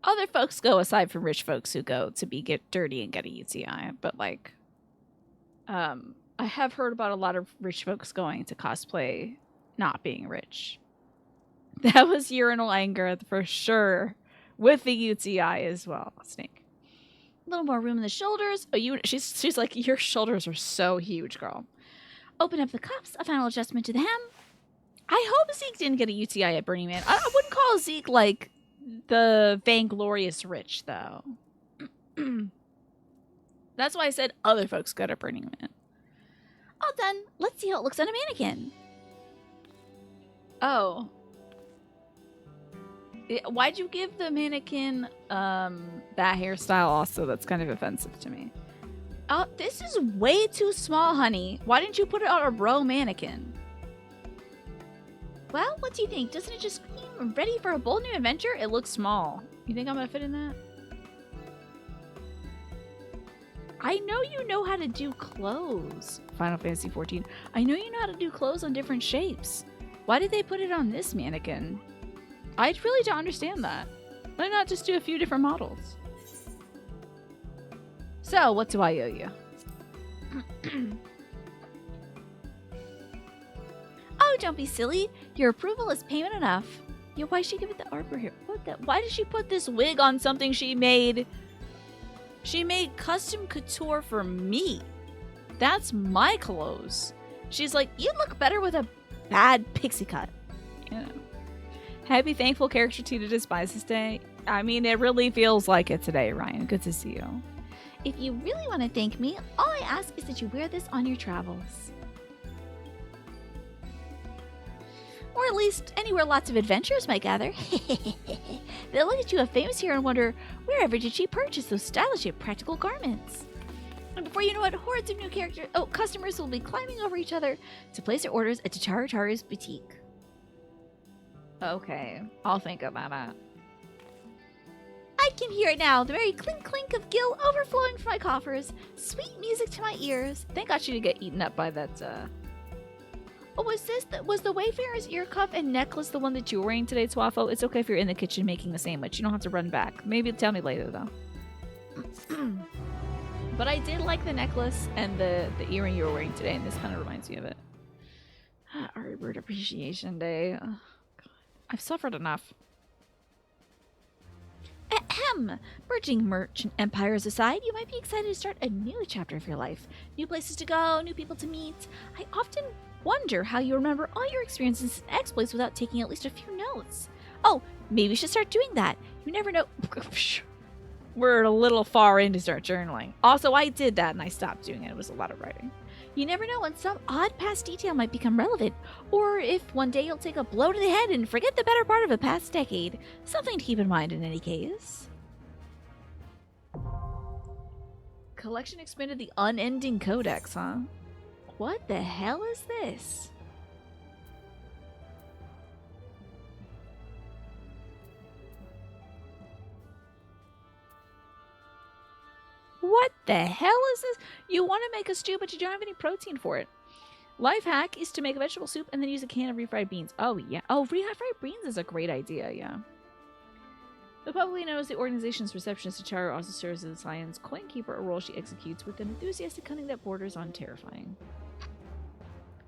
Other folks go aside from rich folks who go to get dirty and get a UTI. But like, I have heard about a lot of rich folks going to cosplay not being rich. That was urinal anger for sure. With the UTI as well. Snake. A little more room in the shoulders. Oh, she's like, your shoulders are so huge, girl. Open up the cuffs. A final adjustment to the hem. I hope Zeke didn't get a UTI at Burning Man. I wouldn't call Zeke like the vainglorious rich, though. That's why I said other folks go to Burning Man. All done. Let's see how it looks on a mannequin. Oh. Why'd you give the mannequin that hairstyle also? That's kind of offensive to me. Oh, this is way too small, honey. Why didn't you put it on a row mannequin? Well, what do you think? Doesn't it just scream Ready for a bold new adventure? It looks small. You think I'm gonna fit in that? I know you know how to do clothes, Final Fantasy XIV. I know you know how to do clothes on different shapes. Why did they put it on this mannequin? I really don't understand that. Why not just do a few different models? So, what do I owe you? Oh, don't be silly. Your approval is payment enough. Yeah, why'd she give it the arbor here? What the? Why did she put this wig on something she made? She made custom couture for me. That's my clothes. She's like, you look better with a bad pixie cut. You know. Happy, thankful character Tina despises day. I mean, it really feels like it today, Ryan. Good to see you. If you really want to thank me, all I ask is that you wear this on your travels. Or at least anywhere lots of adventurers might gather. They'll look at you a famous hero and wonder, wherever did she purchase those stylish yet practical garments? And before you know it, hordes of new customers will be climbing over each other to place their orders at Taru's boutique. Okay, I'll think about that. I can hear it now, the very clink clink of gil overflowing from my coffers. Sweet music to my ears. Thank God she didn't get eaten up by that, Oh, was the Wayfarer's ear cuff and necklace the one that you were wearing today, Twaffo? It's okay if you're in the kitchen making the sandwich. You don't have to run back. Maybe tell me later, though. But I did like the necklace and the earring you were wearing today, and this kind of reminds me of it. Arbor Appreciation Day. Oh, God. I've suffered enough. Ahem! Merging merchant empires aside, you might be excited to start a new chapter of your life. New places to go, new people to meet. I often wonder how you remember all your experiences and exploits without taking at least a few notes. Oh, maybe you should start doing that. You never know. We're a little far in to start journaling. Also, I did that and I stopped doing it. It was a lot of writing. You never know when some odd past detail might become relevant, or if one day you'll take a blow to the head and forget the better part of a past decade. Something to keep in mind in any case. Collection expanded the unending codex, huh? What the hell is this? What the hell is this? You want to make a stew, but you don't have any protein for it. Life hack is to make a vegetable soup and then use a can of refried beans. Oh, yeah. Oh, refried beans is a great idea, yeah. The publicly known as the organization's receptionist, Taru also serves as the Scion's coin keeper, a role she executes with an enthusiastic cunning that borders on terrifying.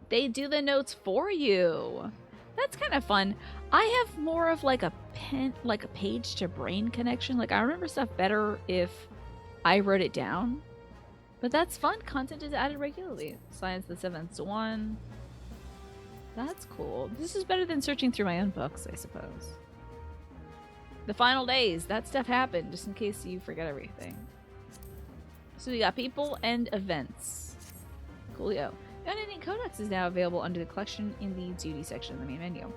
They do the notes for you. That's kind of fun. I have more of like a page to brain connection. Like I remember stuff better if I wrote it down. But that's fun. Content is added regularly. Science the 7th one. That's cool. This is better than searching through my own books, I suppose. The final days. That stuff happened, just in case you forget everything. So we got people and events. Coolio. The Unending Codex is now available under the collection in the duty section of the main menu.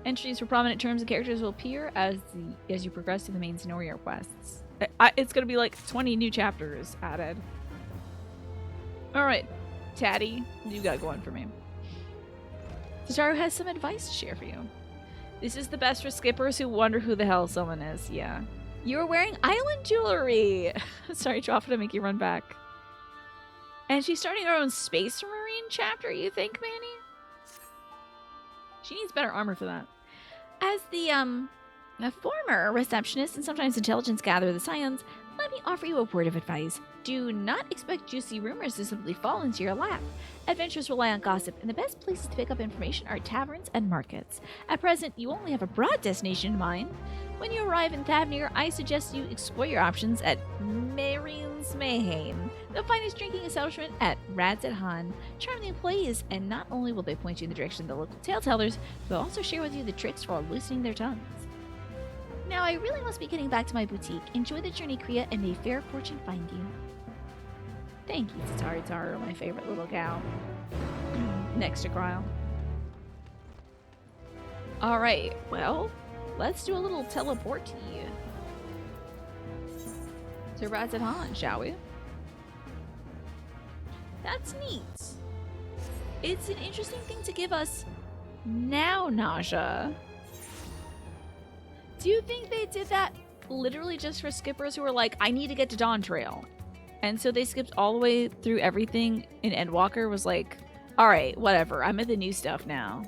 Entries for prominent terms and characters will appear as you progress through the main scenario quests. It's going to be like 20 new chapters added. Alright, Tatty, you got going for me. Tataru has some advice to share for you. This is the best for skippers who wonder who the hell someone is, yeah. You were wearing island jewelry! Sorry, Joffa, to make you run back. And she's starting her own Space Marine chapter, you think, Manny? She needs better armor for that. As a former receptionist and sometimes intelligence gatherer of the Scions, let me offer you a word of advice. Do not expect juicy rumors to simply fall into your lap. Adventurers rely on gossip, and the best places to pick up information are taverns and markets. At present, you only have a broad destination in mind. When you arrive in Thavnir, I suggest you explore your options at Marine's Mayhem, the finest drinking establishment at Rad's at Han. Charm the employees, and not only will they point you in the direction of the local tale tellers, they'll also share with you the tricks for loosening their tongues. Now I really must be getting back to my boutique. Enjoy the journey, Kriya, and may fair fortune find you. Thank you, Taru, my favorite little cow. Next to Cryle. Alright, well, let's do a little teleport to Rad's at Han, shall we? That's neat. It's an interesting thing to give us now, Naja. Do you think they did that literally just for skippers who were like, I need to get to Dawn Trail? And so they skipped all the way through everything, and Endwalker was like, alright, whatever, I'm at the new stuff now.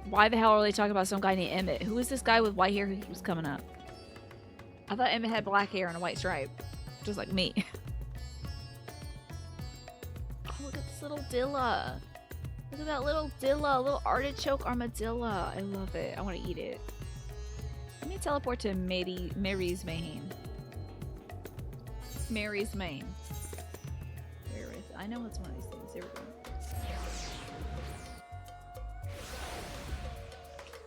Why the hell are they talking about some guy named Emmett? Who is this guy with white hair who keeps coming up? I thought Emmett had black hair and a white stripe. Just like me. Oh, look at this little Dilla. Look at that little Dilla. Little artichoke armadillo. I love it. I want to eat it. Let me teleport to Mary's Maine. Mary's Maine. Where is it? I know it's one of these things. Here we go.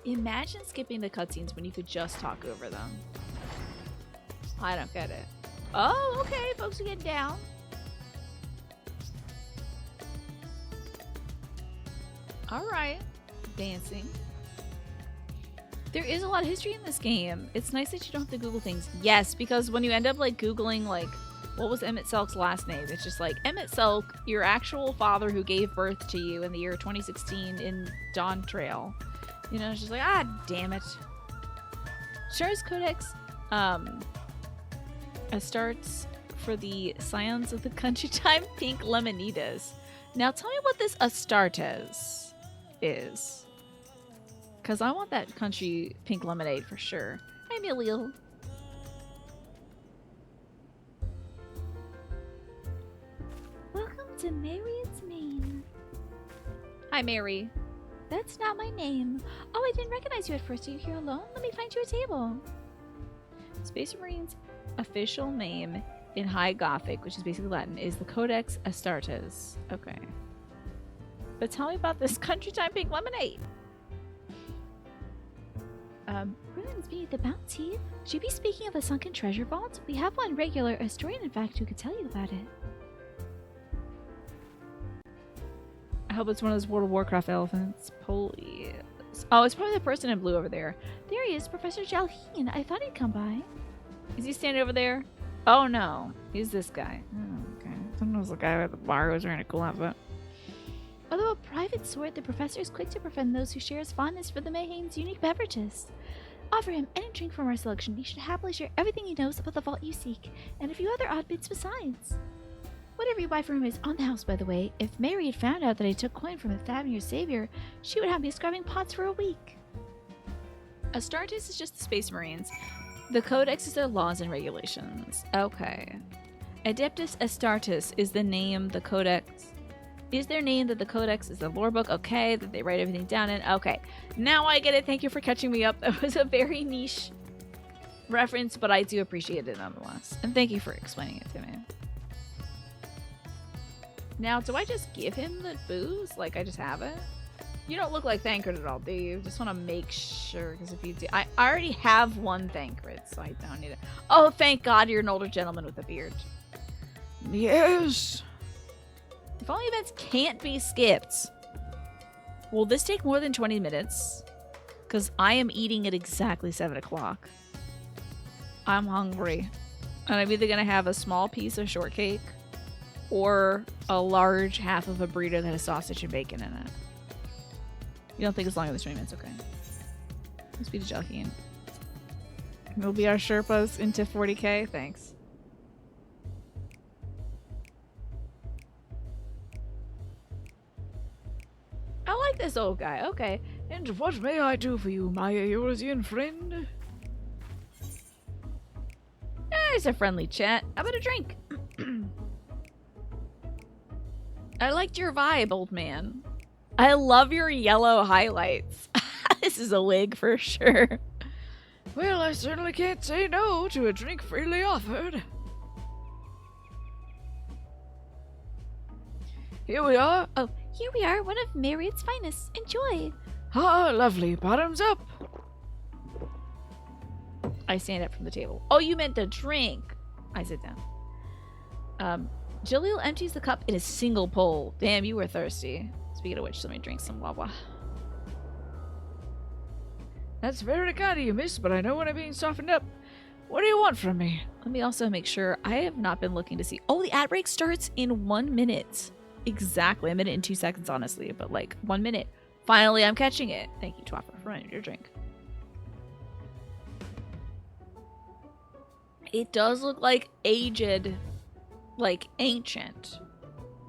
Imagine skipping the cutscenes when you could just talk over them. I don't get it. Oh, okay. Folks are getting down. Alright. Dancing. There is a lot of history in this game. It's nice that you don't have to Google things. Yes, because when you end up like Googling like, what was Emmett Selk's last name? It's just like, Emmett Selk, your actual father who gave birth to you in the year 2016 in Dawn Trail. You know, it's just like, ah, damn it. Char's Codex, starts for the Scions of the Country Time Pink Lemonitas. Now tell me what this Astartes is. Because I want that country pink lemonade for sure. Hi, Emilio. Welcome to Mary's Maine. Hi, Mary. That's not my name. Oh, I didn't recognize you at first. Are you here alone? Let me find you a table. Space Marine's official name in High Gothic, which is basically Latin, is the Codex Astartes. Okay. But tell me about this country time pink lemonade. Ruins beneath the bounty. Should you be speaking of the sunken treasure vault? We have one regular historian, in fact, who could tell you about it. I hope it's one of those World of Warcraft elephants. Police. Oh, it's probably the person in blue over there. There he is, Professor Jalheen. I thought he'd come by. Is he standing over there? Oh no, he's this guy. Oh, okay. Sometimes the guy at the bar was wearing a cool outfit. Although a private sort, the professor is quick to befriend those who share his fondness for the Mayheims' unique beverages. Offer him any drink from our selection. He should happily share everything he knows about the vault you seek, and a few other odd bits besides. Whatever you buy for him is on the house, by the way. If Mary had found out that I took coin from the Thavnir Savior, she would have me scrubbing pots for a week. Astartes is just the Space Marines. The Codex is their laws and regulations. Okay. Adeptus Astartes is the name the Codex... Is their name that the Codex is the lore book? Okay, that they write everything down in? Okay. Now I get it. Thank you for catching me up. That was a very niche reference, but I do appreciate it nonetheless. And thank you for explaining it to me. Now, do I just give him the booze? Like, I just have it? You don't look like Thancred at all, do you? Just want to make sure, because if you do... I already have one Thancred, so I don't need it. Oh, thank God you're an older gentleman with a beard. Yes. If only events can't be skipped. Will this take more than 20 minutes? Because I am eating at exactly 7 o'clock. I'm hungry. And I'm either going to have a small piece of shortcake or a large half of a burrito that has sausage and bacon in it. You don't think it's longer than 20 minutes? Okay. Let's be the Jalheen. We'll be our Sherpas into 40k. Thanks. I like this old guy. Okay. And what may I do for you, my Eorzean friend? There's a friendly chat. How about a drink? I liked your vibe, old man. I love your yellow highlights. This is a wig for sure. Well, I certainly can't say no to a drink freely offered. Here we are. Oh, here we are, one of Marriott's finest. Enjoy. Ah, lovely. Bottoms up. I stand up from the table. Oh, you meant the drink. I sit down. Jaleel empties the cup in a single pull. Damn, you were thirsty. Speaking of which, let me drink some wawa. That's very kind of you, miss, but I know when I'm being softened up. What do you want from me? Let me also make sure. I have not been looking to see. Oh, the ad break starts in 1 minute. Exactly. A minute and 2 seconds, honestly. But like 1 minute. Finally, I'm catching it. Thank you, Twapper, for running your drink. It does look like aged, like ancient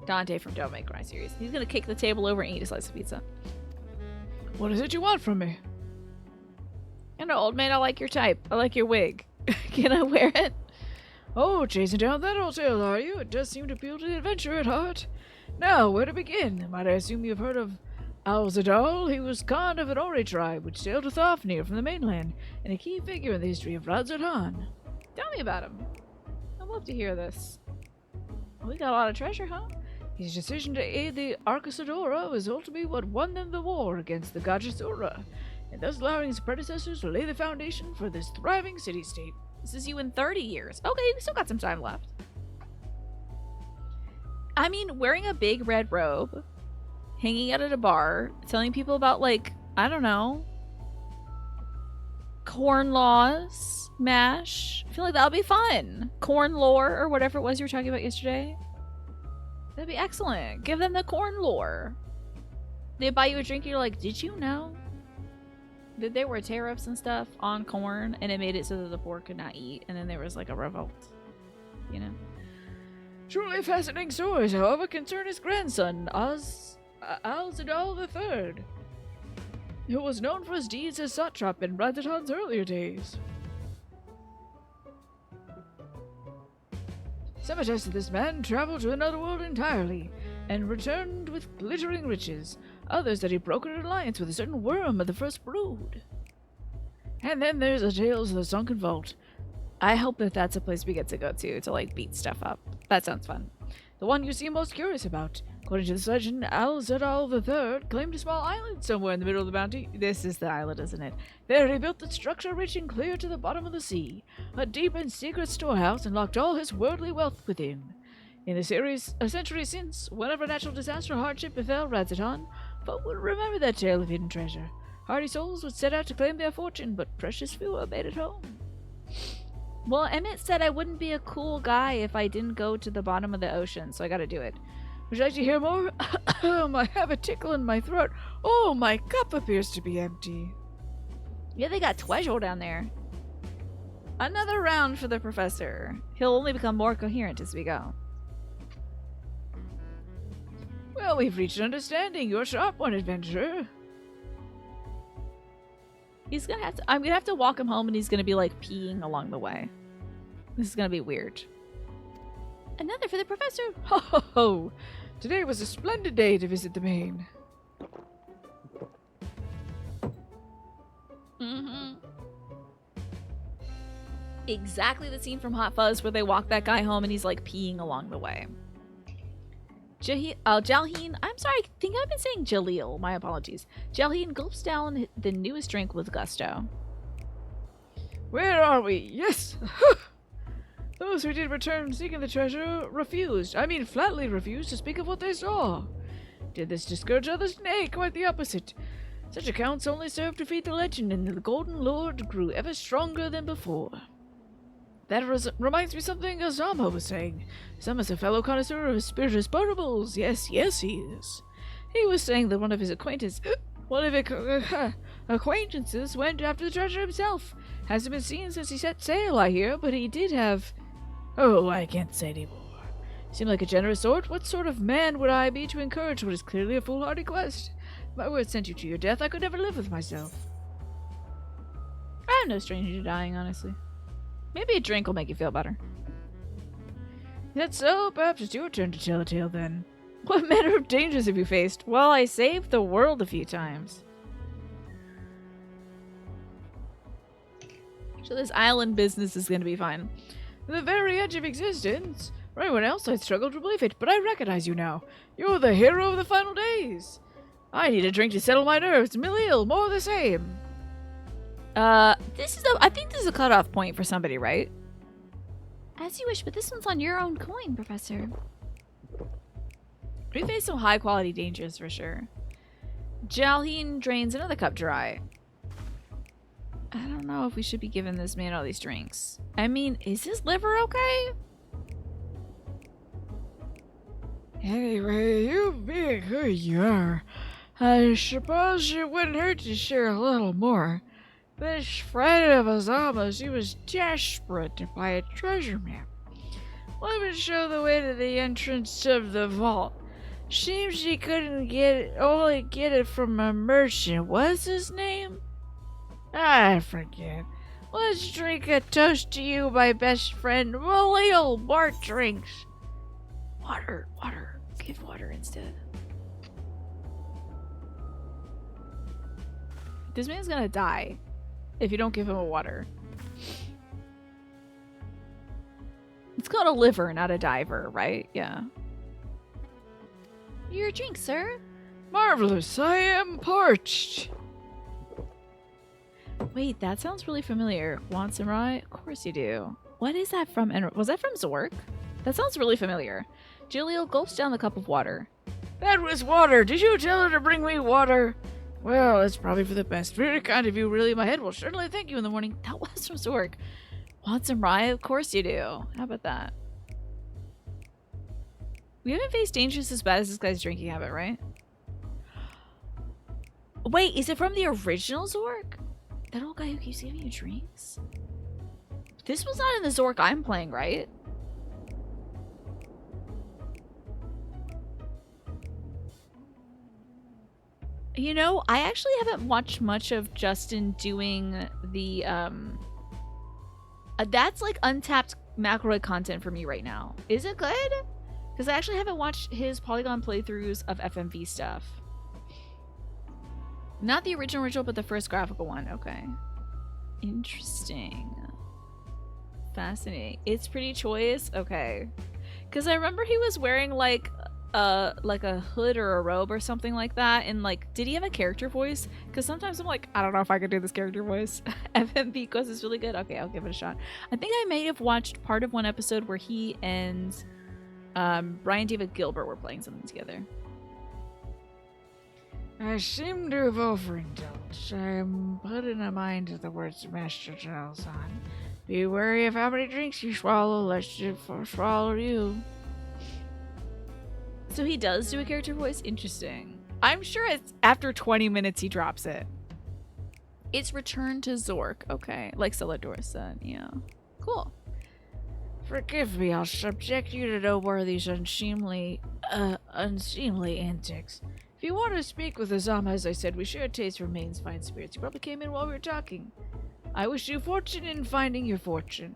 Dante from Devil May Cry series. He's gonna kick the table over and eat a slice of pizza. What is it you want from me? You know, old man, I like your type. I like your wig. Can I wear it? Oh, chasing down that old tale, are you? It does seem to appeal to the adventure at heart. Now, where to begin? Might I assume you've heard of Al-Zadal? He was Khan of an Ori tribe, which sailed to Thafnir from the mainland, and a key figure in the history of Radzatan. Tell me about him. I'd love to hear this. We got a lot of treasure, huh? His decision to aid the Arcasadora was ultimately what won them the war against the Gajasura, and thus allowing his predecessors to lay the foundation for this thriving city-state. This is you in 30 years. Okay, we still got some time left. I mean, wearing a big red robe, hanging out at a bar, telling people about, like, I don't know, corn laws, MASH. I feel like that'll be fun. Corn lore, or whatever it was you were talking about yesterday. That'd be excellent. Give them the corn lore. They buy you a drink and you're like, did you know that there were tariffs and stuff on corn and it made it so that the poor could not eat, and then there was like a revolt, you know? Truly fascinating stories, however, concern his grandson, Al-Zadal III, who was known for his deeds as satrap in Radzatan's earlier days. Some attest that this man traveled to another world entirely, and returned with glittering riches. Others that he brokered an alliance with a certain worm of the first brood. And then there's the tales of the sunken vault. I hope that that's a place we get to go to like beat stuff up. That sounds fun. The one you seem most curious about. According to this legend, Al-Zadal III claimed a small island somewhere in the middle of the bounty. This is the island, isn't it? There he built a structure reaching clear to the bottom of the sea, a deep and secret storehouse, and locked all his worldly wealth within. In the series, a century since, whenever natural disaster or hardship befell Radzatan, folk would remember that tale of hidden treasure. Hardy souls would set out to claim their fortune, but precious few made it home. Well, Emmett said I wouldn't be a cool guy if I didn't go to the bottom of the ocean, so I gotta do it. Would you like to hear more? I have a tickle in my throat. Oh, my cup appears to be empty. Yeah, they got treasure down there. Another round for the professor. He'll only become more coherent as we go. Well, we've reached an understanding. You're a sharp one, adventurer. He's gonna have to. I'm gonna have to walk him home, and he's gonna be like peeing along the way. This is gonna be weird. Another for the professor. Ho ho ho! Today was a splendid day to visit the main. Exactly the scene from Hot Fuzz where they walk that guy home and he's like peeing along the way. Jalheen, I'm sorry, I think I've been saying Jaleel. My apologies. Jalheen gulps down the newest drink with gusto. Where are we? Yes! Those who did return seeking the treasure flatly refused to speak of what they saw. Did this discourage others? Nay, quite the opposite. Such accounts only served to feed the legend, and the Golden Lord grew ever stronger than before. That reminds me of something Azama was saying. Some is a fellow connoisseur of spirituous potables. Yes, he is. He was saying that one of his acquaintances went after the treasure himself. Hasn't been seen since he set sail, I hear, but he did have... Oh, I can't say anymore. Seemed like a generous sort. What sort of man would I be to encourage what is clearly a foolhardy quest? If my word sent you to your death, I could never live with myself. I'm no stranger to dying, honestly. Maybe a drink will make you feel better. That's so. Perhaps it's your turn to tell a tale then. What manner of dangers have you faced? Well, I saved the world a few times. So this island business is going to be fine. The very edge of existence. For anyone else, I'd struggle to believe it, but I recognize you now. You're the hero of the final days. I need a drink to settle my nerves. Milil, more of the same. I think this is a cutoff point for somebody, right? As you wish, but this one's on your own coin, Professor. We face some high quality dangers for sure. Jalheen drains another cup dry. I don't know if we should be giving this man all these drinks. I mean, is his liver okay? Anyway, you being who you are, I suppose it wouldn't hurt to share a little more. This friend of Azama's, she was desperate to buy a treasure map. Let me show the way to the entrance of the vault. Seems she couldn't only get it from a merchant. What's his name? I forget. Let's drink a toast to you, my best friend. Malil Bart drinks. Water. Give water instead. This man's gonna die if you don't give him a water. It's called a liver, not a diver, right? Yeah. Your drink, sir. Marvelous, I am parched. Wait, that sounds really familiar. Want some rye? Of course you do. What is that from? And was that from Zork? That sounds really familiar. Jaleel gulps down the cup of water. That was water. Did you tell her to bring me water? Well, it's probably for the best. Very kind of you, really. My head will certainly thank you in the morning. That was from Zork. Want some rye? Of course you do. How about that? We haven't faced dangers as bad as this guy's drinking habit, right? Wait, is it from the original Zork? That old guy who keeps giving you drinks? This was not in the Zork I'm playing, right? You know, I actually haven't watched much of Justin doing the, that's like untapped McElroy content for me right now. Is it good? Because I actually haven't watched his Polygon playthroughs of FMV stuff. Not the original, but the first graphical one. Okay. Interesting. Fascinating. It's pretty choice. Okay. Because I remember he was wearing like a hood or a robe or something like that. And like, did he have a character voice? Because sometimes I'm like, I don't know if I could do this character voice. FMV Quest is really good. Okay, I'll give it a shot. I think I may have watched part of one episode where he and Brian David Gilbert were playing something together. I seem to have overindulged. I am putting a mind to the words Master Charles on. Be wary of how many drinks you swallow, lest it swallow you. So he does do a character voice? Interesting. I'm sure it's after 20 minutes he drops it. It's Return to Zork. Okay. Like Celador said. Yeah. Cool. Forgive me, I'll subject you to no more of these unseemly antics. If you want to speak with Azama, as I said, we share a taste for Maine's fine spirits. You probably came in while we were talking. I wish you fortune in finding your fortune.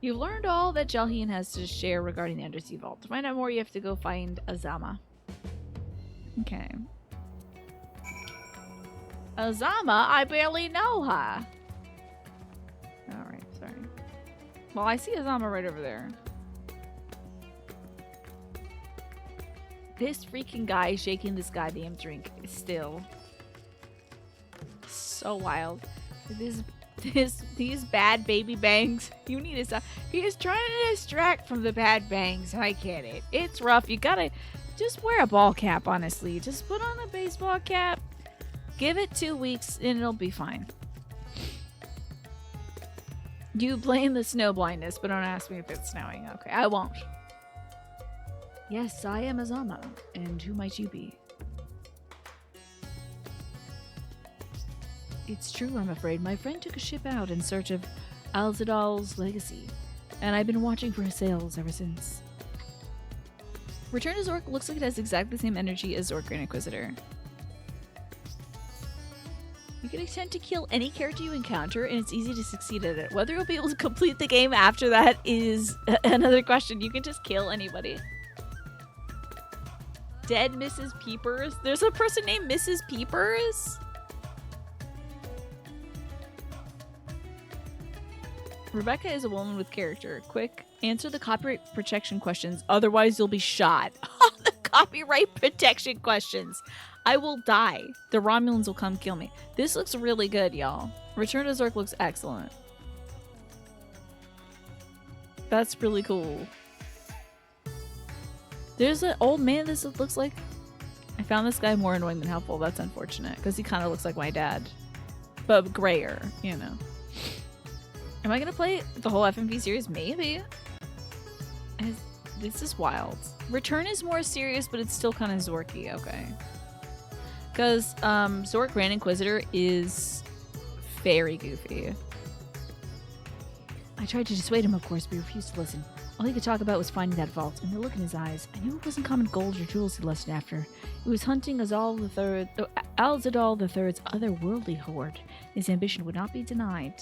You've learned all that Jalheen has to share regarding the Undersea Vault. To find out more, you have to go find Azama. Okay. Azama? I barely know her. Alright, sorry. Well, I see Azama right over there. This freaking guy shaking this goddamn drink is still so wild. These bad baby bangs. You need to stop. He is trying to distract from the bad bangs. I get it. It's rough. You gotta just wear a ball cap, honestly. Just put on a baseball cap. Give it 2 weeks and it'll be fine. You blame the snow blindness, but don't ask me if it's snowing. Okay, I won't. Yes, I am Azama. And who might you be? It's true, I'm afraid. My friend took a ship out in search of Alzadal's legacy, and I've been watching for his sails ever since. Return to Zork looks like it has exactly the same energy as Zork Grand Inquisitor. You can attempt to kill any character you encounter, and it's easy to succeed at it. Whether you'll be able to complete the game after that is another question. You can just kill anybody. Dead Mrs. Peepers? There's a person named Mrs. Peepers? Rebecca is a woman with character. Quick, answer the copyright protection questions, otherwise you'll be shot. The copyright protection questions. I will die. The Romulans will come kill me. This looks really good, y'all. Return to Zork looks excellent. That's really cool. There's an old man this looks like. I found this guy more annoying than helpful. That's unfortunate, because he kind of looks like my dad. But grayer, you know. Am I going to play the whole FMV series? Maybe. This is wild. Return is more serious, but it's still kind of Zorky. Okay. Because Zork Grand Inquisitor is very goofy. I tried to dissuade him, of course, but he refused to listen. All he could talk about was finding that vault, and the look in his eyes. I knew it wasn't common gold or jewels he lusted after. It was hunting Alzadal III's otherworldly hoard. His ambition would not be denied.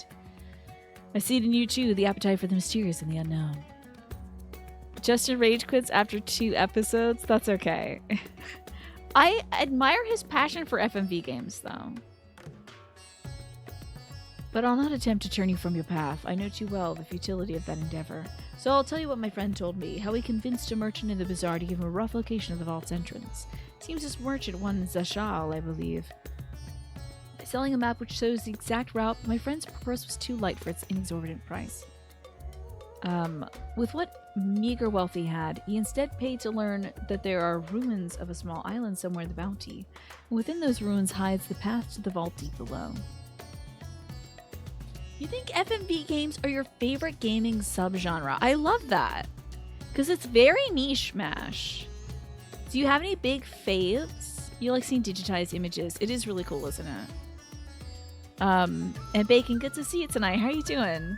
I see it in you too, the appetite for the mysterious and the unknown. Justin rage quits after 2 episodes? That's okay. I admire his passion for FMV games, though. But I'll not attempt to turn you from your path. I know too well the futility of that endeavor. So I'll tell you what my friend told me, how he convinced a merchant in the bazaar to give him a rough location of the vault's entrance. Seems this merchant won Zashal, I believe. Selling a map which shows the exact route, my friend's purse was too light for its inexorbitant price. With what meager wealth he had, he instead paid to learn that there are ruins of a small island somewhere in the bounty, and within those ruins hides the path to the vault deep below. You think FMV games are your favorite gaming subgenre? I love that. Because it's very niche, MASH. Do you have any big faves? You like seeing digitized images. It is really cool, isn't it? And Bacon, good to see you tonight. How are you doing?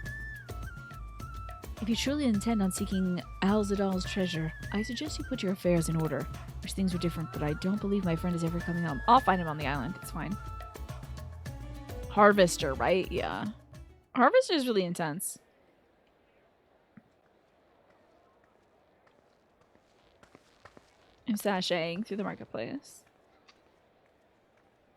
If you truly intend on seeking Alzadal's treasure, I suggest you put your affairs in order. Wish things were different, but I don't believe my friend is ever coming home. I'll find him on the island. It's fine. Harvester, right? Yeah. Harvester is really intense. I'm sashaying through the marketplace.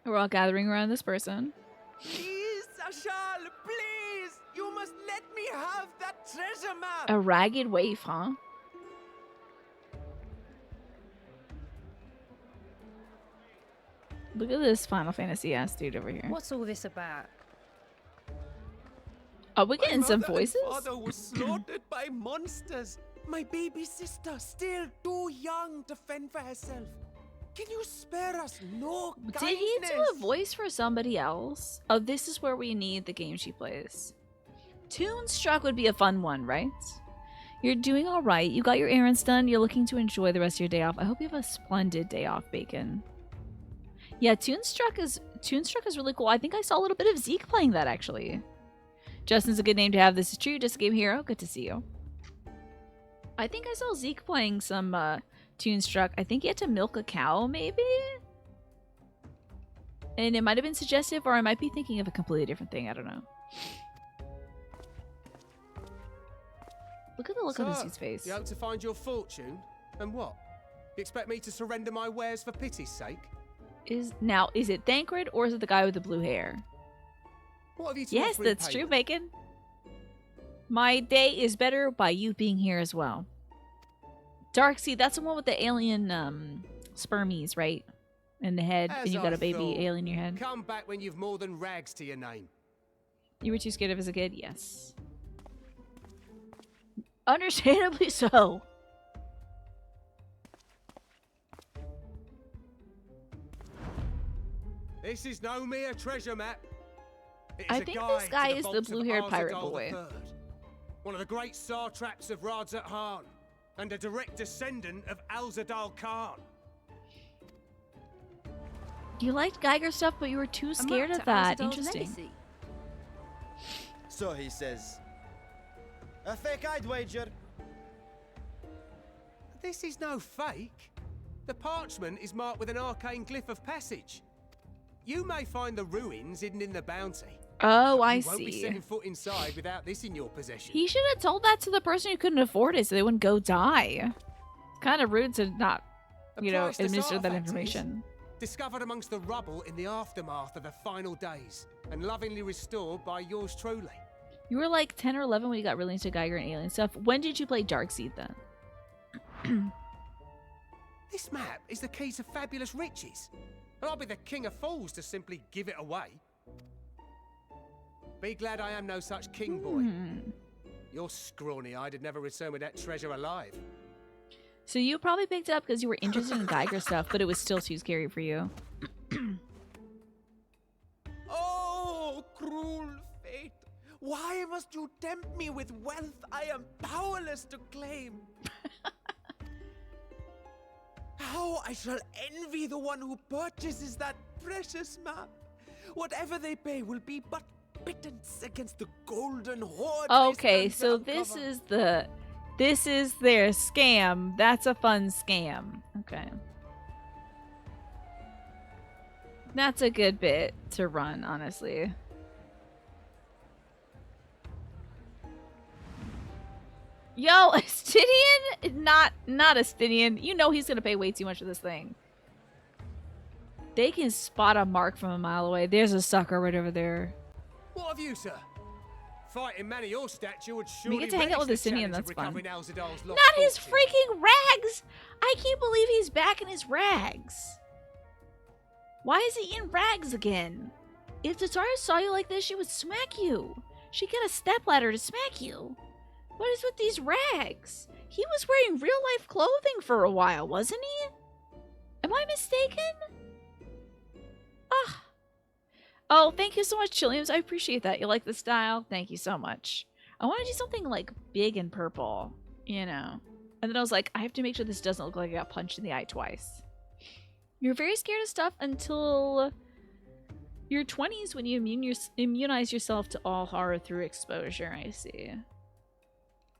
We're all gathering around this person. Please, Ashal, please! You must let me have that treasure map! A ragged waif, huh? Look at this Final Fantasy ass dude over here. What's all this about? Are we getting some My mother voices? and father was slaughtered by monsters. My baby sister, still too young to fend for herself. Can you spare us no kindness? Did he do a voice for somebody else? Oh, this is where we need the game she plays. Toonstruck would be a fun one, right? You're doing all right. You got your errands done. You're looking to enjoy the rest of your day off. I hope you have a splendid day off, Bacon. Yeah, Toonstruck is really cool. I think I saw a little bit of Zeke playing that, actually. Justin's a good name to have. This is true. Just a game hero. Good to see you. I think I saw Zeke playing some Toonstruck. I think he had to milk a cow, maybe? And it might have been suggestive, or I might be thinking of a completely different thing. I don't know. Look at the look on this dude's face. You hope to find your fortune? And what? You expect me to surrender my wares for pity's sake? Is it Thancred or is it the guy with the blue hair? What have you to Yes, offer in that's true, payment? Bacon. My day is better by you being here as well. Darkseid, that's the one with the alien spermies, right? In the head, and As you got I a baby thought. alien in your head. Come back when you've more than rags to your name. You were too scared of as a kid? Yes. Understandably so. This is no mere treasure map. It is I a think guide this guy to the is the vaults of blue-haired pirate Arzadal boy. III, one of the great satraps of Radzat Han, and a direct descendant of Alzadal Khan. You liked Geiger stuff, but you were too scared of that. Interesting. So he says. A fake, I'd wager. This is no fake. The parchment is marked with an arcane glyph of passage. You may find the ruins hidden in the bounty. Oh, I You won't be see. setting foot inside without this in your possession. He should have told that to the person who couldn't afford it so they wouldn't go die. It's kind of rude to not, you know, priceless administer that artifact it is. information. Discovered amongst the rubble in the aftermath of the final days, and lovingly restored by yours truly. You were like 10 or 11 when you got really into Geiger and alien stuff. When did you play Darkseid then? This map is the key to fabulous riches, and I'll be the king of fools to simply give it away. Be glad I am no such king, boy. You're scrawny-eyed and never return with that treasure alive. So you probably picked it up because you were interested in Geiger stuff, but it was still too scary for you. Oh, cruel fate! Why must you tempt me with wealth I am powerless to claim? How I shall envy the one who purchases that precious map. Whatever they pay will be but pittance against the golden hoard. Okay, so this is the This is their scam. That's a fun scam. Okay. That's a good bit to run, honestly. Yo, Astinian? Not Astinian. You know he's gonna pay way too much for this thing. They can spot a mark from a mile away. There's a sucker right over there. What have you, sir? Fighting man of your stature would surely We get to hang out with relish the Astinian, challenge of that's fun. recovering Alzadal's lost Not his fortune. freaking rags! I can't believe he's back in his rags. Why is he in rags again? If Tataru saw you like this, she would smack you. She'd get a stepladder to smack you. What is with these rags? He was wearing real-life clothing for a while, wasn't he? Am I mistaken? Ah. Oh, thank you so much, Chilliams. I appreciate that. You like the style? Thank you so much. I want to do something, like, big and purple, you know. And then I was like, I have to make sure this doesn't look like I got punched in the eye twice. You're very scared of stuff until your 20s when you immunize yourself to all horror through exposure, I see.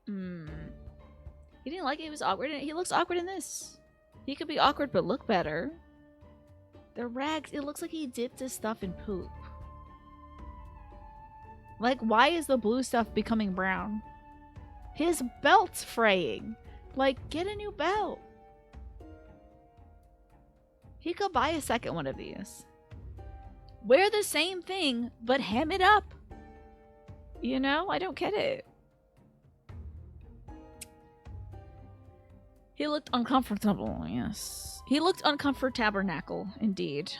He didn't like it. He was awkward. He looks awkward in this. He could be awkward but look better. The rags, it looks like he dipped his stuff in poop. Like, why is the blue stuff becoming brown? His belt's fraying. Like, get a new belt. He could buy a second one of these. Wear the same thing, but hem it up. You know? I don't get it. He looked uncomfortable, yes. He looked uncomfortabernacle, indeed.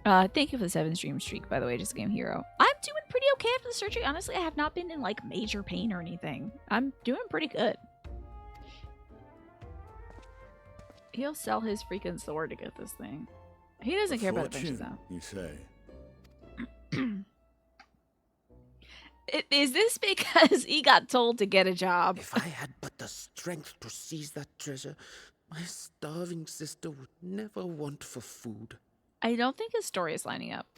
Thank you for the 7-stream streak, by the way, just game hero. I'm doing pretty okay after the surgery. Honestly, I have not been in, like, major pain or anything. I'm doing pretty good. He'll sell his freaking sword to get this thing. He doesn't care about adventures, though. You say? Is this because he got told to get a job? If I had but the strength to seize that treasure, my starving sister would never want for food. I don't think his story is lining up.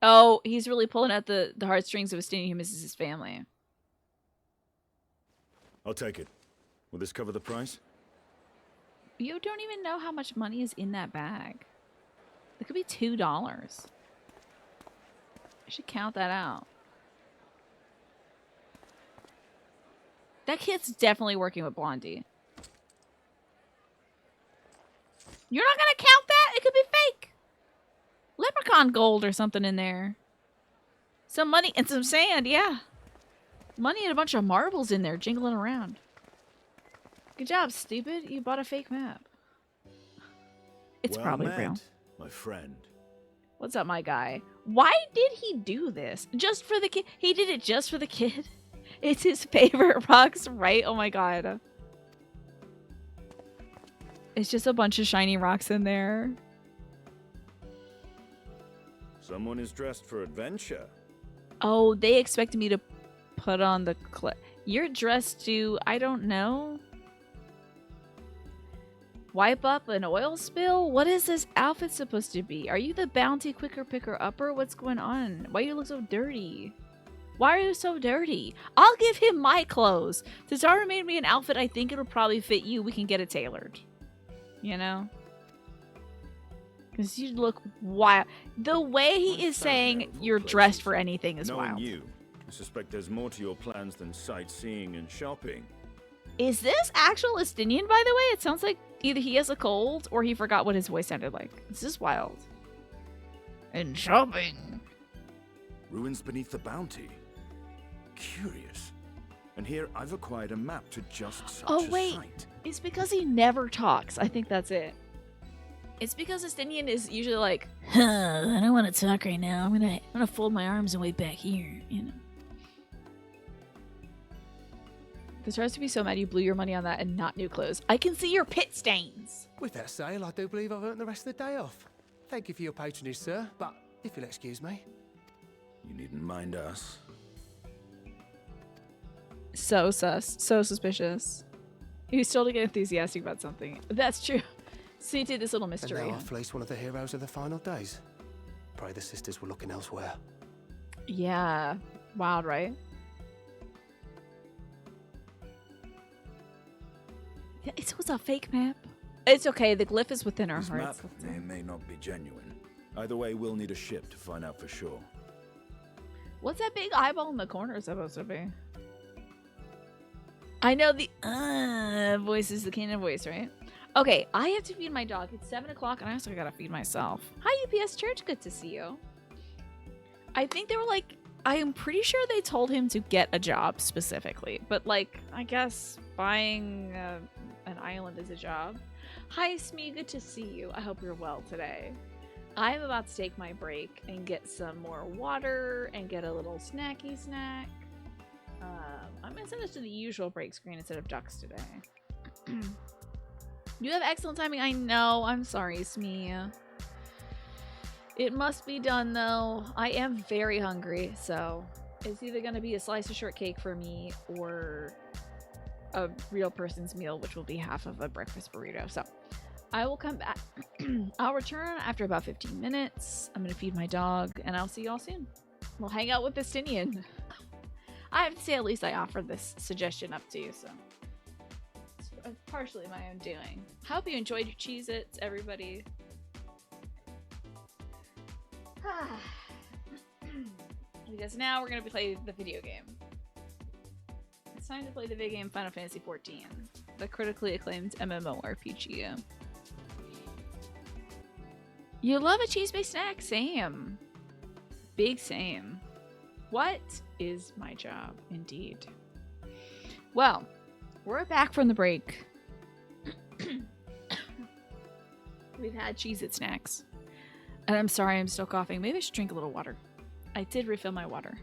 Oh, he's really pulling at the heartstrings of Astinian who misses his family. I'll take it. Will this cover the price? You don't even know how much money is in that bag. It could be $2. I should count that out. That kid's definitely working with Blondie. You're not gonna count that? It could be fake. Leprechaun gold or something in there. Some money and some sand, yeah. Money and a bunch of marbles in there jingling around. Good job, stupid. You bought a fake map. It's Well probably met, real. my friend. What's up, my guy? Why did he do this? Just for the kid? He did it just for the kid? It's his favorite rocks, right? Oh my god. It's just a bunch of shiny rocks in there. Someone is dressed for adventure. Oh, they expected me to put on the clip. You're dressed to, I don't know. Wipe up an oil spill? What is this outfit supposed to be? Are you the bounty quicker picker upper? What's going on? Why do you look so dirty? Why are you so dirty? I'll give him my clothes. Tataru made me an outfit I think it'll probably fit you. We can get it tailored. You know? Because you look wild. The way he is saying you're dressed for anything is Knowing wild. you, I suspect there's more to your plans than sightseeing and shopping. Is this actual Estinian, by the way? It sounds like either he has a cold or he forgot what his voice sounded like. This is wild. And shopping. Ruins beneath the bounty. Curious. And here I've acquired a map to just such Oh, a wait. site. It's because he never talks. I think that's it. It's because Estinian is usually like, I don't want to talk right now. I'm gonna fold my arms and wait back here, you know. this tries to be so mad you blew your money on that and not new clothes. I can see your pit stains. With that sale, I do believe I've earned the rest of the day off. Thank you for your patronage, sir, but if you'll excuse me. You needn't mind us. So sus. So suspicious. He was still to get enthusiastic about something. That's true. So he did this little And mystery. now I've fleeced one of the heroes of the final days. Pray the sisters were looking elsewhere. Yeah. Wild, right? Yeah, it was a fake map. It's okay. The glyph is within our This map hearts. may not be genuine. Either way, we'll need a ship to find out for sure. What's that big eyeball in the corner supposed to be? I know the voice is the Canaan voice, right? Okay, I have to feed my dog. It's 7 o'clock and I also gotta feed myself. Hi, UPS Church. Good to see you. I think they were like, I am pretty sure they told him to get a job specifically, but like, I guess buying an island is a job. Hi, Smee. Good to see you. I hope you're well today. I'm about to take my break and get some more water and get a little snacky snack. I'm gonna send this to the usual break screen instead of ducks today. You have excellent timing. I know. I'm sorry, Smee. It must be done though. I am very hungry, so it's either gonna be a slice of shortcake for me or a real person's meal, which will be half of a breakfast burrito. So I will come back. I'll return after about 15 minutes. I'm gonna feed my dog, and I'll see y'all soon. We'll hang out with Bastinian. I have to say, at least I offered this suggestion up to you, so it's partially my own doing. Hope you enjoyed your Cheez-Its, everybody. Because now we're gonna play the video game. It's time to play the video game Final Fantasy XIV, the critically acclaimed MMORPG. You love a cheese-based snack? Same. Big same. What is my job? Indeed. Well, we're back from the break. We've had Cheez-It snacks. And I'm sorry, I'm still coughing. Maybe I should drink a little water. I did refill my water.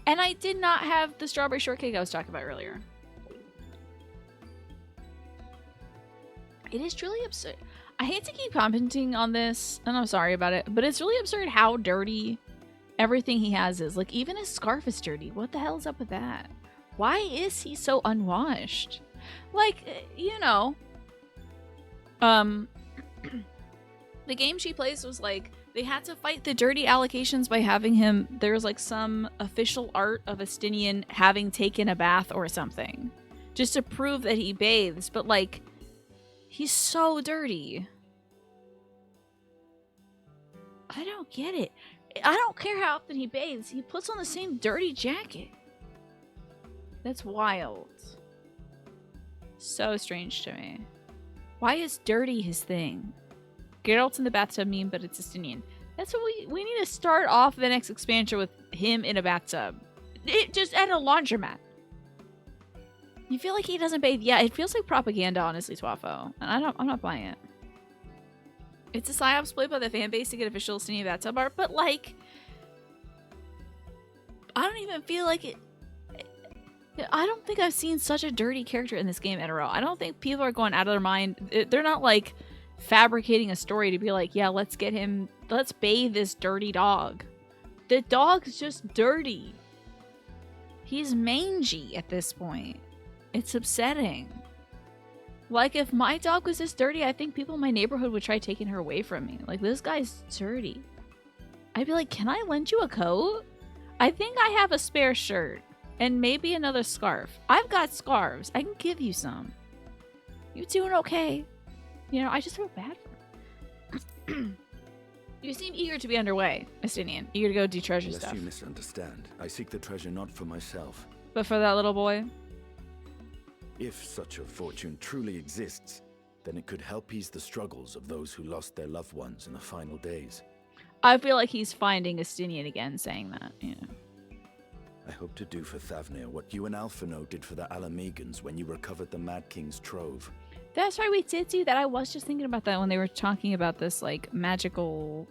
And I did not have the strawberry shortcake I was talking about earlier. It is truly absurd. I hate to keep commenting on this, and I'm sorry about it, but it's really absurd how dirty everything he has is. Like, even his scarf is dirty. What the hell is up with that? Why is he so unwashed? Like, you know, the game she plays was like, they had to fight the dirty allocations by having him, there's like some official art of Estinian having taken a bath or something. Just to prove that he bathes, but like, he's so dirty. I don't get it. I don't care how often he bathes, he puts on the same dirty jacket. That's wild. So strange to me. Why is dirty his thing? Geralt's in the bathtub meme, but it's Estinian. That's what we need to start off the next expansion with him in a bathtub. It just at a laundromat. You feel like he doesn't bathe? Yeah, it feels like propaganda, honestly, Twafo. And I'm not buying it. It's a psyops played by the fan base to get official Estinian bathtub art, but like, I don't even feel like it. I don't think I've seen such a dirty character in this game in a row. I don't think people are going out of their mind. They're not like fabricating a story to be like, yeah, let's bathe this dirty dog. The dog's just dirty. He's mangy at this point. It's upsetting. Like, if my dog was this dirty, I think people in my neighborhood would try taking her away from me. Like, this guy's dirty. I'd be like, can I lend you a coat? I think I have a spare shirt. And maybe another scarf. I've got scarves. I can give you some. You doing okay? You know, I just feel bad for him. You seem eager to be underway, Estinian. Eager to go do treasure Unless stuff. you misunderstand, I seek the treasure not for myself. But for that little boy? If such a fortune truly exists, then it could help ease the struggles of those who lost their loved ones in the final days. I feel like he's finding Estinian again saying that, you know. I hope to do for Thavnir what you and Alphino did for the Alamegans when you recovered the Mad King's trove. That's right, we did do that. I was just thinking about that when they were talking about this, like, magical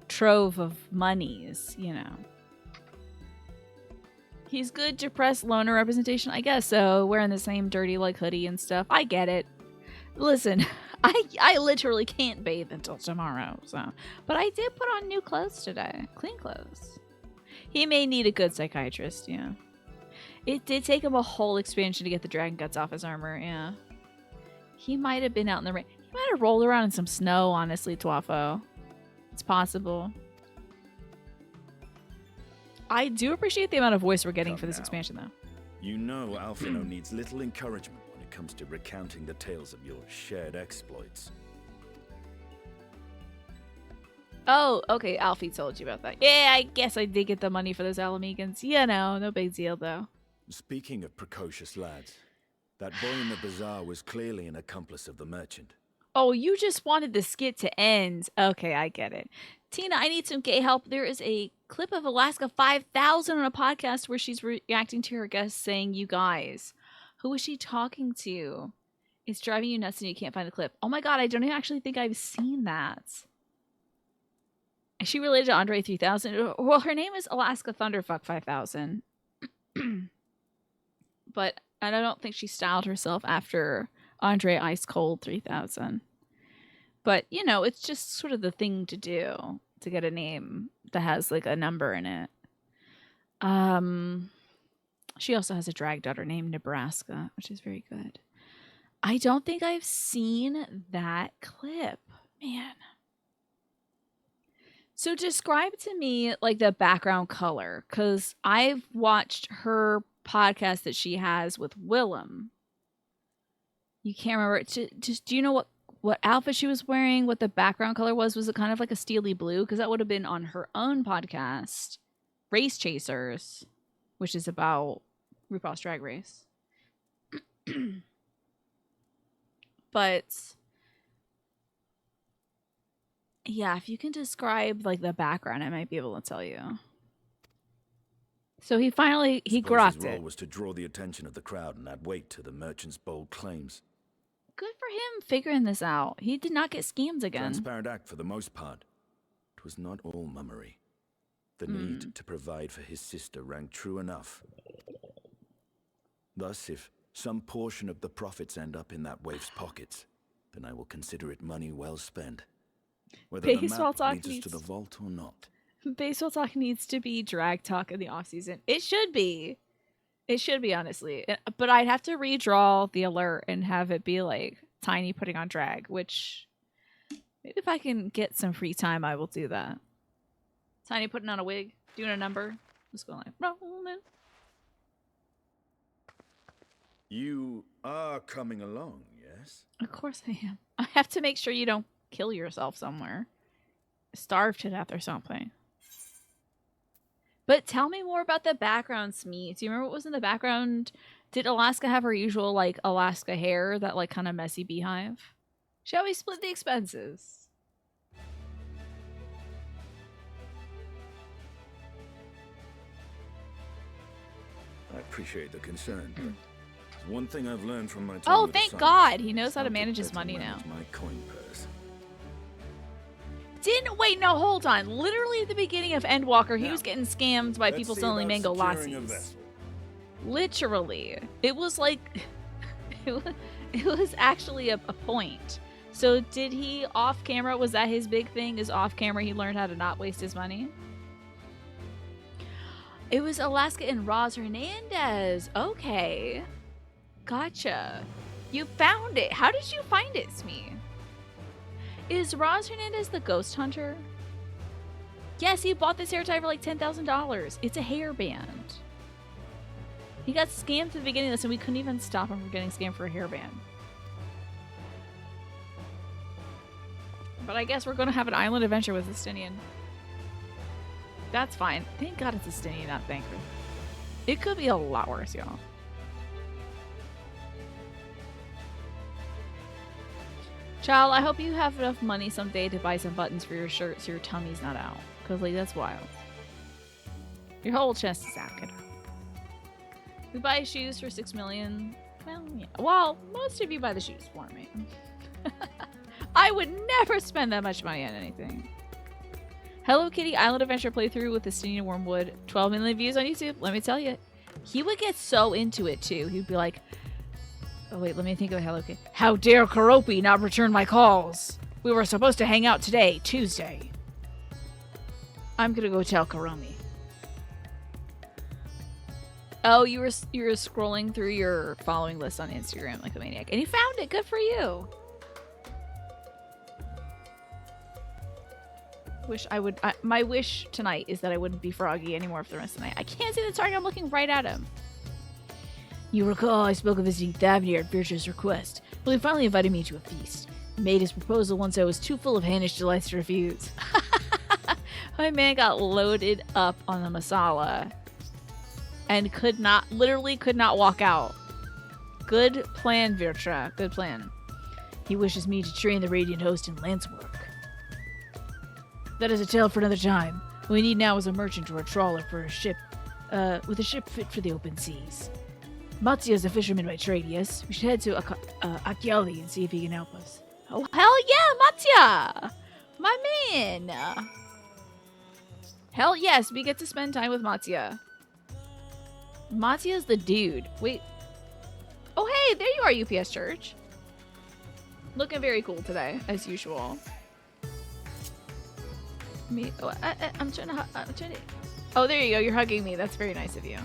trove of monies, you know. He's good depressed loner representation, I guess so. Wearing the same dirty, like, hoodie and stuff. I get it. Listen, I literally can't bathe until tomorrow, so. But I did put on new clothes today. Clean clothes. He may need a good psychiatrist, yeah. It did take him a whole expansion to get the dragon guts off his armor, yeah. He might have been out in the rain. He might have rolled around in some snow, honestly, Twafo. It's possible. I do appreciate the amount of voice we're getting for this expansion, though. You know Alphino needs little encouragement when it comes to recounting the tales of your shared exploits. Oh, okay. Alfie told you about that. Yeah, I guess I did get the money for those Alamegans. Yeah, no big deal, though. Speaking of precocious lads, that boy in the bazaar was clearly an accomplice of the merchant. Oh, you just wanted the skit to end. Okay, I get it. Tina, I need some gay help. There is a clip of Alaska 5000 on a podcast where she's reacting to her guests saying, "You guys." Who is she talking to? It's driving you nuts and you can't find the clip. Oh my god, I don't even actually think I've seen that. Is she related to Andre 3000? Well, her name is Alaska Thunderfuck 5000. But I don't think she styled herself after Andre Ice Cold 3000. But, you know, it's just sort of the thing to do to get a name that has like a number in it. She also has a drag daughter named Nebraska, which is very good. I don't think I've seen that clip. Man. So describe to me like the background color, because I've watched her podcast that she has with Willem. You can't remember. Just do you know what outfit she was wearing? What the background color was? Was it kind of like a steely blue? Because that would have been on her own podcast, Race Chasers, which is about RuPaul's Drag Race. But yeah, if you can describe like the background, I might be able to tell you. So he grokked His role it. was to draw the attention of the crowd and add weight to the merchant's bold claims. Good for him figuring this out. He did not get scammed again. Transparent act for the most part. It was not all mummery. The need to provide for his sister rang true enough. Thus, if some portion of the profits end up in that waif's pockets, then I will consider it money well spent. Whether Baseball the talk map leads us needs- to the vault or not. Baseball talk needs to be drag talk in the off season. It should be. It should be, honestly. But I'd have to redraw the alert and have it be like Tiny putting on drag, which maybe if I can get some free time, I will do that. Tiny putting on a wig, doing a number. Just going like, rolling. You are coming along, yes? Of course I am. I have to make sure you don't kill yourself somewhere. Starve to death or something. But tell me more about the background, Smee. Do you remember what was in the background? Did Alaska have her usual, like, Alaska hair, that, like, kind of messy beehive? Shall we split the expenses? I appreciate the concern, but there's one thing I've learned from my time Oh, with the thank Sun. God. He knows how to How manage his better money now. manage my coin purse. Wait, no, hold on. Literally at the beginning of Endwalker, he Now, was getting scammed by Let's people see selling about mango securing a lassies. vessel. Literally. It was like it was actually a point. So did he off camera, was that his big thing? Is off camera he learned how to not waste his money? It was Alaska and Roz Hernandez. Okay. Gotcha. You found it. How did you find it, Smee? Is Roz Hernandez the ghost hunter? Yes, he bought this hair tie for like $10,000. It's a hairband. He got scammed at the beginning of this and we couldn't even stop him from getting scammed for a hairband. But I guess we're going to have an island adventure with Estinian. That's fine. Thank God it's Estinian, not Banker. It could be a lot worse, y'all. Child, I hope you have enough money someday to buy some buttons for your shirt so your tummy's not out. Because, like, that's wild. Your whole chest is out, kiddo. We buy shoes for $6 million. Well, yeah. Well, most of you buy the shoes for me. I would never spend that much money on anything. Hello Kitty Island Adventure playthrough with Estinian Wormwood. 12 million views on YouTube. Let me tell you. He would get so into it, too. He'd be like... Oh, wait, let me think of Hello Kitty. How dare Karopi not return my calls? We were supposed to hang out today, Tuesday. I'm gonna go tell Karomi. Oh, you were scrolling through your following list on Instagram like a maniac. And you found it. Good for you. Wish I would... my wish tonight is that I wouldn't be froggy anymore for the rest of the night. I can't see the target. I'm looking right at him. You recall I spoke of visiting Thavnir at Virtue's request. Well, he finally invited me to a feast. He made his proposal once I was too full of Hannish delights to refuse. My man got loaded up on the masala and literally could not walk out. Good plan, Virtra. Good plan. He wishes me to train the Radiant Host in lance work. That is a tale for another time. What we need now is a merchant or a trawler for a ship, with a ship fit for the open seas. Matsuya is a fisherman by trade, yes? We should head to Akiali and see if he can help us. Oh, hell yeah, Matsuya! My man! Hell yes, we get to spend time with Matsuya. Matsuya's the dude. Wait. Oh, hey, there you are, UPS Church. Looking very cool today, as usual. I'm trying to... Oh, there you go. You're hugging me. That's very nice of you.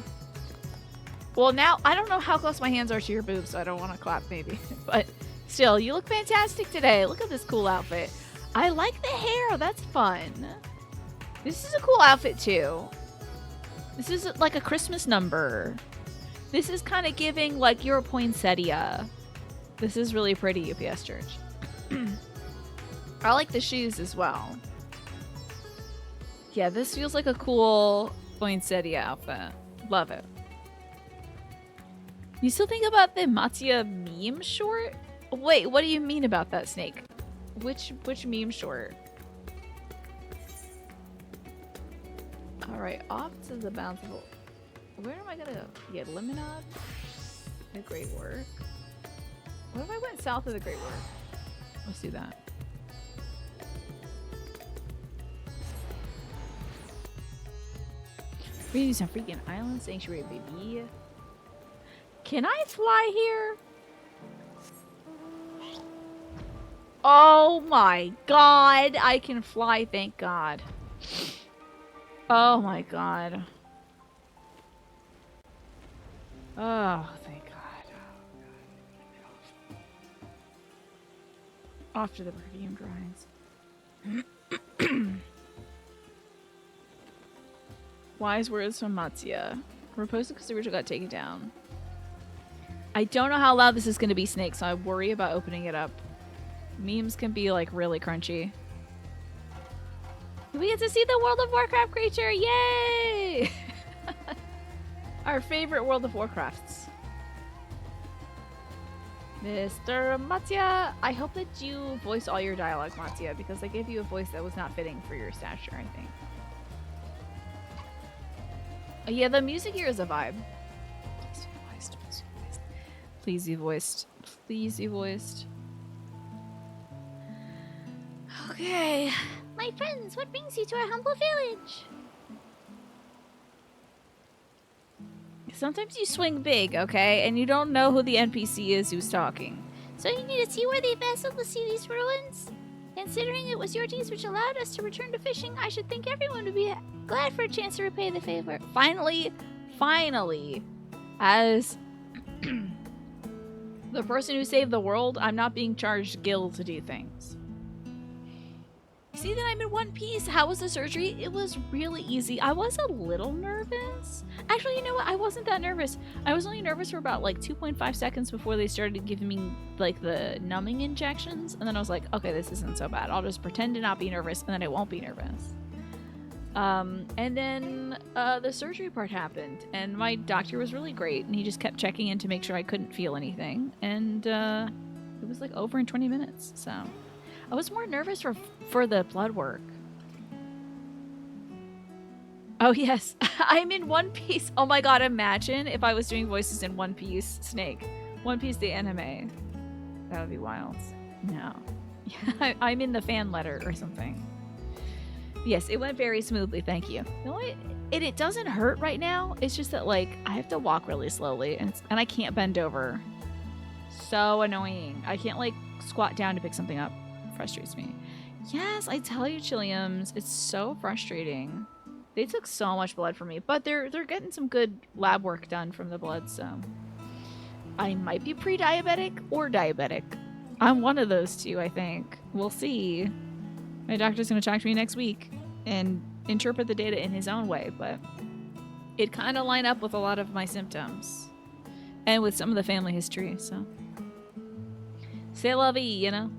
Well, now, I don't know how close my hands are to your boobs, so I don't want to clap, maybe. But still, you look fantastic today. Look at this cool outfit. I like the hair. That's fun. This is a cool outfit, too. This is like a Christmas number. This is kind of giving, like, your poinsettia. This is really pretty, UPS Church. I like the shoes as well. Yeah, this feels like a cool poinsettia outfit. Love it. You still think about the Matsuya meme short? Wait, what do you mean about that, Snake? Which meme short? Alright, off to the bountiful. Where am I gonna go? Yeah, Lemonade? The Great Work. What if I went south of the Great Work? Let's do that. We're gonna do some freaking island sanctuary, baby. Can I fly here? Oh my god! I can fly, thank god. Oh my god. Oh, thank god. Oh, god. Off to the perfume drawings. Wise words from Matsuya. Reposted because the original got taken down. I don't know how loud this is going to be, Snake, so I worry about opening it up. Memes can be, like, really crunchy. We get to see the World of Warcraft creature! Yay! Our favorite World of Warcrafts. Mr. Matsuya, I hope that you voiced all your dialogue, Matsuya, because I gave you a voice that was not fitting for your stature, I think. Yeah, the music here is a vibe. Please be voiced. Please be voiced. Okay. My friends, what brings you to our humble village? Sometimes you swing big, okay? And you don't know who the NPC is who's talking. So you need a seaworthy vessel to see these ruins? Considering it was your deeds which allowed us to return to fishing, I should think everyone would be glad for a chance to repay the favor. Finally, as the person who saved the world, I'm not being charged gil to do things. See that I'm in one piece? How was the surgery? It was really easy. I was a little nervous. Actually, you know what? I wasn't that nervous. I was only nervous for about like 2.5 seconds before they started giving me like the numbing injections. And then I was like, okay, this isn't so bad. I'll just pretend to not be nervous and then I won't be nervous. And then the surgery part happened and my doctor was really great and he just kept checking in to make sure I couldn't feel anything. And it was like over in 20 minutes. So I was more nervous for the blood work. Oh yes, I'm in One Piece. Oh my god, imagine if I was doing voices in One Piece, Snake. One Piece the anime. That would be wild. No. I'm in the fan letter or something. Yes, it went very smoothly, thank you. You know, it doesn't hurt right now. It's just that like I have to walk really slowly and I can't bend over. So annoying. I can't like squat down to pick something up. Frustrates me. Yes, I tell you, Chiliums, it's so frustrating. They took so much blood from me, but they're getting some good lab work done from the blood, so I might be pre-diabetic or diabetic. I'm one of those two, I think. We'll see. My doctor's gonna talk to me next week and interpret the data in his own way, but it kind of line up with a lot of my symptoms. And with some of the family history, so. C'est la vie, you know?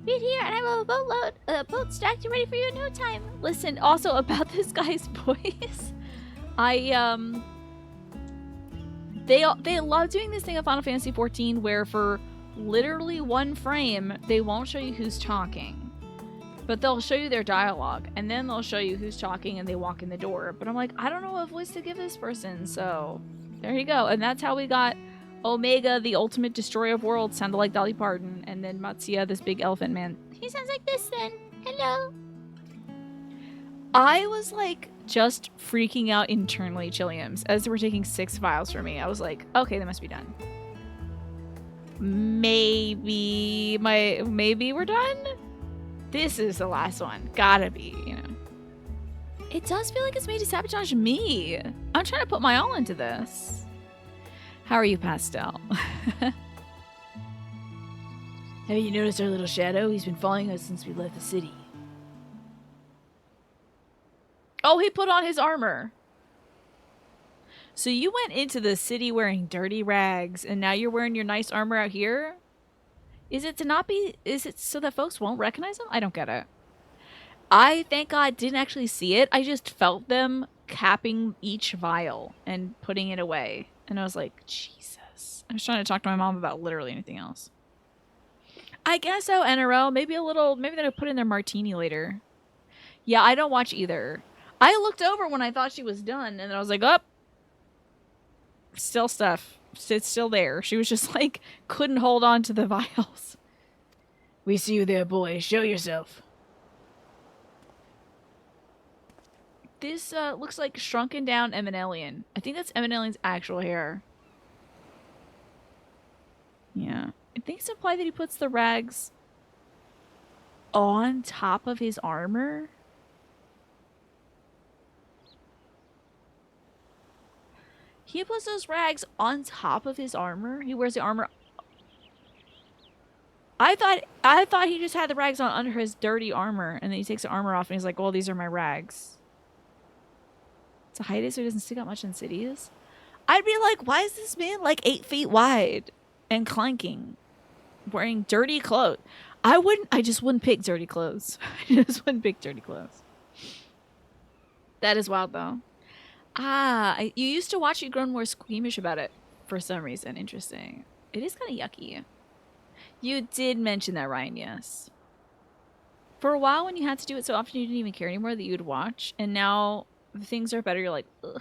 Meet here, and I will boat stacked and ready for you in no time. Listen, also about this guy's voice. They love doing this thing of Final Fantasy XIV where for literally one frame, they won't show you who's talking. But they'll show you their dialogue, and then they'll show you who's talking and they walk in the door. But I'm like, I don't know what voice to give this person, so there you go. And that's how we got Omega, the ultimate destroyer of worlds, sounded like Dolly Parton, and then Matsuya, this big elephant man. He sounds like this then. Hello. I was like just freaking out internally, Chilliams, as they were taking 6 files from me. I was like, okay, they must be done. Maybe we're done? This is the last one. Gotta be, you know. It does feel like it's made to sabotage me. I'm trying to put my all into this. How are you, Pastel? Have you noticed our little shadow? He's been following us since we left the city. Oh, he put on his armor. So you went into the city wearing dirty rags, and now you're wearing your nice armor out here? Is it so that folks won't recognize him? I don't get it. I, thank God, didn't actually see it. I just felt them capping each vial and putting it away. And I was like, Jesus. I was trying to talk to my mom about literally anything else. I guess so, NRL. Maybe they'll put in their martini later. Yeah, I don't watch either. I looked over when I thought she was done, and then I was like, oh, still stuff. It's still there. She was just like, couldn't hold on to the vials. We see you there, boy. Show yourself. This looks like shrunken down Eminelian. I think that's Eminelian's actual hair. Yeah. I think it's implied that he puts the rags on top of his armor. He puts those rags on top of his armor. He wears the armor. I thought he just had the rags on under his dirty armor, and then he takes the armor off and he's like, "Well, these are my rags." To hide it so he doesn't stick out much in cities. I'd be like, why is this man like 8 feet wide and clanking, wearing dirty clothes? I just wouldn't pick dirty clothes. I just wouldn't pick dirty clothes. That is wild though. You used to watch, you'd grown more squeamish about it for some reason. Interesting. It is kind of yucky. You did mention that, Ryan, yes. For a while when you had to do it so often you didn't even care anymore that you would watch, and now things are better, you're like, ugh.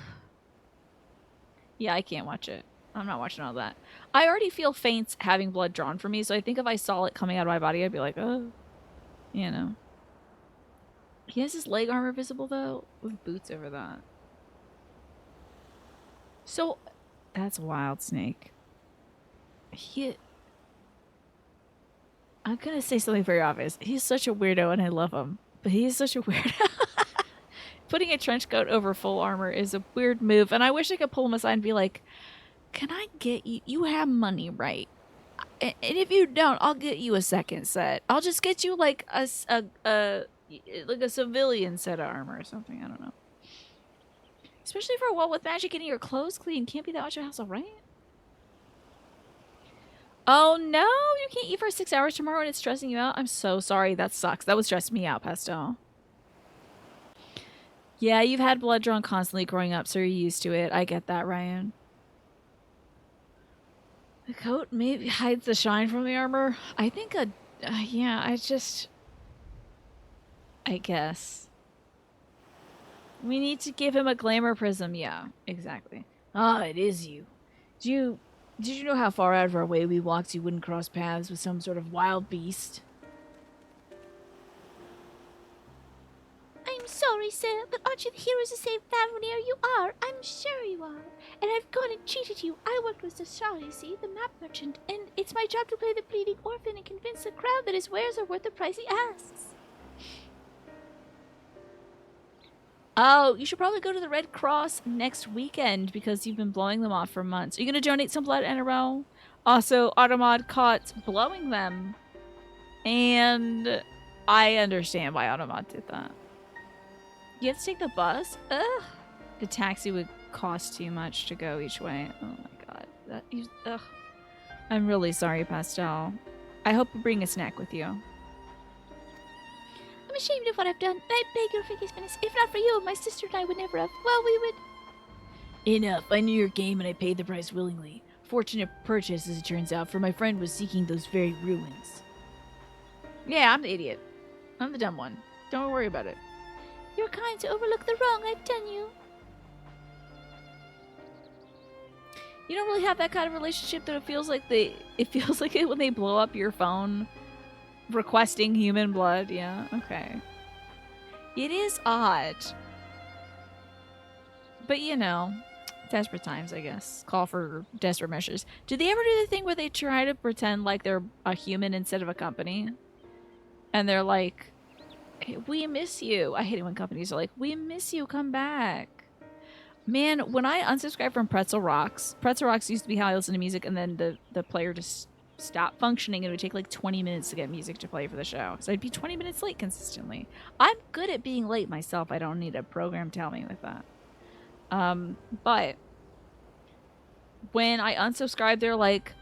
Yeah, I can't watch it. I'm not watching all that. I already feel faint having blood drawn from me, so I think if I saw it coming out of my body, I'd be like, oh. You know. He has his leg armor visible, though, with boots over that. So, that's wild, Snake. I'm gonna say something very obvious. He's such a weirdo, and I love him. But he is such a weirdo. Putting a trench coat over full armor is a weird move, and I wish I could pull him aside and be like, can I get you? You have money, right? And if you don't, I'll get you a second set. I'll just get you like a civilian set of armor or something. I don't know. Especially for a while with magic, getting your clothes clean can't be that much of a hassle, right? Oh no, you can't eat for 6 hours tomorrow and it's stressing you out. I'm so sorry. That sucks. That would stress me out, Pastel. Yeah, you've had blood drawn constantly growing up, so you're used to it. I get that, Ryan. The coat maybe hides the shine from the armor. I think I guess. We need to give him a glamour prism. Yeah, exactly. Ah, it is you. Did you know how far out of our way we walked so you wouldn't cross paths with some sort of wild beast? I'm sorry, sir, but aren't you the heroes of St. Favonier? You are. I'm sure you are. And I've gone and cheated you. I worked with Sashar, you see, the map merchant, and it's my job to play the bleeding orphan and convince the crowd that his wares are worth the price he asks. Oh, you should probably go to the Red Cross next weekend because you've been blowing them off for months. Are you going to donate some blood, NRL? Also, Automod caught blowing them. And I understand why Automod did that. You have to take the bus? Ugh. The taxi would cost too much to go each way. Oh my god. Ugh. I'm really sorry, Pastel. I hope you bring a snack with you. I'm ashamed of what I've done. I beg your forgiveness. If not for you, my sister and I would never have. Well, we would. Enough. I knew your game and I paid the price willingly. Fortunate purchase, as it turns out, for my friend was seeking those very ruins. Yeah, I'm the idiot. I'm the dumb one. Don't worry about it. You're kind to overlook the wrong I've done you. You don't really have that kind of relationship that it feels like it when they blow up your phone requesting human blood. Yeah, okay. It is odd. But you know, desperate times, I guess. Call for desperate measures. Did they ever do the thing where they try to pretend like they're a human instead of a company? And they're like, hey, we miss you. I hate it when companies are like, we miss you, come back. Man, when I unsubscribed from Pretzel Rocks used to be how I listened to music, and then the player just stopped functioning, and it would take like 20 minutes to get music to play for the show. So I'd be 20 minutes late consistently. I'm good at being late myself. I don't need a program to help me with that. But when I unsubscribed, they're like,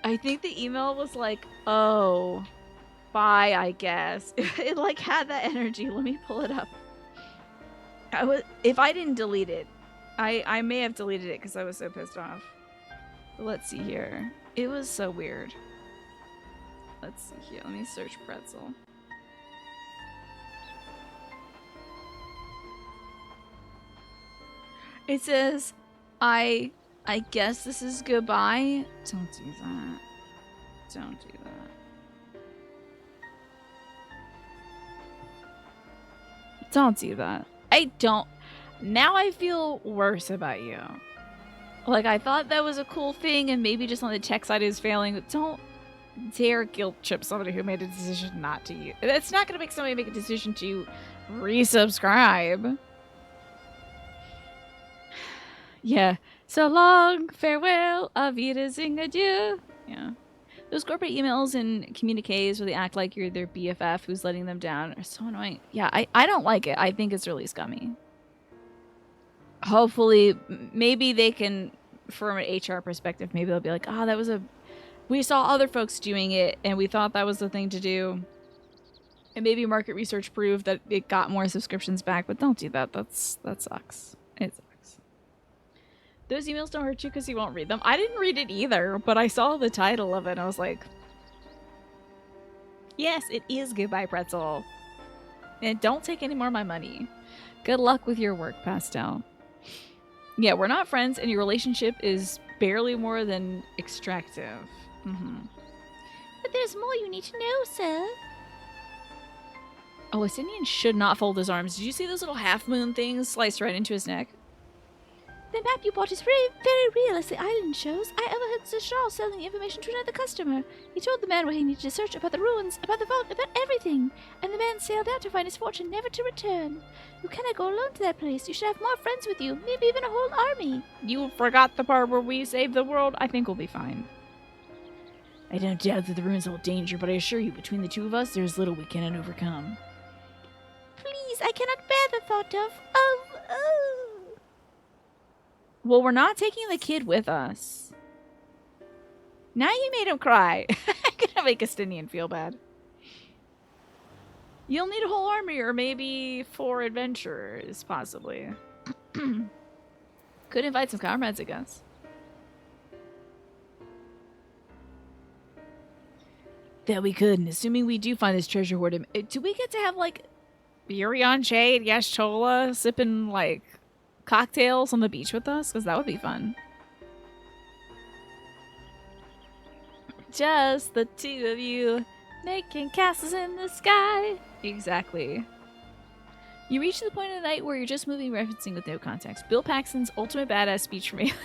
I think the email was like, oh, bye, I guess. It like had that energy. Let me pull it up. If I didn't delete it, I may have deleted it because I was so pissed off. But let's see here. It was so weird. Let's see here. Let me search pretzel. It says, I guess this is goodbye. Don't do that. Don't do that. Don't do that. I don't. Now I feel worse about you. Like, I thought that was a cool thing, and maybe just on the tech side is failing, but don't dare guilt trip somebody who made a decision not to use. It's not going to make somebody make a decision to resubscribe. Yeah. So long, farewell, auf Wiedersehen, adieu. Yeah. Those corporate emails and communiques where they act like you're their BFF who's letting them down are so annoying. Yeah, I don't like it. I think it's really scummy. Hopefully, maybe they can, from an HR perspective, maybe they'll be like, oh, that was we saw other folks doing it and we thought that was the thing to do. And maybe market research proved that it got more subscriptions back, but don't do that. That sucks. It sucks. Those emails don't hurt you because you won't read them. I didn't read it either, but I saw the title of it and I was like, yes, it is Goodbye Pretzel. And don't take any more of my money. Good luck with your work, Pastel. Yeah, we're not friends, and your relationship is barely more than extractive. But there's more you need to know, sir. Oh, Asinian should not fold his arms. Did you see those little half-moon things sliced right into his neck? The map you bought is very, very real, as the island shows. I overheard Sir Charles selling the information to another customer. He told the man where he needed to search about the ruins, about the vault, about everything. And the man sailed out to find his fortune, never to return. You cannot go alone to that place. You should have more friends with you, maybe even a whole army. You forgot the part where we saved the world. I think we'll be fine. I don't doubt that the ruins hold danger, but I assure you, between the two of us, there is little we cannot overcome. Please, I cannot bear the thought of... Well, we're not taking the kid with us. Now you made him cry. I'm gonna make Astinian feel bad. You'll need a whole army, or maybe 4 adventurers, possibly. Could invite some comrades, I guess. That we could, and assuming we do find this treasure hoard, do we get to have, like, Yuri-on Che and Yashtola sipping, like, cocktails on the beach with us? Because that would be fun. Just the two of you making castles in the sky. Exactly. You reach the point of the night where you're just moving referencing with no context. Bill Paxton's ultimate badass speech from Alien.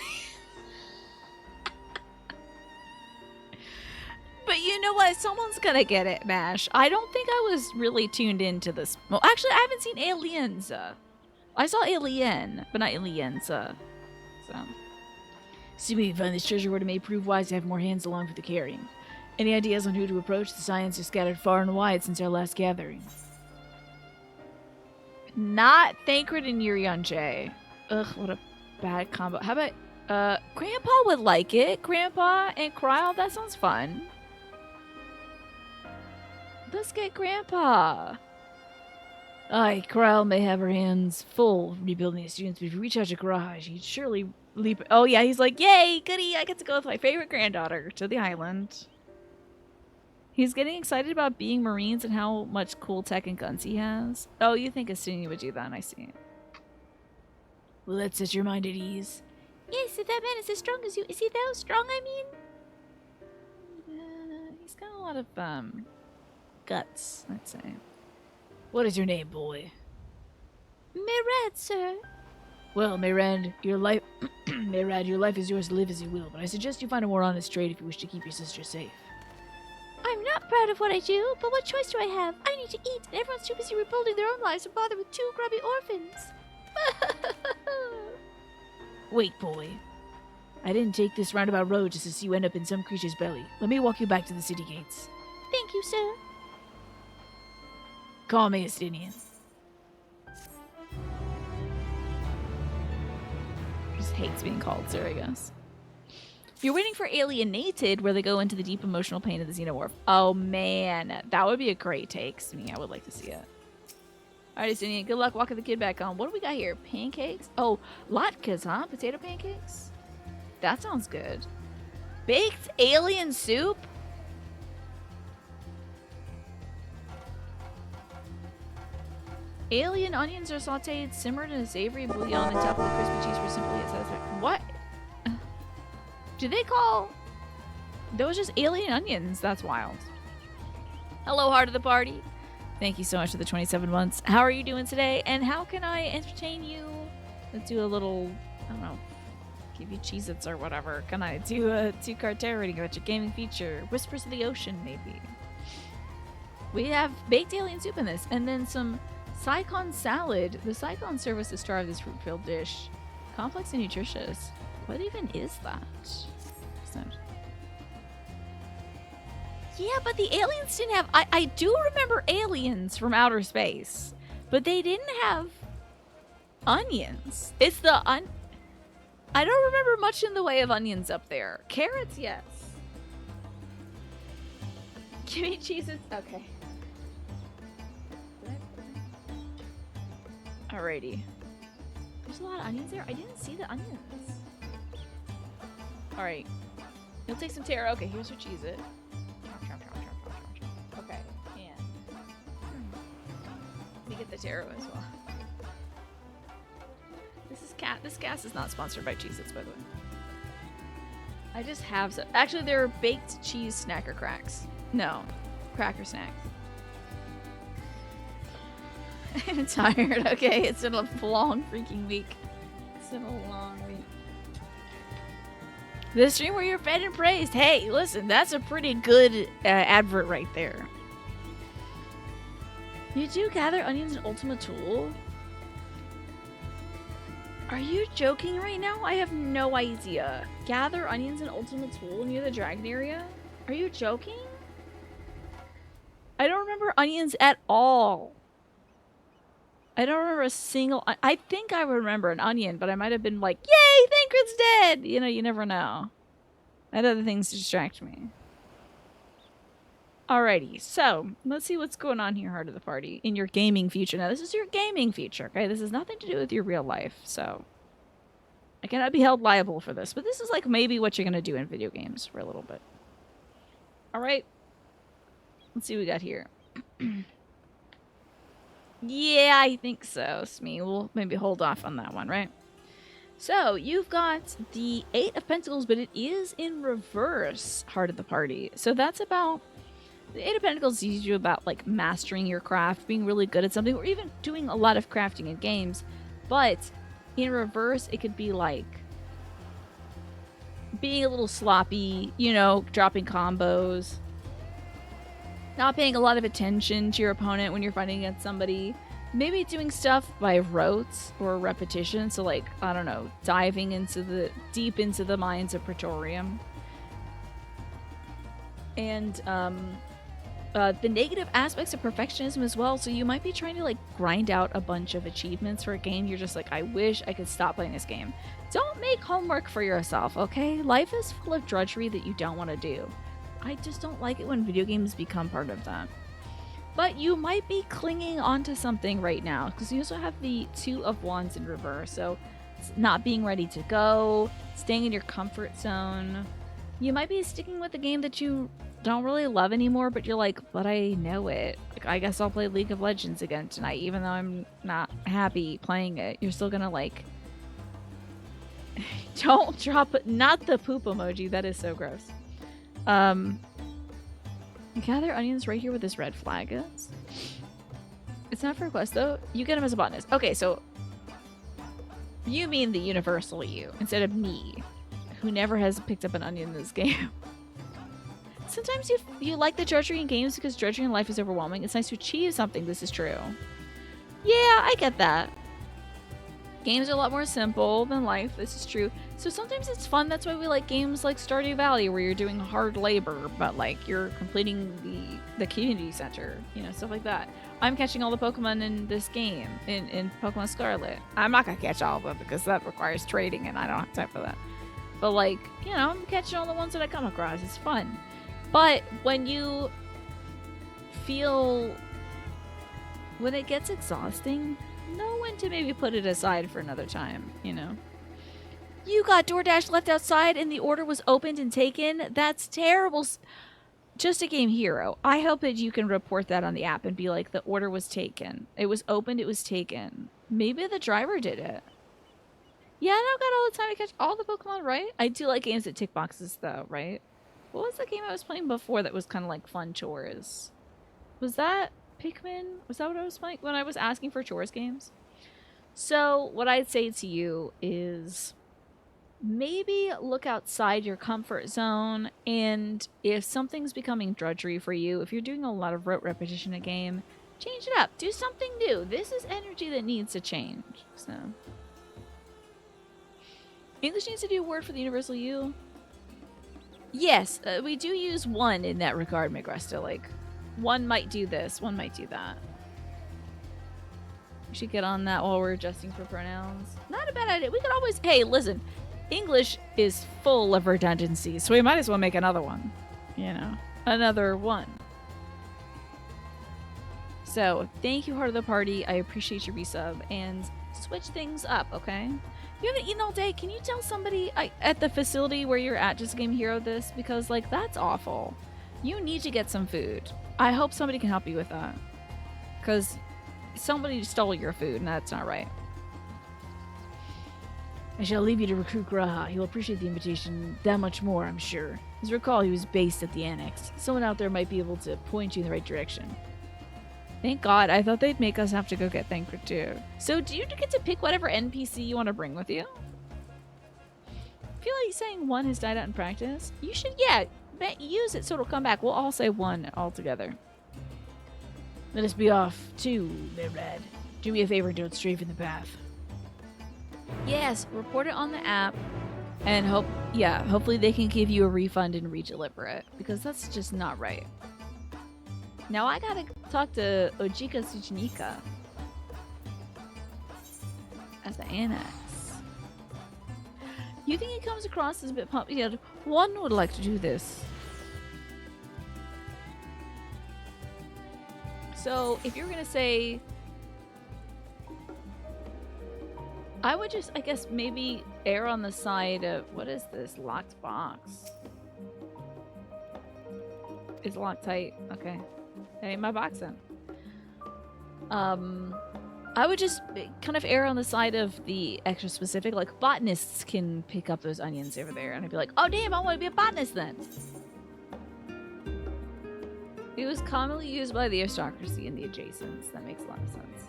But you know what? Someone's gonna get it, MASH. I don't think I was really tuned into this. Well, actually, I haven't seen Aliens. I saw Alien, but not Alienza. So. Assuming we find this treasure hoard, it may prove wise to have more hands along for the carrying. Any ideas on who to approach? The science are scattered far and wide since our last gathering. Not Thancred and Yuri-on Che. Ugh, what a bad combo. How about Grandpa would like it. Grandpa and Kryle, that sounds fun. Let's get Grandpa. Aye, Kryle may have her hands full rebuilding the students, but if you reach out to Garage, he'd surely leap. Oh yeah, he's like, yay, goody, I get to go with my favorite granddaughter to the island. He's getting excited about being Marines and how much cool tech and guns he has. Oh, you think Estini would do that? I see. Well, that sets your mind at ease. Yes, if that man is as strong as you, is he though strong, I mean? He's got a lot of, guts, I'd say. What is your name, boy? Mirad, sir. Well, Mayrand, your life Mayrand, your life is yours to live as you will, but I suggest you find a more honest trade if you wish to keep your sister safe. I'm not proud of what I do, but what choice do I have? I need to eat, and everyone's too busy rebuilding their own lives to bother with two grubby orphans. Wait, boy. I didn't take this roundabout road just to see you end up in some creature's belly. Let me walk you back to the city gates. Thank you, sir. Call me Estinian. Just hates being called sir, I guess. You're waiting for Alienated, where they go into the deep emotional pain of the xenomorph. Oh man, that would be a great take. To me, I would like to see it. Alright, Estinian, good luck walking the kid back on. What do we got here? Pancakes? Oh, latkes, huh? Potato pancakes? That sounds good. Baked alien soup? Alien onions are sauteed, simmered in a savory bouillon, and topped with crispy cheese for simply a satisfying. What? Do they call those just alien onions? That's wild. Hello, heart of the party. Thank you so much for the 27 months. How are you doing today? And how can I entertain you? Let's do a little, I don't know, give you Cheez-Its or whatever. Can I do a 2-card tarot reading about your gaming feature? Whispers of the Ocean, maybe. We have baked alien soup in this, and then some Saigon salad. The Saigon serve us the star of this fruit-filled dish. Complex and nutritious. What even is that? Yeah, but the aliens didn't have... I do remember aliens from outer space, but they didn't have onions. It's the I don't remember much in the way of onions up there. Carrots, yes. Give me cheeses. Okay. Alrighty. There's a lot of onions there. I didn't see the onions. Alright. You'll take some taro. Okay, here's your Cheez-It. Okay, and let me get the taro as well. This gas is not sponsored by Cheez-Its, by the way. I just have some. Actually, they're baked cheese snacker cracks. No, cracker snacks. I'm tired. Okay, it's been a long freaking week. It's been a long week. The stream where you're fed and praised. Hey, listen, that's a pretty good advert right there. You do gather onions in Ultima Tool? Are you joking right now? I have no idea. Gather onions in Ultima Tool near the dragon area? Are you joking? I don't remember onions at all. I don't remember a single... I think I remember an onion, but I might have been like, yay, Thancred's dead! You know, you never know. I had other things to distract me. Alrighty, so let's see what's going on here, heart of the party, in your gaming future. Now, this is your gaming future, okay? This has nothing to do with your real life, so... I cannot be held liable for this, but this is like maybe what you're going to do in video games for a little bit. Alright. Let's see what we got here. Yeah, I think so, Smee. We'll maybe hold off on that one, right? So, you've got the 8 of Pentacles, but it is in reverse, heart of the party. So that's about... The 8 of Pentacles teaches you about, like, mastering your craft, being really good at something, or even doing a lot of crafting in games. But in reverse, it could be, like, being a little sloppy, you know, dropping combos. Not paying a lot of attention to your opponent when you're fighting against somebody. Maybe doing stuff by rote or repetition. So, like, I don't know, diving into deep into the mines of Praetorium. And, the negative aspects of perfectionism as well. So you might be trying to like grind out a bunch of achievements for a game. You're just like, I wish I could stop playing this game. Don't make homework for yourself, okay? Life is full of drudgery that you don't want to do. I just don't like it when video games become part of that. But you might be clinging onto something right now because you also have the Two of Wands in reverse. So it's not being ready to go, staying in your comfort zone. You might be sticking with a game that you don't really love anymore, but you're like, but I know it. Like, I guess I'll play League of Legends again tonight, even though I'm not happy playing it. You're still gonna like... Don't drop it. Not the poop emoji. That is so gross. Gather onions right here where this red flag is. It's not for a quest though. You get them as a botanist. Okay, so you mean the universal you instead of me, who never has picked up an onion in this game. Sometimes you like the drudgery in games because drudgery in life is overwhelming. It's nice to achieve something. This is true. Yeah, I get that. Games are a lot more simple than life. This is true. So sometimes it's fun. That's why we like games like Stardew Valley, where you're doing hard labor, but like you're completing the community center, you know, stuff like that. I'm catching all the Pokemon in this game, in Pokemon Scarlet. I'm not gonna catch all of them because that requires trading, and I don't have time for that. But like, you know, I'm catching all the ones that I come across. It's fun. But when you feel when it gets exhausting, know when to maybe put it aside for another time, you know. You got DoorDash left outside and the order was opened and taken? That's terrible. Just a game hero. I hope that you can report that on the app and be like, the order was taken. It was opened, it was taken. Maybe the driver did it. Yeah, I don't got all the time to catch all the Pokemon, right? I do like games that tick boxes though, right? What was the game I was playing before that was kind of like fun chores? Was that Pikmin? Was that what I was playing when I was asking for chores games? So what I'd say to you is maybe look outside your comfort zone, and if something's becoming drudgery for you, if you're doing a lot of rote repetition in a game, change it up. Do something new. This is energy that needs to change. So English needs to do a word for the universal you. Yes, we do use one in that regard, Migresta. Like, one might do this, one might do that. We should get on that while we're adjusting for pronouns. Not a bad idea. We could always... Hey, listen. English is full of redundancies, so we might as well make another one. You know? Another one. So, thank you, Heart of the Party. I appreciate your resub. And switch things up, okay? You haven't eaten all day. Can you tell somebody at the facility where you're at, Just Game Hero, this? Because, like, that's awful. You need to get some food. I hope somebody can help you with that. Because somebody stole your food, and that's not right. I shall leave you to recruit Graha. He'll appreciate the invitation that much more, I'm sure. As recall, he was based at the Annex. Someone out there might be able to point you in the right direction. Thank God. I thought they'd make us have to go get Thancred too. So do you get to pick whatever NPC you want to bring with you? I feel like saying one has died out in practice. You should, yeah, use it so it'll come back. We'll all say one all together. Let us be off too, Mirad. Do me a favor, don't stray from the path. Yes, report it on the app, and hopefully they can give you a refund and redeliver it, because that's just not right. Now I gotta talk to Ojika Tsuchinika at the Annex. You think it comes across as a bit pumped? Yeah, one would like to do this. So if you're gonna say, I would just, I guess, maybe err on the side of, what is this? Locked box. It's locked tight. Okay. That ain't my box then. I would just kind of err on the side of the extra specific. Like, botanists can pick up those onions over there. And I'd be like, oh damn, I want to be a botanist then. It was commonly used by the aristocracy and the adjacents. That makes a lot of sense.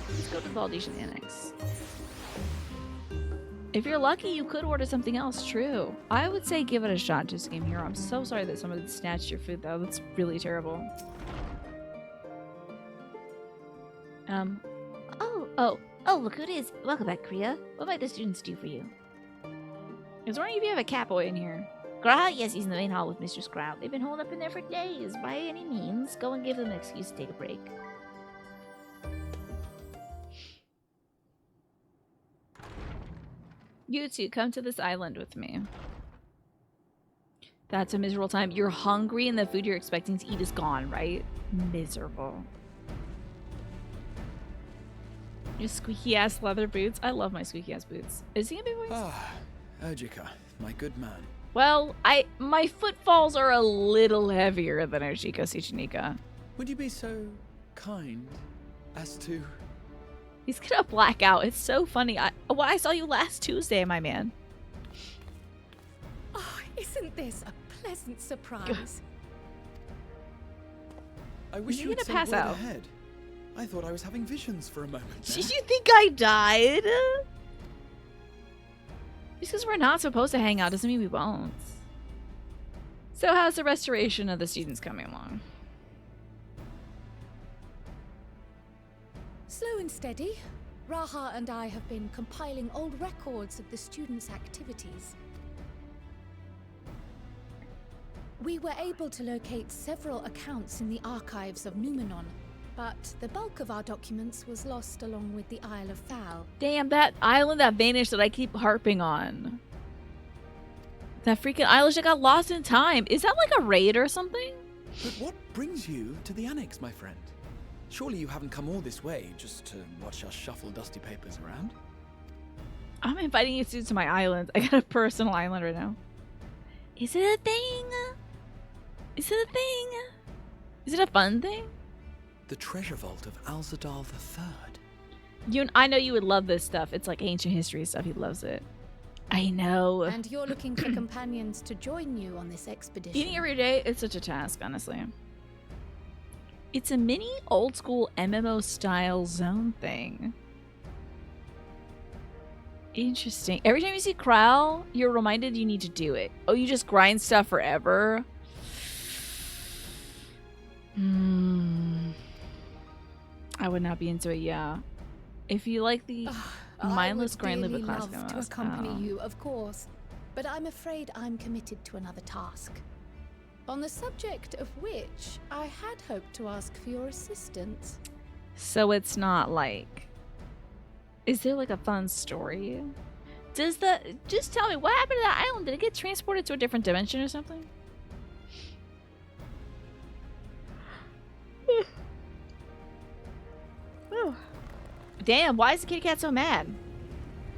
Let's go to the Valdesian Annex. If you're lucky, you could order something else. True. I would say give it a shot, Just Game Hero. I'm so sorry that somebody snatched your food, though. That's really terrible. Oh, look who it is. Welcome back, Kriya. What might the students do for you? I was wondering if you have a Catboy in here. Grout? Yes, he's in the main hall with Mistress Grout. They've been holed up in there for days. By any means, go and give them an excuse to take a break. You two, come to this island with me. That's a miserable time. You're hungry and the food you're expecting to eat is gone, right? Miserable. Your squeaky ass leather boots. I love my squeaky ass boots. Is he a big voice? Ah, Ojika, my good man. Well, my footfalls are a little heavier than Ojika Shichinika. Would you be so kind as to... He's gonna black out. It's so funny. I saw you last Tuesday, my man. Oh, isn't this a pleasant surprise? I wish You're you would gonna say pass word out. ahead. I thought I was having visions for a moment. Did you think I died? Just because we're not supposed to hang out doesn't mean we won't. So how's the restoration of the students coming along? Slow and steady. Raha and I have been compiling old records of the students' activities. We were able to locate several accounts in the archives of Numenon, but the bulk of our documents was lost along with the Isle of Thal. Damn, that island that vanished that I keep harping on. That freaking island that got lost in time. Is that like a raid or something? But what brings you to the annex, my friend? Surely you haven't come all this way just to watch us shuffle dusty papers around? I'm inviting you to my island. I got a personal island right now. Is it a thing? Is it a thing? Is it a fun thing? The treasure vault of Alzadal III. I know you would love this stuff. It's like ancient history stuff. He loves it. I know. And you're looking for companions to join you on this expedition. Eating every day, it's such a task, honestly. It's a mini old school MMO style zone thing. Interesting. Every time you see Krell, you're reminded you need to do it. Oh, you just grind stuff forever? I would not be into it, yeah. If you like the mindless grind live with classic love to MMOs. accompany you, of course, but I'm afraid I'm committed to another task. On the subject of which, I had hoped to ask for your assistance. So it's not like... Is there like a fun story? Just tell me, what happened to that island? Did it get transported to a different dimension or something? Damn, why is the kitty cat so mad?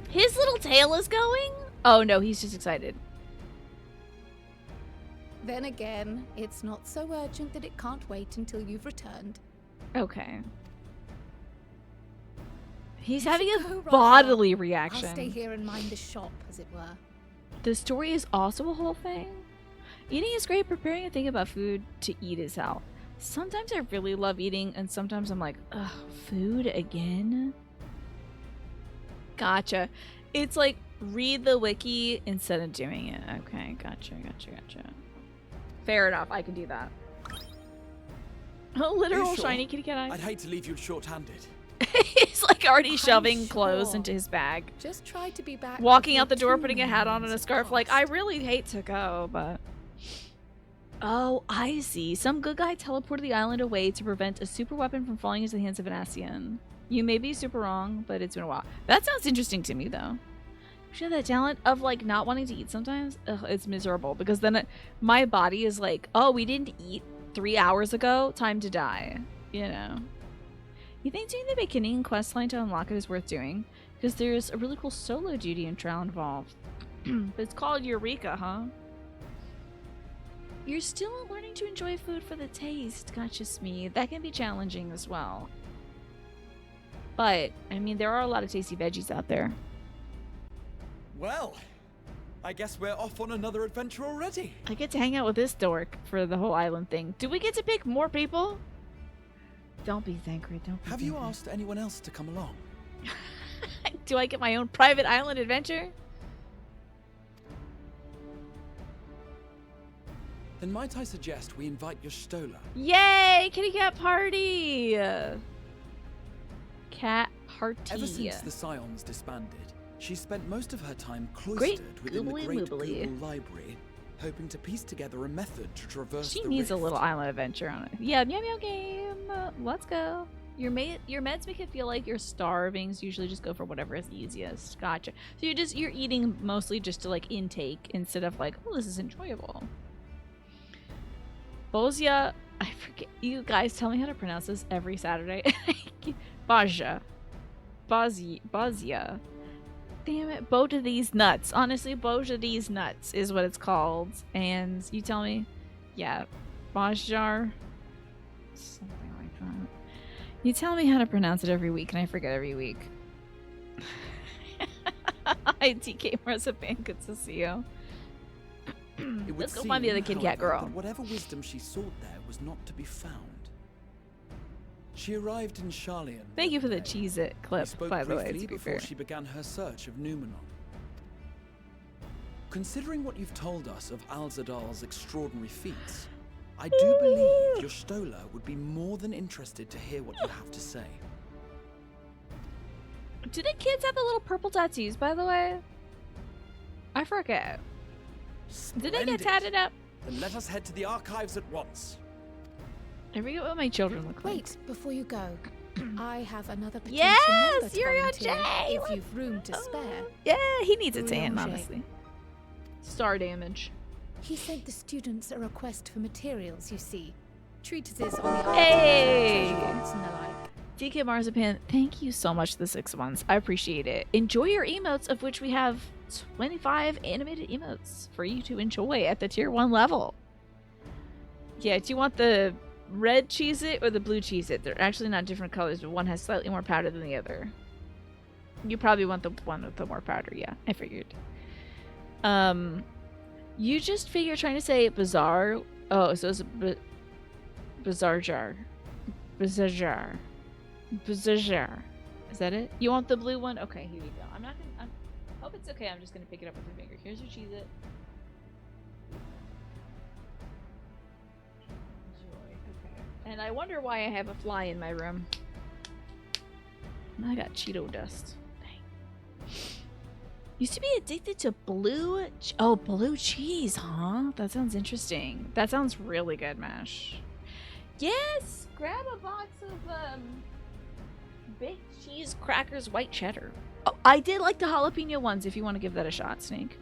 His little tail is going? Oh no, he's just excited. Then again, it's not so urgent that it can't wait until you've returned. Okay. He's having Go, a Raha. bodily I'll reaction. stay here and mind the shop, as it were. The story is also a whole thing. Eating is great. Preparing and thinking about food to eat is hell. Sometimes I really love eating, and sometimes I'm like, ugh, food again? Gotcha. It's like, read the wiki instead of doing it. Okay, gotcha. Fair enough, I can do that. A literal sure? shiny kitty cat eye. I'd hate to leave you short-handed. He's like already I'm shoving clothes sure. into his bag. Just try to be back. Walking before out the door, too putting a hat on and a many scarf. hours Like, have I passed. really hate to go, but... Oh, I see. Some good guy teleported the island away to prevent a super weapon from falling into the hands of an Ascian. You may be super wrong, but it's been a while. That sounds interesting to me, though. You have that talent of, like, not wanting to eat sometimes? Ugh, it's miserable. Because then my body is like, oh, we didn't eat 3 hours ago? Time to die. You know? You think doing the beginning quest line to unlock it is worth doing? Because there's a really cool solo duty and trial involved. But it's called Eureka, huh? You're still learning to enjoy food for the taste, gotcha, Smee. That can be challenging as well. But, I mean, there are a lot of tasty veggies out there. Well, I guess we're off on another adventure already. I get to hang out with this dork for the whole island thing. Do we get to pick more people? Don't be angry, don't be Have you angry. asked anyone else to come along? Do I get my own private island adventure? Then might I suggest we invite your Stola? Yay! Kitty cat party! Cat party. Ever since the Scions disbanded, she spent most of her time Great cloistered within the goobly Great moobly. Google Library, hoping to piece together a method to traverse She the needs a rift. little island adventure on it. Yeah, meow meow game. Let's go. Your meds make it feel like you're starving, so usually just go for whatever is easiest. Gotcha. So you're eating mostly just to like intake instead of like, oh, this is enjoyable. Bozia, I forget. You guys tell me how to pronounce this every Saturday. Bozia. Bozia. Damn it, both of these nuts. Honestly, both of these nuts is what it's called. And you tell me, yeah, Bozjar, something like that. You tell me how to pronounce it every week, and I forget every week. Hi, TK Marzipan, good to see you. It would Let's go seem, find the other kitty cat however, girl. that whatever wisdom she sought there was not to be found. She arrived in Charlian. Thank you for the one day. Cheez-It We clip, spoke by the way, briefly to be before fair. she began her search of Numenor. Considering what you've told us of Alzadal's extraordinary feats, I do believe your Stola would be more than interested to hear what you have to say. Do the kids have the little purple tattoos, by the way? I forget. Did they get Splendid. tatted up? Then let us head to the archives at once. I forget what my children look like. Wait, before you go, I have another potential Yes, member to Urion volunteer J! if you've room to spare. Yeah, he needs a tan, Urion J. honestly. Star damage. He sent the students a request for materials, you see. Treatises on the Hey! treasure vaults and the like. DK Marzipan, thank you so much for the 6 months. I appreciate it. Enjoy your emotes, of which we have 25 animated emotes for you to enjoy at the tier 1 level. Yeah, do you want the red Cheez-It or the blue Cheez-It? They're actually not different colors, but one has slightly more powder than the other. You probably want the one with the more powder, yeah. I figured. You just figure trying to say bizarre. Oh, so it's bizarre jar. Bizarre jar. Bizarre jar. Is that it? You want the blue one? Okay, here you go. I'm not gonna. I hope it's okay. I'm just gonna pick it up with my finger. Here's your Cheez-It. Enjoy. Okay. And I wonder why I have a fly in my room. I got Cheeto dust. Dang. Used to be addicted to blue. Blue cheese, huh? That sounds interesting. That sounds really good, Mash. Yes, grab a box of baked cheese crackers, white cheddar. Oh, I did like the jalapeno ones. If you want to give that a shot, Snake.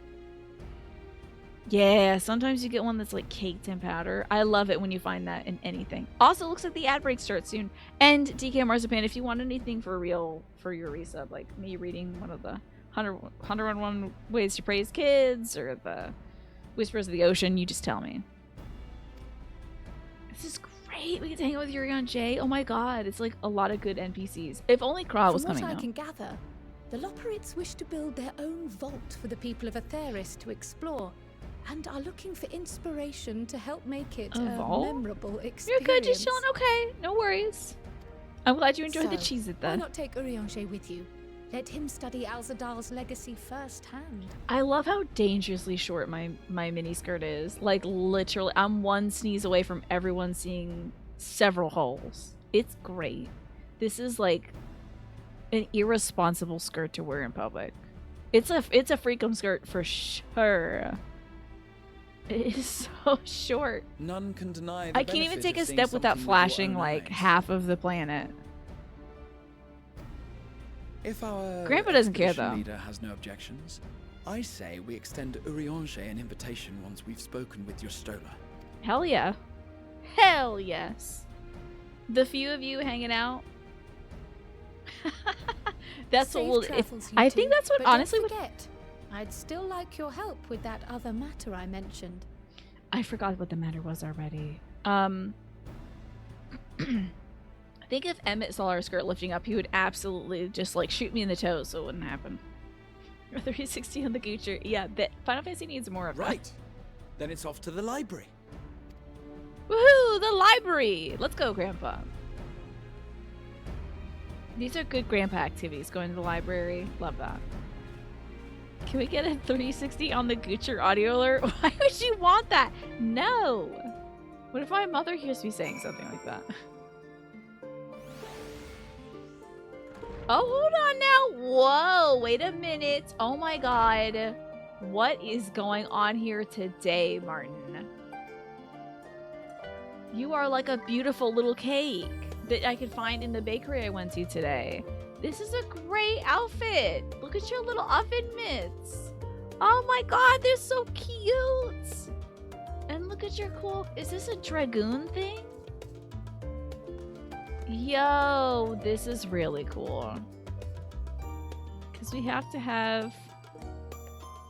Yeah, sometimes you get one that's like caked in powder. I love it when you find that in anything. Also, looks like the ad break starts soon. And DK Marzipan, if you want anything for real for your resub, like me reading one of the 101 Ways to Praise Kids or the Whispers of the Ocean, you just tell me. This is great. We get to hang out with Urion J. Oh my god, it's like a lot of good NPCs. If only Kra was coming From what I out. can gather, the Loperites wish to build their own vault for the people of Atheris to explore, and are looking for inspiration to help make it A a vault? memorable experience. You're good, just chilling. Okay, no worries. I'm glad you enjoyed the So, Cheez-It why then. not take Urianger with you? Let him study Alzadal's legacy firsthand. I love how dangerously short my mini skirt is. Like literally, I'm one sneeze away from everyone seeing several holes. It's great. This is like an irresponsible skirt to wear in public. It's a freakum skirt for sure. It is so short. None can deny the I can't even benefit take of a seeing step without something with your flashing own like eyes. half of the planet. If our Grandpa doesn't care, expedition though. leader has no objections, I say we extend Urianger an invitation once we've spoken with your Stola. Hell yeah. Hell yes. The few of you hanging out. That's what Safe we'll. travels, you I two, think that's what but honestly don't would. forget, I'd still like your help with that other matter I mentioned. I forgot what the matter was already. I think if Emmett saw our skirt lifting up, he would absolutely just like shoot me in the toes, so it wouldn't happen. 360 on the Goocher. Yeah, Final Fantasy needs more of that. Right. Then it's off to the library. Woohoo! The library! Let's go, Grandpa. These are good Grandpa activities. Going to the library. Love that. Can we get a 360 on the Goocher audio alert? Why would you want that? No! What if my mother hears me saying something like that? Oh, hold on now. Whoa, wait a minute. Oh my god. What is going on here today, Martin? You are like a beautiful little cake that I could find in the bakery I went to today. This is a great outfit. Look at your little oven mitts. Oh my god, they're so cute. And look at your cool... Is this a dragoon thing? Yo, this is really cool. Because we have to have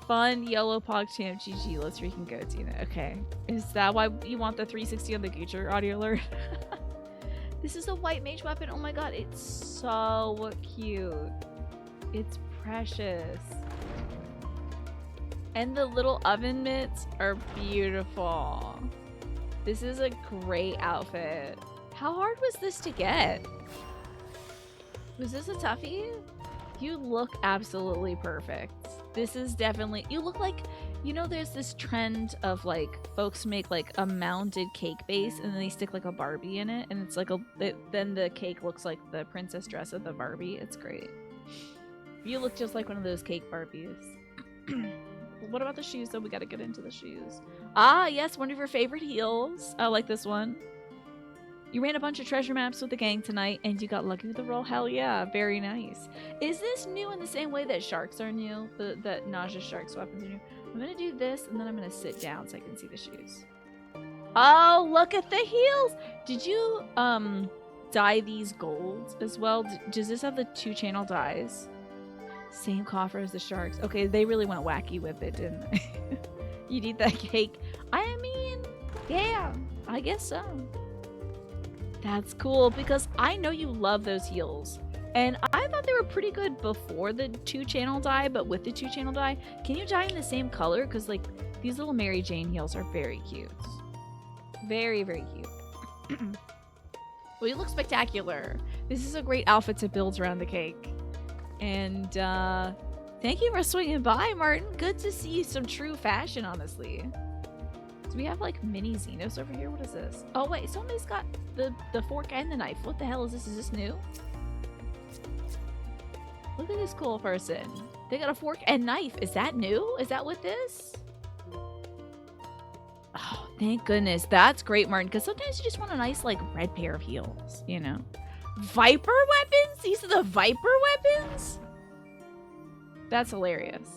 fun yellow PogChamp GG. Let's freaking go, Tina. Okay. Is that why you want the 360 on the Gucci audio alert? This is a white mage weapon. Oh my god, it's so cute. It's precious. And the little oven mitts are beautiful. This is a great outfit. How hard was this to get? Was this a toughie? You look absolutely perfect. This is definitely... You look like... You know, there's this trend of, like, folks make, like, a mounded cake base and then they stick, like, a Barbie in it. And it's like a... then the cake looks like the princess dress of the Barbie. It's great. You look just like one of those cake Barbies. What about the shoes, though? We gotta get into the shoes. Ah, yes, one of your favorite heels. I like this one. You ran a bunch of treasure maps with the gang tonight, and you got lucky with the roll. Hell yeah, very nice. Is this new in the same way that sharks are new? That Nausea Shark's weapons are new? I'm gonna do this, and then I'm gonna sit down so I can see the shoes. Oh, look at the heels! Did you, dye these gold as well? Does this have the 2-channel dyes? Same coffer as the sharks. Okay, they really went wacky with it, didn't they? You'd eat that cake. I mean, yeah, I guess so. That's cool, because I know you love those heels. And I thought they were pretty good before the 2-channel dye, but with the 2-channel dye, can you dye in the same color? Because, like, these little Mary Jane heels are very cute. Very, very cute. Well, you look spectacular. This is a great outfit to build around the cake. And, thank you for swinging by, Martin. Good to see some true fashion, honestly. Do we have, like, mini Xenos over here? What is this? Oh, wait. Somebody's got the fork and the knife. What the hell is this? Is this new? Look at this cool person. They got a fork and knife. Is that new? Is that with this? Oh, thank goodness. That's great, Martin. Because sometimes you just want a nice, like, red pair of heels, you know? Viper weapons? These are the Viper weapons? That's hilarious.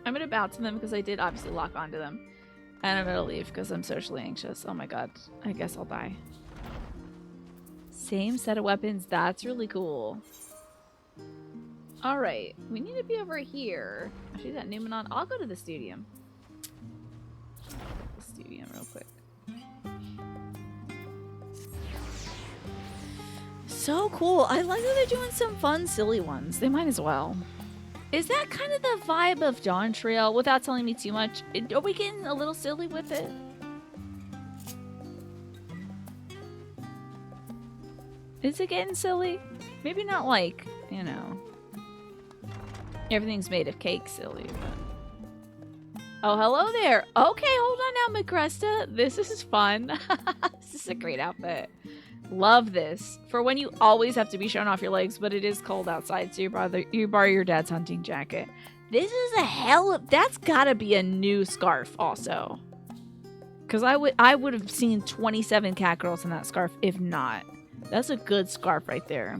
I'm gonna bow to them because I did obviously lock onto them. And I'm gonna leave because I'm socially anxious. Oh my god. I guess I'll die. Same set of weapons. That's really cool. Alright. We need to be over here. Actually, that Numenon. I'll go to the stadium. The stadium real quick. So cool. I like that they're doing some fun, silly ones. They might as well. Is that kind of the vibe of Dawn Trail without telling me too much? Are we getting a little silly with it? Is it getting silly? Maybe not like, you know, everything's made of cake silly, but... Oh, hello there. Okay, hold on now, Magresta. This is fun. This is a great outfit. Love this. For when you always have to be showing off your legs, but it is cold outside, so you borrow your dad's hunting jacket. This is a hell of... That's gotta be a new scarf also. Because I would have seen 27 cat girls in that scarf, if not. That's a good scarf right there.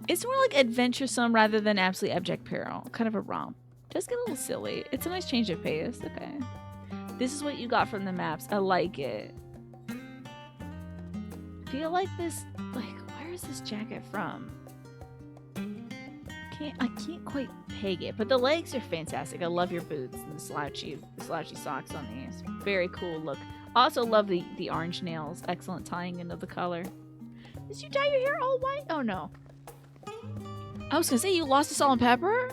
It's more like adventuresome rather than absolutely abject peril. Kind of a romp. Does get a little silly. It's a nice change of pace. Okay. This is what you got from the maps. I like it. Feel like this, like, where is this jacket from? I can't quite peg it, but the legs are fantastic. I love your boots and the slouchy socks on these. Very cool look. Also love the orange nails. Excellent tying in of the color. Did you dye your hair all white? Oh no. I was gonna say you lost a salt and pepper?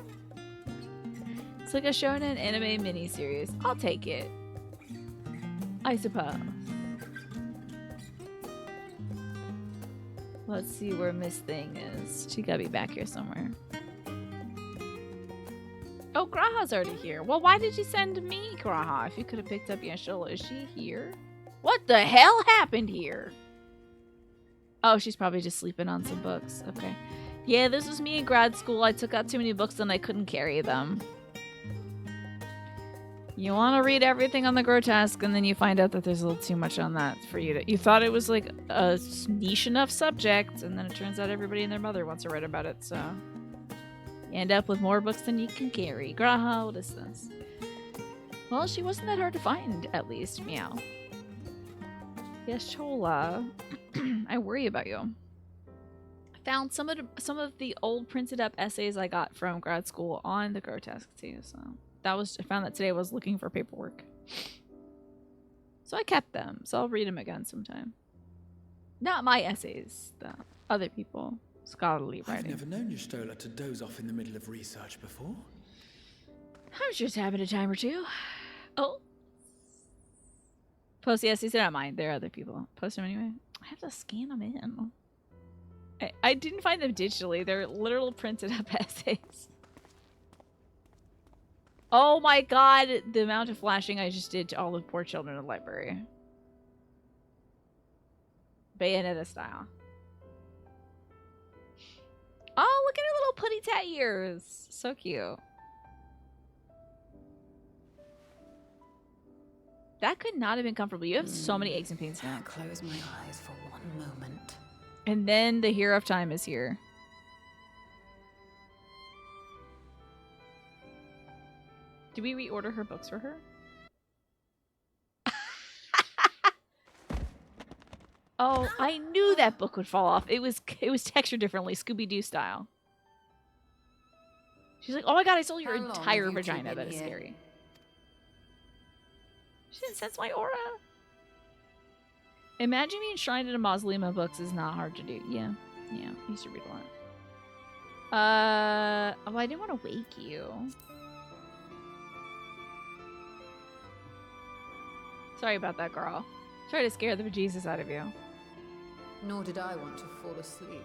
It's like a shonen anime miniseries. I'll take it. I suppose. Let's see where Miss Thing is. She gotta be back here somewhere. Oh, Graha's already here. Well, why did you send me, Graha, if you could have picked up Yashola? Is she here? What the hell happened here? Oh, she's probably just sleeping on some books. Okay. Yeah, this was me in grad school. I took out too many books and I couldn't carry them. You want to read everything on the grotesque, and then you find out that there's a little too much on that for you to... You thought it was like a niche enough subject, and then it turns out everybody and their mother wants to write about it, so... You end up with more books than you can carry. Graha, what is this? Well, she wasn't that hard to find, at least. Meow. Yes, Chola. I worry about you. I found some of the old printed up essays I got from grad school on the grotesque, too, so... I found that today I was looking for paperwork. So I kept them. So I'll read them again sometime. Not my essays, though. Other people. Scholarly writing. I've never known Stola to doze off in the middle of research before. I'm just having a time or two. Oh. Post the essays. They're not mine. They're other people. Post them anyway. I have to scan them in. I didn't find them digitally. They're literal printed up essays. Oh my god, the amount of flashing I just did to all the poor children in the library. Bayonetta style. Oh, look at her little putty tat ears. So cute. That could not have been comfortable. You have so many aches and pains now. Close my eyes for one moment. And then the hero of time is here. Do we reorder her books for her? Oh, I knew that book would fall off. It was textured differently, Scooby-Doo style. She's like, oh my god, I stole your entire vagina. That is scary. She didn't sense my aura. Imagine being enshrined in a mausoleum of books is not hard to do. Yeah. Yeah, I used to read a lot. Oh, I didn't want to wake you. Sorry about that, girl. Try to scare the bejesus out of you. Nor did I want to fall asleep.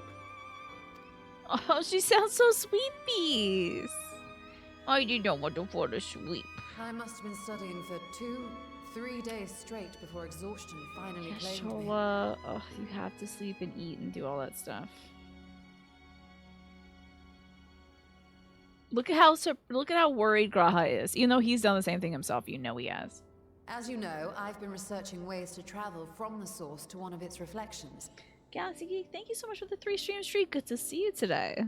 Oh, she sounds so sweet, bees. I did not want to fall asleep. I must have been studying for 2-3 days straight before exhaustion finally claimed me. Shola, oh, you have to sleep and eat and do all that stuff. Look at how worried Graha is. Even though he's done the same thing himself, you know he has. As you know, I've been researching ways to travel from the source to one of its reflections. Galaxy Geek, thank you so much for the 3-stream streak. Good to see you today.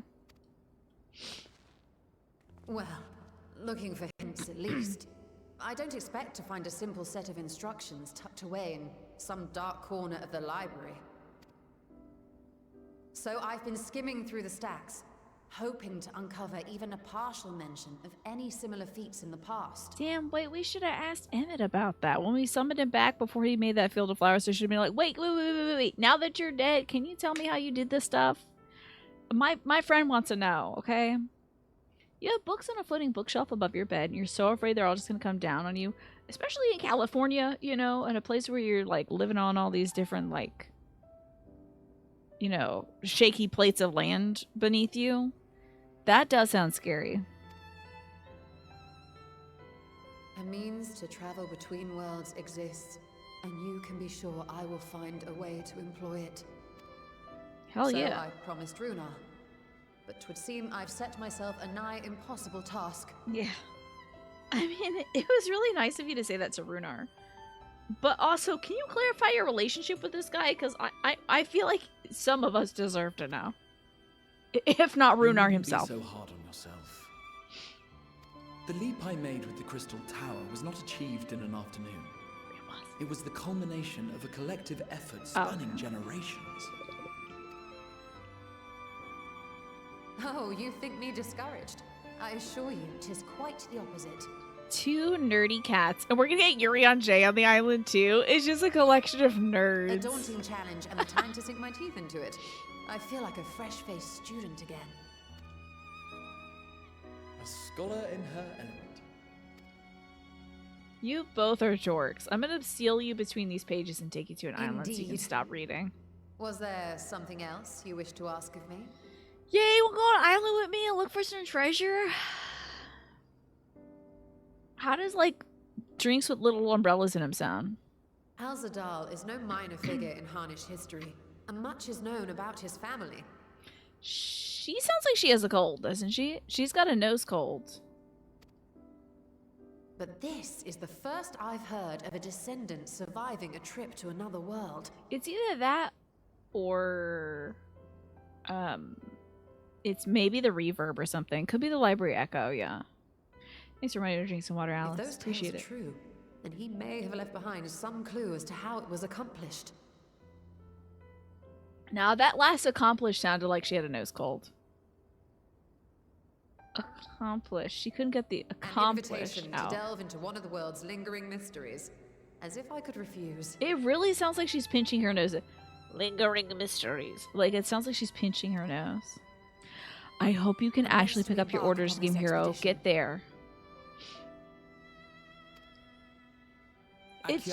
Well, looking for hints at least. I don't expect to find a simple set of instructions tucked away in some dark corner of the library. So I've been skimming through the stacks, hoping to uncover even a partial mention of any similar feats in the past. Damn, wait, we should have asked Emmett about that. When we summoned him back before he made that field of flowers, so should have been like, wait. Now that you're dead, can you tell me how you did this stuff? My friend wants to know, okay? You have books on a floating bookshelf above your bed, and you're so afraid they're all just going to come down on you. Especially in California, you know, in a place where you're, like, living on all these different, like, you know, shaky plates of land beneath you. That does sound scary. A means to travel between worlds exists, and you can be sure I will find a way to employ it. Hell so yeah. I promised Runar, but 'twould seem I've set myself a nigh impossible task. Yeah. I mean, it was really nice of you to say that to Runar. But also, can you clarify your relationship with this guy? Because I feel like some of us deserve to know. If not Runar himself. Be so hard on yourself. The leap I made with the Crystal Tower was not achieved in an afternoon. It was the culmination of a collective effort spanning generations. Oh, you think me discouraged? I assure you, 'tis quite the opposite. 2 nerdy cats. And we're gonna get Yuri on J on the island too. It's just a collection of A nerds. daunting challenge and the time to sink my teeth into it. I feel like a fresh-faced student again. A scholar in her element. You both are jorks. I'm gonna seal you between these pages and take you to an island so you can Indeed. stop reading. Was there something else you wish to ask of me? Yay, we'll go on an island with me and look for some treasure. How does, like, drinks with little umbrellas in them sound? Alzadal is no minor figure in Harnish history, and much is known about his family. She sounds like she has a cold, doesn't she? She's got a nose cold. But this is the first I've heard of a descendant surviving a trip to another world. It's either that or it's maybe the reverb or something. Could be the library echo, yeah. Thanks for reminding me to drink some water, Alice. If those Appreciate tales it. are true, then he may have left behind some clue as to how it was accomplished. Now that last accomplished sounded like she had a nose cold. Accomplished. She couldn't get the An accomplished invitation out. to delve into one of the world's lingering mysteries. As if I could refuse. It really sounds like she's pinching her nose. Lingering mysteries. Like, it sounds like she's pinching her nose. I hope you can actually pick up your orders, Game Hero. Get there.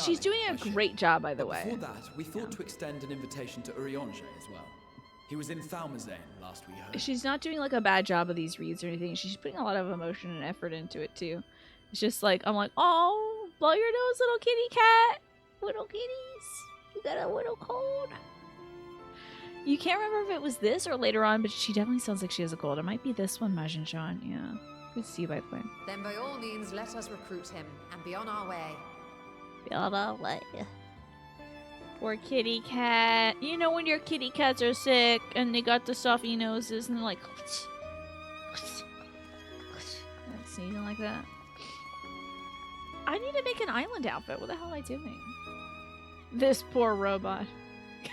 She's doing a great job, by the way. Before that, we thought to extend an invitation to Urianger as well. He was in Thalmazane last we heard. She's not doing like a bad job of these reads or anything. She's putting a lot of emotion and effort into it too. It's just like, I'm like, oh, blow your nose, little kitty cat. Little kitties. You got a little cold. You can't remember if it was this or later on, but she definitely sounds like she has a cold. It might be this one, Majin Sean. Yeah. Good to see you, by the way. Then by all means, let us recruit him and be on our way. Be on our way. Poor kitty cat. You know when your kitty cats are sick and they got the stuffy noses and they're like sneezing like that. I need to make an island outfit. What the hell am I doing? This poor robot.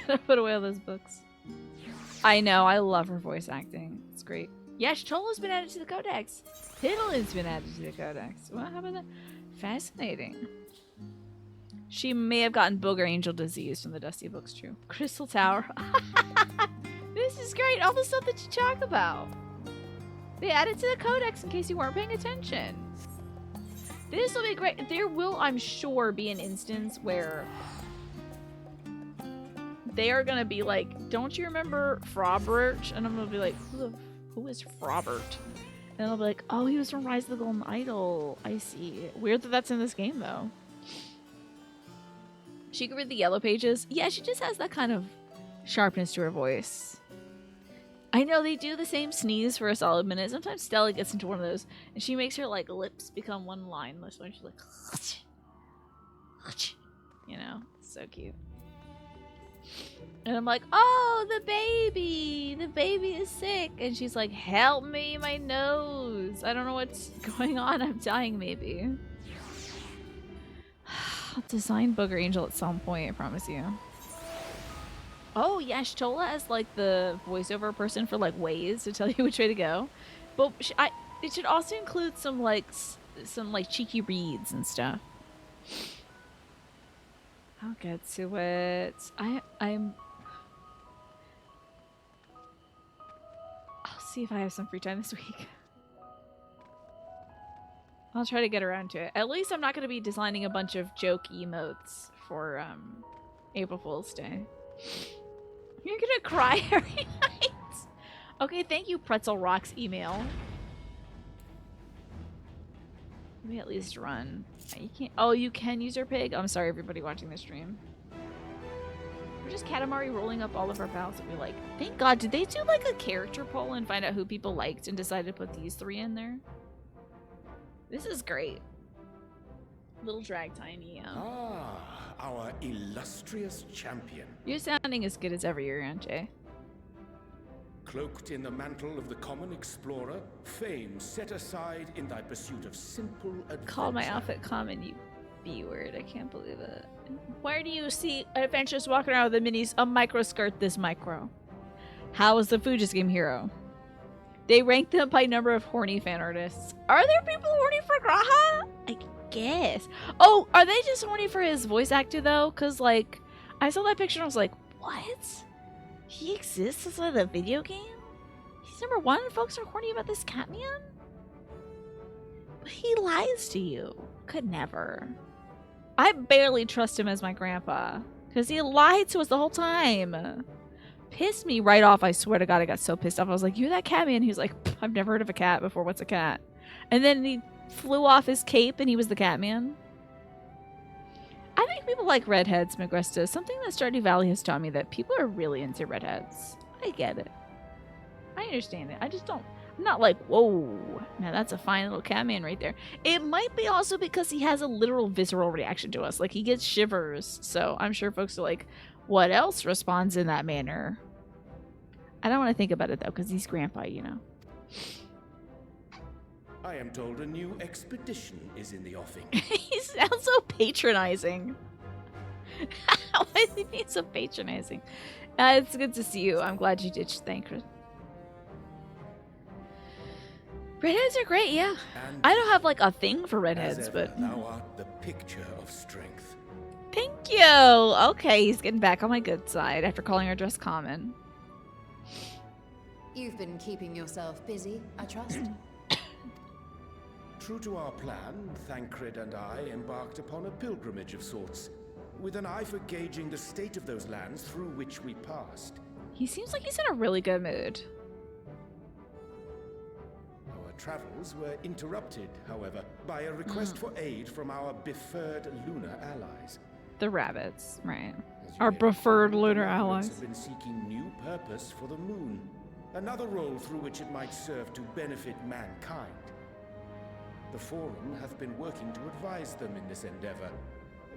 Gotta put away all those books. I know. I love her voice acting. It's great. Yeah, Chola's been added to the codex. Piddlin's been added to the codex. Well, how about that? Fascinating. She may have gotten Booger Angel disease from the Dusty Books, true. Crystal Tower. This is great. All the stuff that you talk about. They added to the codex in case you weren't paying attention. This will be great. There will, I'm sure, be an instance where they are going to be like, don't you remember Frobert? And I'm going to be like, who is Frobert? And I'll be like, oh, he was from Rise of the Golden Idol. I see. Weird that that's in this game, though. She could read the yellow pages. Yeah, she just has that kind of sharpness to her voice. I know they do the same sneeze for a solid minute. Sometimes Stella gets into one of those, and she makes her like lips become one line. This one, she's like, you know, so cute. And I'm like, oh, the baby is sick. And she's like, help me, my nose. I don't know what's going on. I'm dying, maybe. I'll design Booger Angel at some point, I promise you. Oh, yeah, Shola as like the voiceover person for like ways to tell you which way to go. But it should also include some cheeky reads and stuff. I'll get to it. I'll see if I have some free time this week. I'll try to get around to it. At least I'm not going to be designing a bunch of joke emotes for April Fool's Day. You're going to cry every night. Okay, thank you, Pretzel Rock's email. Let me at least run. You can't. Oh, you can use your pig? I'm sorry, everybody watching the stream. We're just Katamari rolling up all of our pals that we like. Thank God. Did they do like a character poll and find out who people liked and decided to put these three in there? This is great. Little drag tiny. Ah, our illustrious champion. You're sounding as good as ever, Yurianche. Cloaked in the mantle of the common explorer, fame set aside in thy pursuit of simple adventure. Call my outfit common, you B-word. I can't believe it. Where do you see adventurers walking around with a minis, a micro skirt this micro? How is the Fujis Game Hero? They rank them by number of horny fan artists. Are there people horny for Graha? I guess. Oh, are they just horny for his voice actor though? Cause like, I saw that picture and I was like, what? He exists inside the video game? He's number one and folks are horny about this Catman? But he lies to you. Could never. I barely trust him as my grandpa. Cause he lied to us the whole time. Pissed me right off. I swear to God, I got so pissed off. I was like, you're that Catman? He was like, I've never heard of a cat before. What's a cat? And then he flew off his cape and he was the Catman. I think people like redheads, Magresta. Something that Stardew Valley has taught me that people are really into redheads. I get it. I understand it. I just don't. I'm not like, whoa. Now that's a fine little Catman right there. It might be also because he has a literal visceral reaction to us. Like, he gets shivers. So I'm sure folks are like, what else responds in that manner? I don't want to think about it, though, because he's grandpa, you know. I am told a new expedition is in the offing. He sounds so patronizing. Why is he being so patronizing? It's good to see you. I'm glad you ditched Thancred. Redheads are great, yeah. And I don't have like a thing for as redheads, ever, but thou art the picture of strength. thank you. Okay, he's getting back on my good side after calling our dress common. You've been keeping yourself busy, I trust. True to our plan, Thancred and I embarked upon a pilgrimage of sorts, with an eye for gauging the state of those lands through which we passed. He seems like he's in a really good mood. Our travels were interrupted, however, by a request for aid from our preferred lunar allies. The rabbits, right. As you Our may preferred recall, lunar the Labyrinths allies. have been seeking new purpose for the moon, another role through which it might serve to benefit mankind. The Forum hath been working to advise them in this endeavor,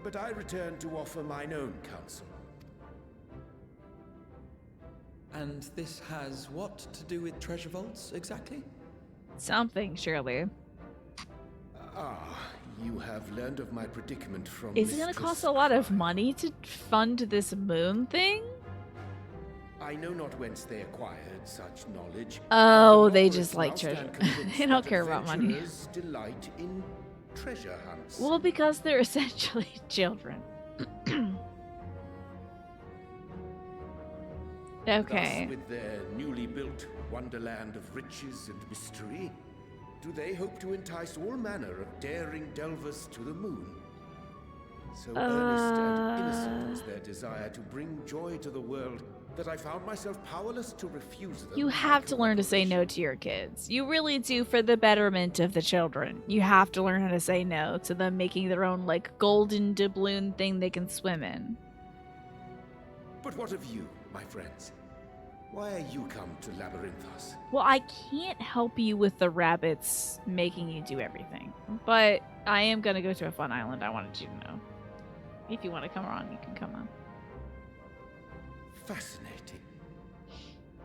but I return to offer mine own counsel. And this has what to do with treasure vaults, exactly? Something, surely. Ah, you have learned of my predicament from Is it going to cost a lot of money to fund this moon thing? I know not whence they acquired such knowledge. Oh, but the they novelists just like now treasure. stand convinced They don't that care about money. adventurers delight in treasure hunts. Well, because they're essentially children. Okay. Thus, with their newly built wonderland of riches and mystery, do they hope to entice all manner of daring delvers to the moon? So earnest and innocent was their desire to bring joy to the world that I found myself powerless to refuse them. You have to learn to say no to your kids. You really do, for the betterment of the children. You have to learn how to say no to them making their own, like, golden doubloon thing they can swim in. But what of you, my friends? Why are you come to Labyrinthos? Well, I can't help you with the rabbits making you do everything. But I am going to go to a fun island. I wanted you to know. If you want to come on, you can come on. Fascinating.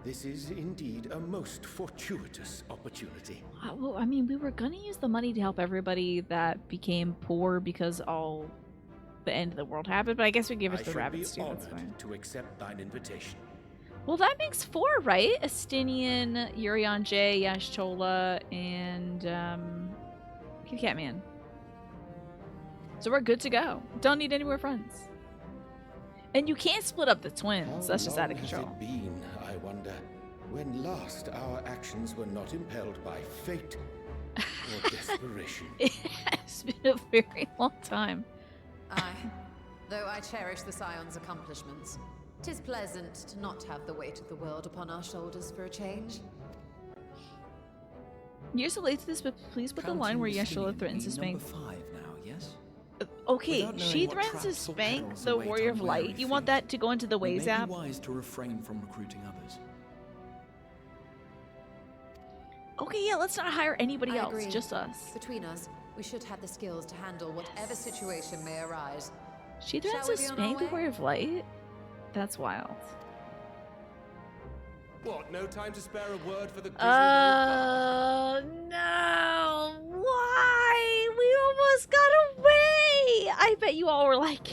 This is indeed a most fortuitous opportunity. Well, I mean, we were going to use the money to help everybody that became poor because all the end of the world happened, but I guess we give it to the rabbits too. That's fine. To accept thine invitation. Well, that makes 4, right? Estinian, Urion J, Yash Chola, and Kitty Cat Man. So we're good to go. Don't need any more friends. And you can't split up the twins. That's just out of control. How long has it been, I wonder, when last our actions were not impelled by fate or desperation? It has been a very long time. Aye. Though I cherish the Scion's accomplishments, 'tis pleasant to not have the weight of the world upon our shoulders for a change. You're so late to this, but please put the line where Yeshua threatens to spank. Number 5 now, yes? Okay, Without knowing she what threatens to traps or spank perils the await Warrior of unwary Light. You want that to go into the It Waze may app? be wise to refrain from recruiting others. Okay, yeah, let's not hire anybody I else, agree. just us. Between us, we should have the skills to handle whatever situation may arise. She threatens Shall to we be on our spank the way? Warrior of Light? That's wild. What, no time to spare a word for the grizzled No! Why? We almost got away! I bet you all were like,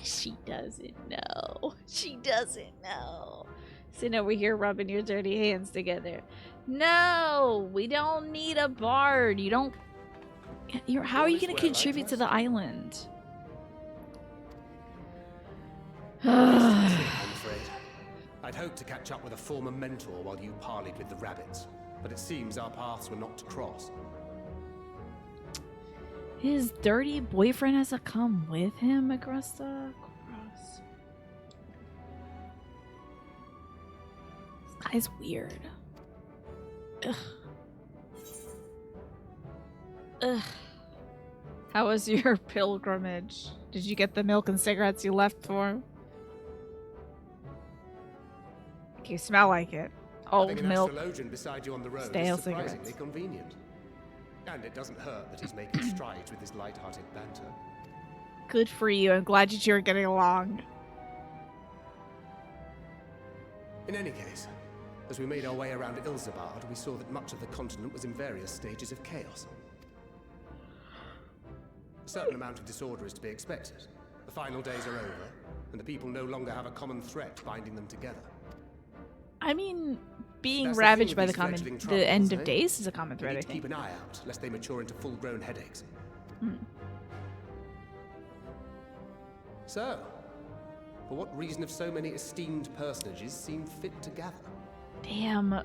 she doesn't know. She doesn't know. Sitting over here rubbing your dirty hands together. No! We don't need a bard. You don't... How are you going to contribute to the island? I'm afraid. I'd hoped to catch up with a former mentor while you parleyed with the rabbits, but it seems our paths were not to cross. His dirty boyfriend has to come with him, Agresta? Gross. This guy's weird. Ugh. Ugh. How was your pilgrimage? Did you get the milk and cigarettes you left for him? You smell like it. Old Having an milk. astrologian beside you on the road Stale is surprisingly cigarettes. convenient. And it doesn't hurt that he's making strides with his light-hearted banter. Good for you. I'm glad you two are getting along. In any case, as we made our way around Ilzabard, we saw that much of the continent was in various stages of chaos. A certain amount of disorder is to be expected. The final days are over, and the people no longer have a common threat binding them together. I mean, being That's ravaged thing by with the these fledgling the end troubles, of eh? days is a common We thread, need I to think. keep an eye out, lest they mature into full-grown headaches. Hmm. So, for what reason have so many esteemed personages seen fit to gather? Damn.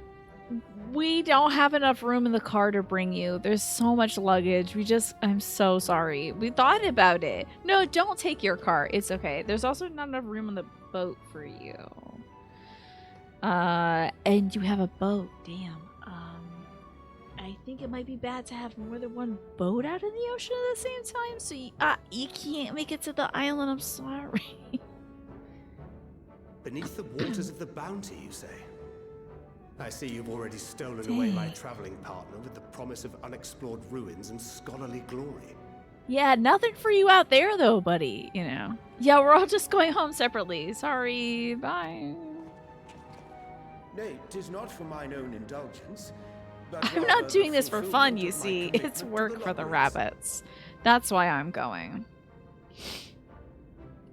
We don't have enough room in the car to bring you. There's so much luggage. I'm so sorry. We thought about it. No, don't take your car. It's okay. There's also not enough room on the boat for you. And you have a boat. Damn. I think it might be bad to have more than one boat out in the ocean at the same time. So you can't make it to the island. I'm sorry. Beneath the waters of the Bounty, you say? I see you've already stolen away my traveling partner with the promise of unexplored ruins and scholarly glory. Yeah, nothing for you out there though, buddy, you know. Yeah, we're all just going home separately. Sorry, bye. Nay, 'tis not for mine own indulgence. But I'm rather not the doing this for fun, fulfillment you of my see. commitment It's to work the for the Lockwards. rabbits. That's why I'm going.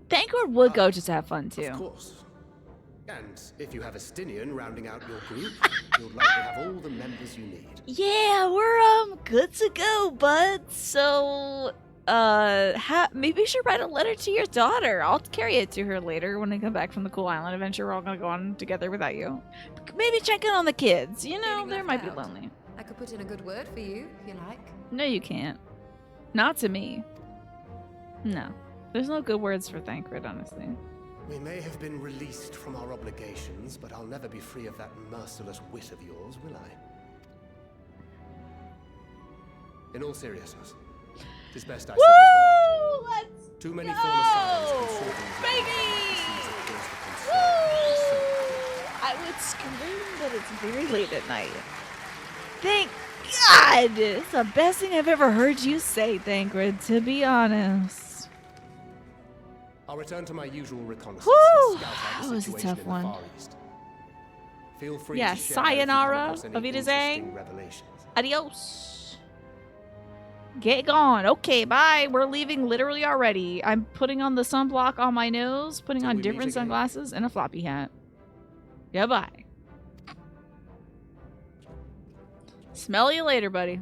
Thankwood would go just to have fun too. Of course. And if you have a Stinian rounding out your group, you'll likely have all the members you need. Yeah, we're good to go, bud. So maybe you should write a letter to your daughter. I'll carry it to her later when I come back from the cool island adventure. We're all gonna go on together without you. Maybe check in on the kids. You know, Feeling they left might be out? lonely. I could put in a good word for you, if you like. No, you can't. Not to me. No. There's no good words for Thancred, honestly. We may have been released from our obligations, but I'll never be free of that merciless wit of yours, will I? In all seriousness, it's best I sit this one out. Let's Too many former scions consorting with baby! I would scream, but it's very late at night. Thank God! It's the best thing I've ever heard you say, Thancred, to be honest. I'll return to my usual reconnaissance Whew! and scout out That the was a situation tough in the one. Far East. Feel free Yeah, to share if you come sayonara, across any auf Wiedersehen. interesting revelations. Adios. Get gone. Okay, bye. We're leaving literally already. I'm putting on the sunblock on my nose, putting Till on we meet different again. sunglasses, and a floppy hat. Goodbye. Smell you later, buddy.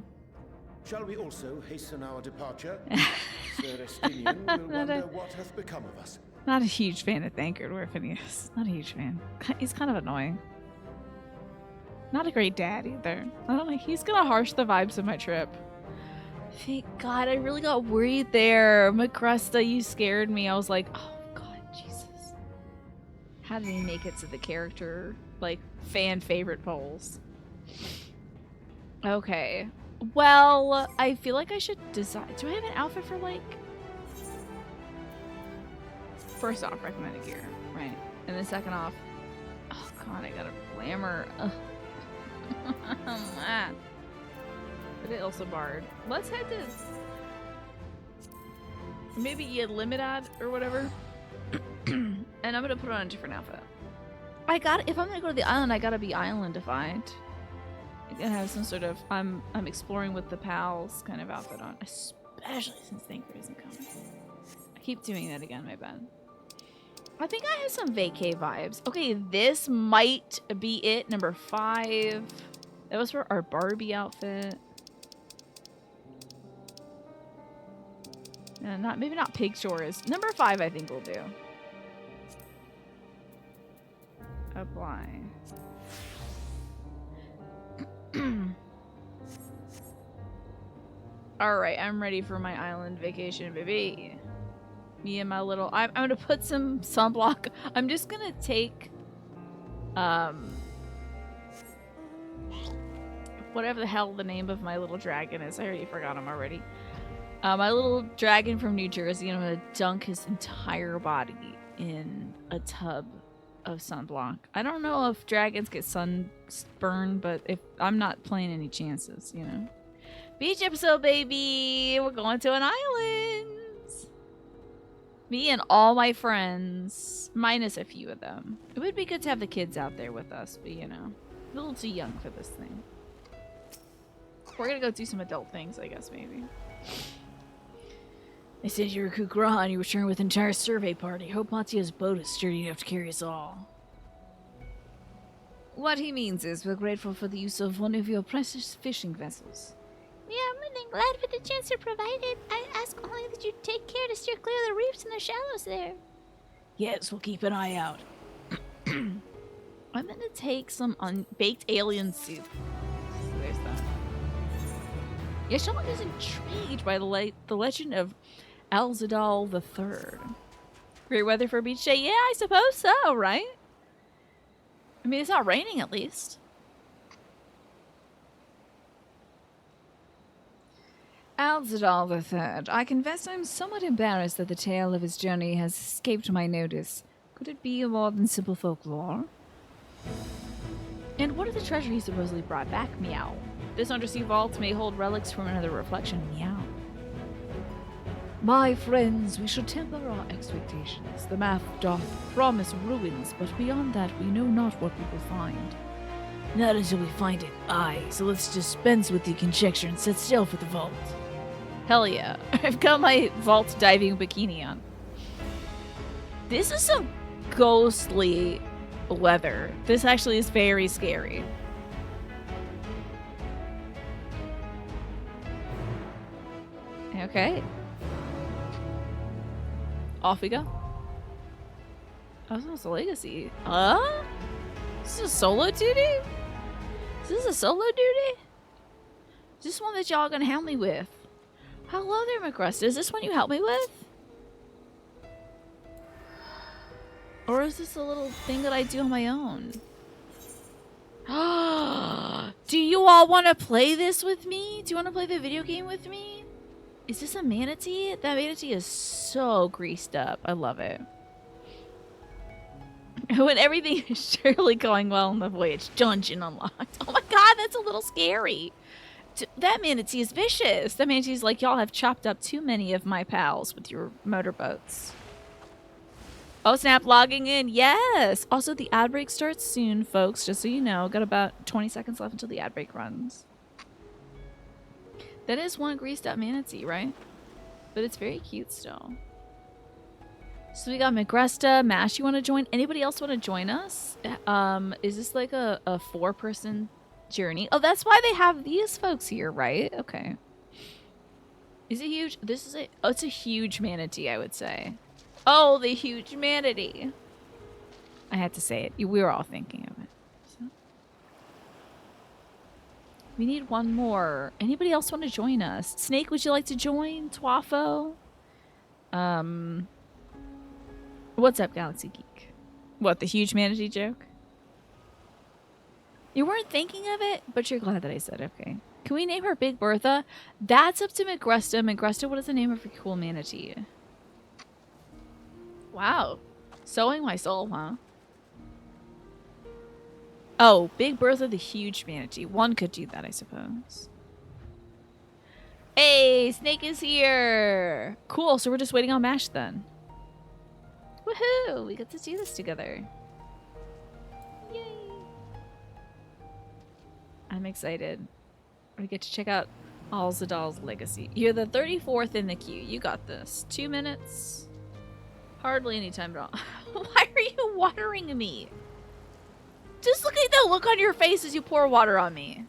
Shall we also hasten our departure? Sir Estinian will wonder what hath become of us. Not a huge fan of Thancred or Phineas. Not a huge fan. He's kind of annoying. Not a great dad either. I don't know. He's gonna harsh the vibes of my trip. Thank God, I really got worried there. Macrusta, you scared me. I was like, oh God, Jesus. How did he make it to the character, like, fan favorite polls? Okay. Well, I feel like I should decide. Do I have an outfit for, like... First off, recommended gear, right? And then second off... Oh God, I got a glamour. Ugh. But it also barred. Let's head to maybe Limitad or whatever. And I'm gonna put on a different outfit. If I'm gonna go to the island, I gotta be islandified. I'm gonna have some sort of I'm exploring with the pals kind of outfit on, especially since Thancred isn't coming. I keep doing that again, my bad. I think I have some vacay vibes. Okay, this might be it. Number 5. That was for our Barbie outfit. Maybe not Pig Shores. Number 5 I think will do. Apply. Alright, I'm ready for my island vacation, baby. Me and my little... I'm gonna put some sunblock. I'm just gonna take... whatever the hell the name of my little dragon is. I already forgot him already. My little dragon from New Jersey, and I'm gonna dunk his entire body in a tub of sunblock. I don't know if dragons get sunburn, but if I'm not playing any chances, you know. Beach episode, baby! We're going to an island! Me and all my friends, minus a few of them. It would be good to have the kids out there with us, but you know, a little too young for this thing. We're gonna go do some adult things, I guess, maybe. They said you were Kukra and you returned with an entire survey party. Hope Matsu's boat is sturdy enough to carry us all. What he means is we're grateful for the use of one of your precious fishing vessels. We are more than glad for the chance you're provided. I ask only that you take care to steer clear of the reefs and the shallows there. Yes, we'll keep an eye out. I'm gonna take some baked alien soup. So there's that. Yeah, someone is intrigued by the legend of Alzadal III. Great weather for a beach day? Yeah, I suppose so, right? I mean, it's not raining at least. Alzadal III. I confess I'm somewhat embarrassed that the tale of his journey has escaped my notice. Could it be more than simple folklore? And what are the treasure he supposedly brought back? Meow. This undersea vault may hold relics from another reflection. Meow. My friends, we should temper our expectations. The map doth promise ruins, but beyond that we know not what we will find. Not until we find it. Aye, so let's dispense with the conjecture and sit still for the vault. Hell yeah. I've got my vault diving bikini on. This is some ghostly weather. This actually is very scary. Okay. Off we go. Oh, this is a legacy. This is a solo duty? Is this a solo duty? Is this one that y'all gonna help me with? Hello there, McCrust. Is this one you help me with? Or is this a little thing that I do on my own? Do you all want to play this with me? Do you want to play the video game with me? Is this a manatee? That manatee is so greased up. I love it. When everything is surely going well in the voyage. Dungeon unlocked. Oh my god, that's a little scary. That manatee is vicious. That manatee's like, y'all have chopped up too many of my pals with your motorboats. Oh snap, logging in. Yes. Also, the ad break starts soon, folks. Just so you know. Got about 20 seconds left until the ad break runs. That is one greased up manatee, right? But it's very cute still. So we got Migresta, Mash, you want to join? Anybody else want to join us? Is this like a 4-person journey? Oh, that's why they have these folks here, right? Okay. Is it huge? This is it's a huge manatee, I would say. Oh, the huge manatee. I had to say it. We were all thinking of it. So. We need one more. Anybody else want to join us? Snake, would you like to join? Twafo? What's up, Galaxy Geek? What, the huge manatee joke? You weren't thinking of it, but you're glad that I said it. Okay. Can we name her Big Bertha? That's up to Migresta. Migresta, what is the name of your cool manatee? Wow. Sewing my soul, huh? Oh, Big Bertha the huge manatee. One could do that, I suppose. Hey, Snake is here! Cool, so we're just waiting on Mash then. Woohoo! We get to do this together. Yay! I'm excited. We get to check out Alzadal's legacy. You're the 34th in the queue. You got this. 2 minutes. Hardly any time at all. Why are you watering me? Just look at the look on your face as you pour water on me.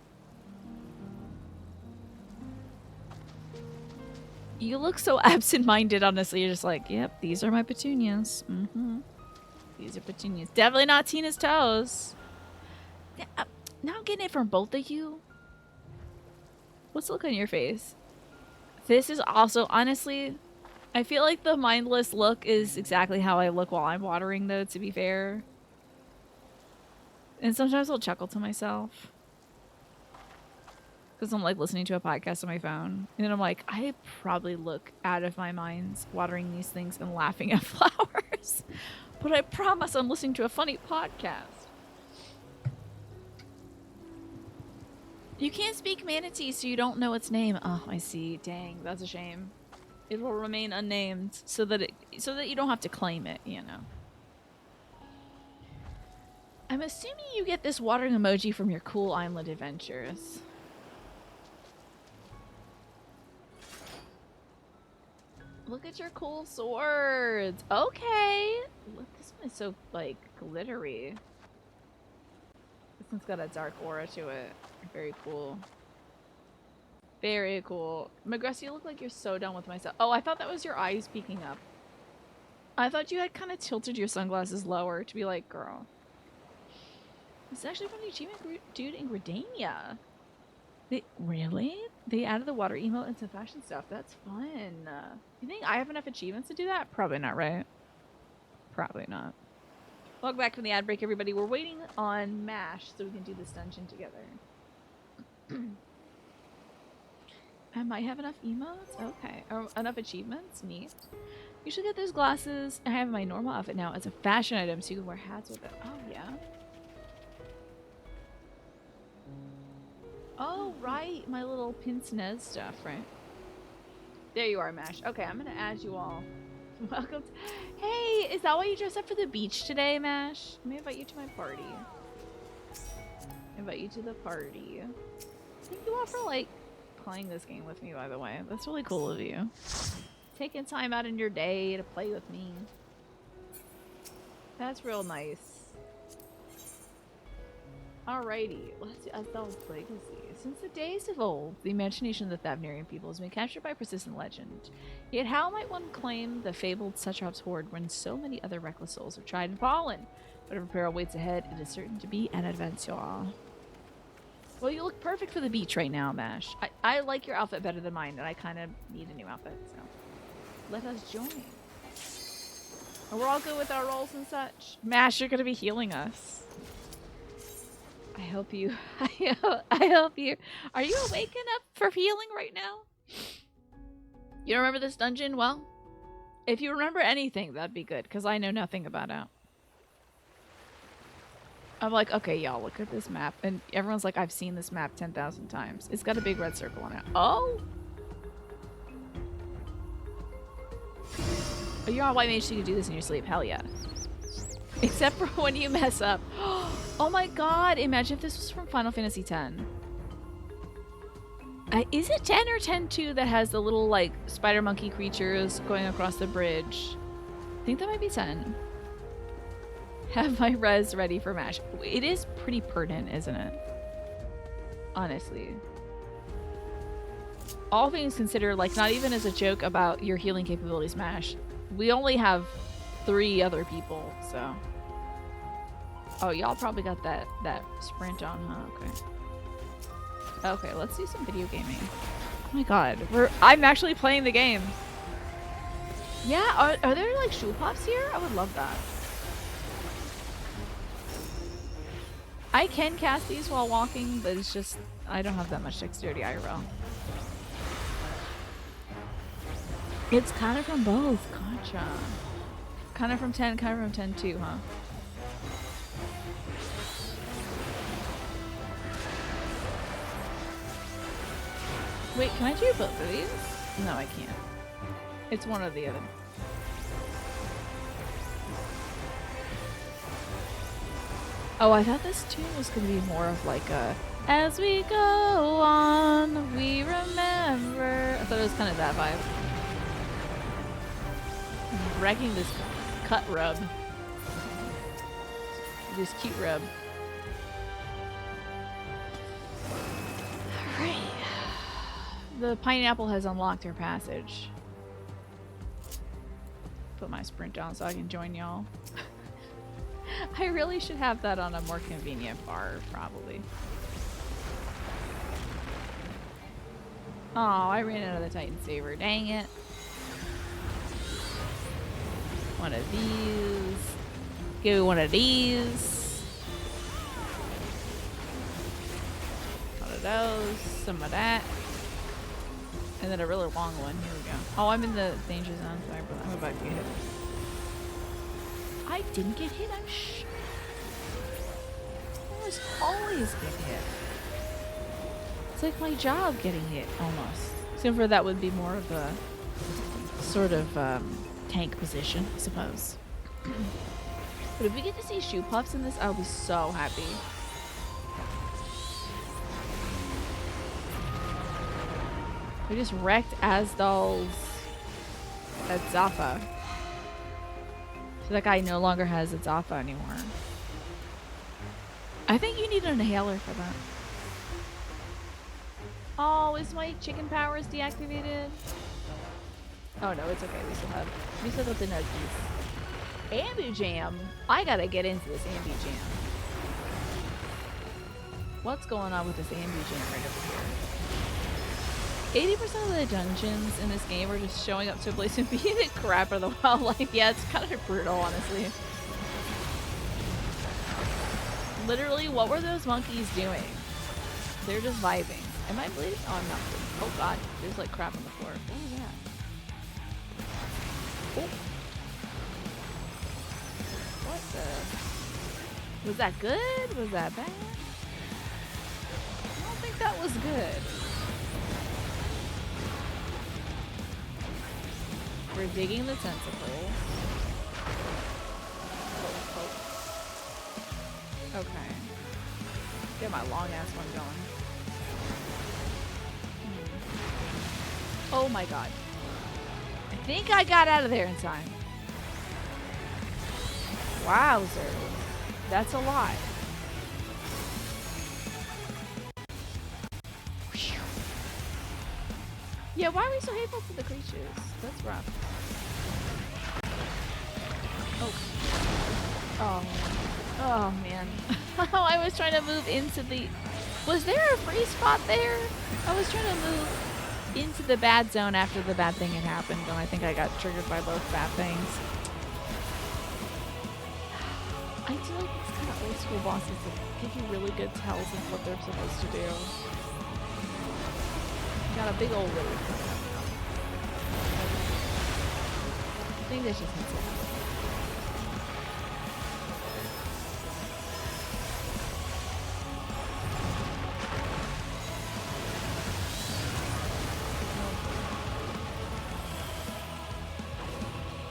You look so absent-minded, honestly. You're just like, yep, these are my petunias. Mm-hmm. These are petunias. Definitely not Tina's toes. Now I'm getting it from both of you. What's the look on your face? This is also, honestly, I feel like the mindless look is exactly how I look while I'm watering, though, to be fair. And sometimes I'll chuckle to myself. Because I'm like listening to a podcast on my phone. And then I'm like, I probably look out of my mind watering these things and laughing at flowers. yours. But I promise I'm listening to a funny podcast. You can't speak manatee, so you don't know its name. Oh, I see. Dang, that's a shame. It will remain unnamed so that you don't have to claim it, you know. I'm assuming you get this watering emoji from your cool island adventures. Look at your cool swords. Okay. Look, this one is so, like, glittery. This one's got a dark aura to it. Very cool. Very cool. Magress, you look like you're so done with myself. Oh, I thought that was your eyes peeking up. I thought you had kind of tilted your sunglasses lower to be like, girl. This is actually from the achievement dude in Gridania. Really? They added the water emote and some fashion stuff. That's fun. You think I have enough achievements to do that? Probably not, right? Probably not. Welcome back from the ad break, everybody. We're waiting on MASH so we can do this dungeon together. I might have enough emotes? Okay. Or enough achievements? Neat. You should get those glasses. I have my normal outfit now as a fashion item so you can wear hats with it. Oh, yeah. Oh, right. My little pince-nez stuff, right? There you are, MASH. Okay, I'm going to add you all. Welcome to... Hey, is that why you dressed up for the beach today, MASH? Let me invite you to my party. Invite you to the party. Thank you all for, like, playing this game with me, by the way. That's really cool of you. Taking time out in your day to play with me. That's real nice. Alrighty, let's see. Asdal's legacy. Since the days of old, the imagination of the Thavnarian people has been captured by persistent legend. Yet how might one claim the fabled Satrap's horde when so many other reckless souls have tried and fallen? Whatever peril waits ahead, it is certain to be an adventure. Well, you look perfect for the beach right now, MASH. I like your outfit better than mine, and I kind of need a new outfit, so let us join. And we're all good with our roles and such. MASH, you're going to be healing us. I hope you... I hope you... Are you waking up for healing right now? You don't remember this dungeon? Well, if you remember anything, that'd be good, because I know nothing about it. I'm like, okay, y'all, look at this map. And everyone's like, I've seen this map 10,000 times. It's got a big red circle on it. Oh! Oh, you're on white mage, so you can do this in your sleep. Hell yeah. Except for when you mess up. Oh my god, imagine if this was from Final Fantasy X. Is it 10 or 10-2 that has the little, like, spider monkey creatures going across the bridge? I think that might be 10. Have my res ready for MASH. It is pretty pertinent, isn't it? Honestly. All things considered, like, not even as a joke about your healing capabilities, MASH. We only have 3 other people, so... Oh, y'all probably got that sprint on, huh? Okay. Okay, let's do some video gaming. Oh my god, I'm actually playing the game. Yeah, are there like shoe pops here? I would love that. I can cast these while walking, but it's just I don't have that much dexterity IRL. It's kind of from both. Gotcha. Kind of from 10, kind of from 10 too, huh? Wait, can I do both of these? No, I can't. It's one or the other. Oh, I thought this tune was going to be more of like a as we go on, we remember. I thought it was kind of that vibe. I'm wrecking this cut rub. This cute rub. Alright. The pineapple has unlocked her passage. Put my sprint on so I can join y'all. I really should have that on a more convenient bar, probably. Oh, I ran out of the Titan Saber. Dang it. One of these. Give me one of these. One of those. Some of that. And then a really long one. Here we go. Oh, I'm in the danger zone, so I'm about to get hit. I didn't get hit. I always get hit. It's like my job getting hit, almost. Except for that would be more of a sort of tank position, I suppose. But if we get to see shoe puffs in this, I'll be so happy. We just wrecked Asdal's at Zaffa. So that guy no longer has a Zaffa anymore. I think you need an inhaler for that. Oh, is my chicken powers deactivated? Oh no, it's okay. We still have the nuggies. Ambu Jam. I gotta get into this Ambu Jam. What's going on with this Ambu Jam right over here? 80% of the dungeons in this game are just showing up to a place and beating the crap out of the wildlife. Yeah, it's kind of brutal, honestly. Literally, what were those monkeys doing? They're just vibing. Am I bleeding? Oh, I'm not bleeding. Oh god, there's like crap on the floor. What was that? Oh. What the? Was that good? Was that bad? I don't think that was good. We're digging the tentacle. Okay. Get my long ass one going. Oh my god. I think I got out of there in time. Wowzer. That's a lot. Yeah, why are we so hateful to the creatures? That's rough. Oh. Oh man. Oh, I was trying to move into the... Was there a free spot there? I was trying to move into the bad zone after the bad thing had happened, and I think I got triggered by both bad things. I do like these kind of old school bosses that give you really good tells of what they're supposed to do. Got a big old wave. I think that's just it.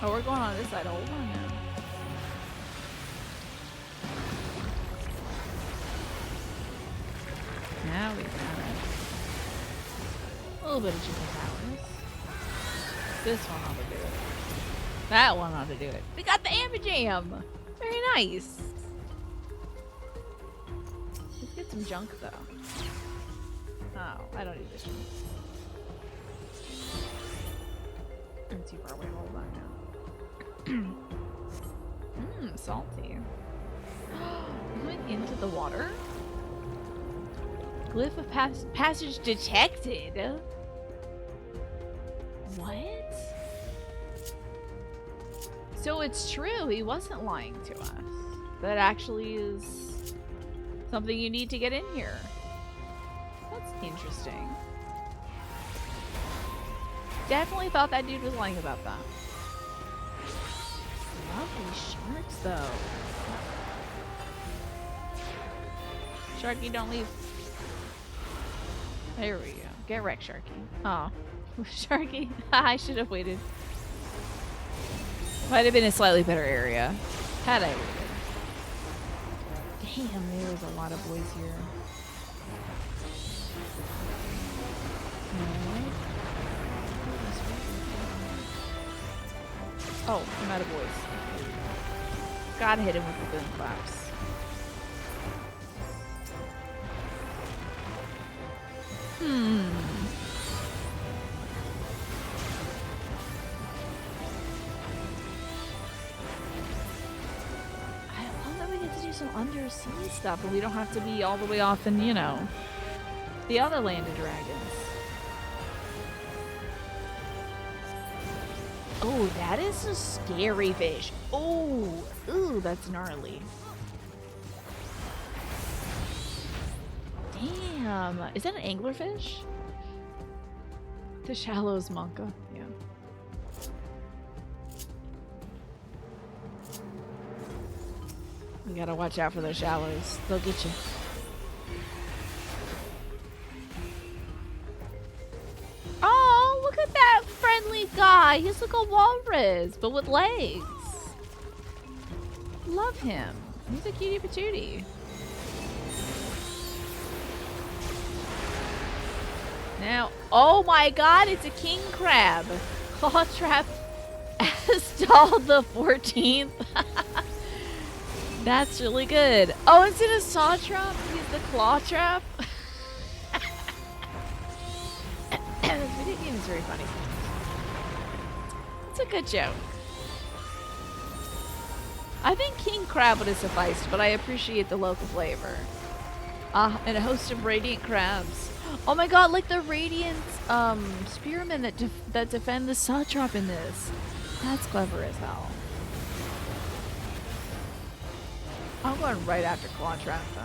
Oh, we're going on this side. Hold on now. Now we got it. A little bit of chicken powers. This one ought to do it. That one ought to do it. We got the Amber Jam! Very nice. Let's get some junk though. Oh, I don't need this one. I'm too far away. Hold on now. Mmm, salty. Going into the water? Glyph of passage detected. What? So it's true, he wasn't lying to us. That actually is something you need to get in here. That's interesting. Definitely thought that dude was lying about that. Lovely sharks, though. Sharky, don't leave. There we go. Get wrecked, Sharky. Oh. Sharky. I should have waited. Might have been a slightly better area. Had I waited. Damn, there was a lot of boys here. Oh, I'm out of boys. Gotta hit him with the boom claps. I love that we get to do some undersea stuff, but we don't have to be all the way off in, you know, the other land of dragons. Oh, that is a scary fish. Oh, ooh, that's gnarly. Damn, is that an anglerfish? The shallows monka, yeah. You gotta watch out for those shallows. They'll get you. Oh, look at that friendly guy. He's like a walrus, but with legs. Love him. He's a cutie patootie. Now, oh my god, it's a king crab. Claw trap Astal the 14th. That's really good. Oh, instead of saw trap, he's the claw trap. This video game is very funny. It's a good joke. I think king crab would have sufficed, but I appreciate the local flavor. And a host of radiant crabs. Oh my god, like the radiant spearmen that defend the satrap in this. That's clever as hell. I'm going right after claw trap though.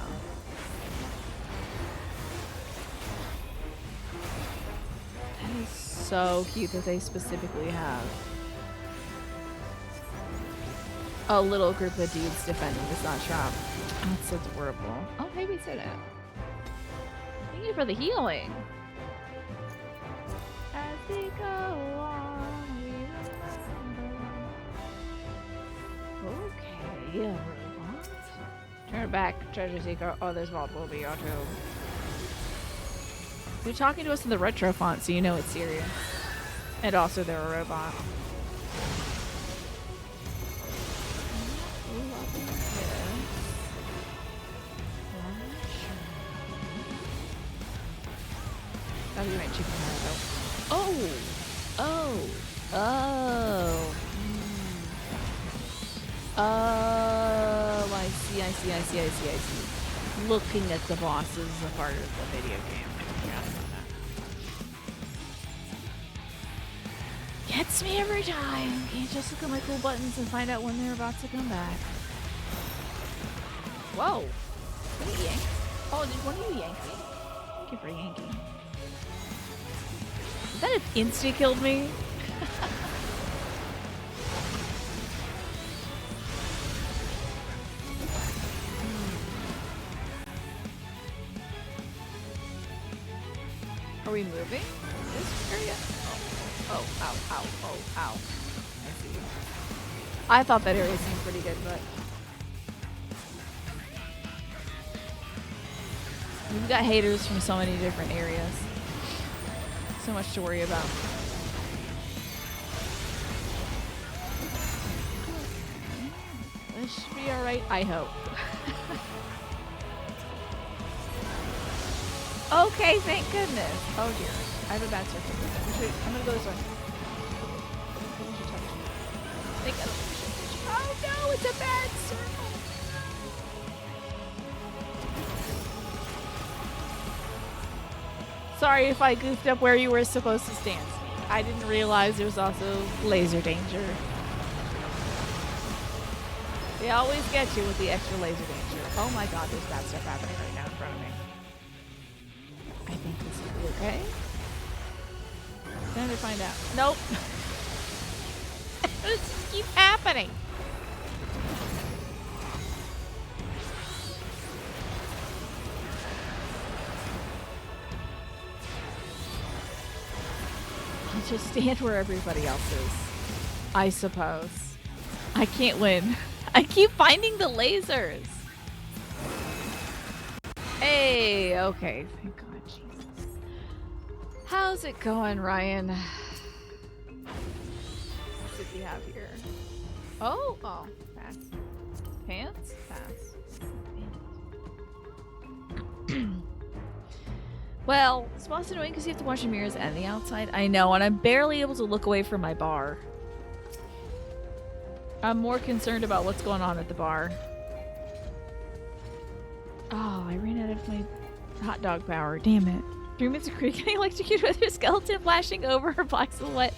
That is so cute that they specifically have a little group of dudes defending the satrap. That's so adorable. Oh, maybe it's it. Thank you for the healing. As we go on, we remember. Okay, a robot. Turn back, treasure seeker. Oh, there's multiple VR too. They're talking to us in the retro font, so you know it's serious. And also, they're a robot. That'll be my chicken heart. Oh! Oh! Oh! Oh! I see. Looking at the bosses is a part of the video game. I forgot about that. Gets me every time. Can't just look at my cool buttons and find out when they're about to come back. Whoa! Did you yank? Oh, did one of you yank me? Thank you for yanking. Is that an insta killed me? Are we moving? This area? Oh, ow, ow, oh, ow. I see. I thought that area seemed pretty good, but we've got haters from so many different areas. So much to worry about. This should be alright, I hope. Okay, thank goodness. Oh dear. I have a bad circle. I'm gonna go this way. Oh no, it's a bad circle. Sorry if I goofed up where you were supposed to stand. I didn't realize there was also laser danger. They always get you with the extra laser danger. Oh my god, there's bad stuff happening right now in front of me. I think this will be okay. Time to find out. Nope. This just keeps happening. I'll just stand where everybody else is, I suppose. I can't win. I keep finding the lasers. Hey, okay. Thank God, Jesus. How's it going, Ryan? What did we have here? Oh, pass. Pants? Pass. Well, it's most annoying because you have to watch the mirrors and the outside. I know, and I'm barely able to look away from my bar. I'm more concerned about what's going on at the bar. Oh, I ran out of my hot dog power. Damn it. 3 minutes of Creek getting electrocuted with her skeleton flashing over her black silhouette.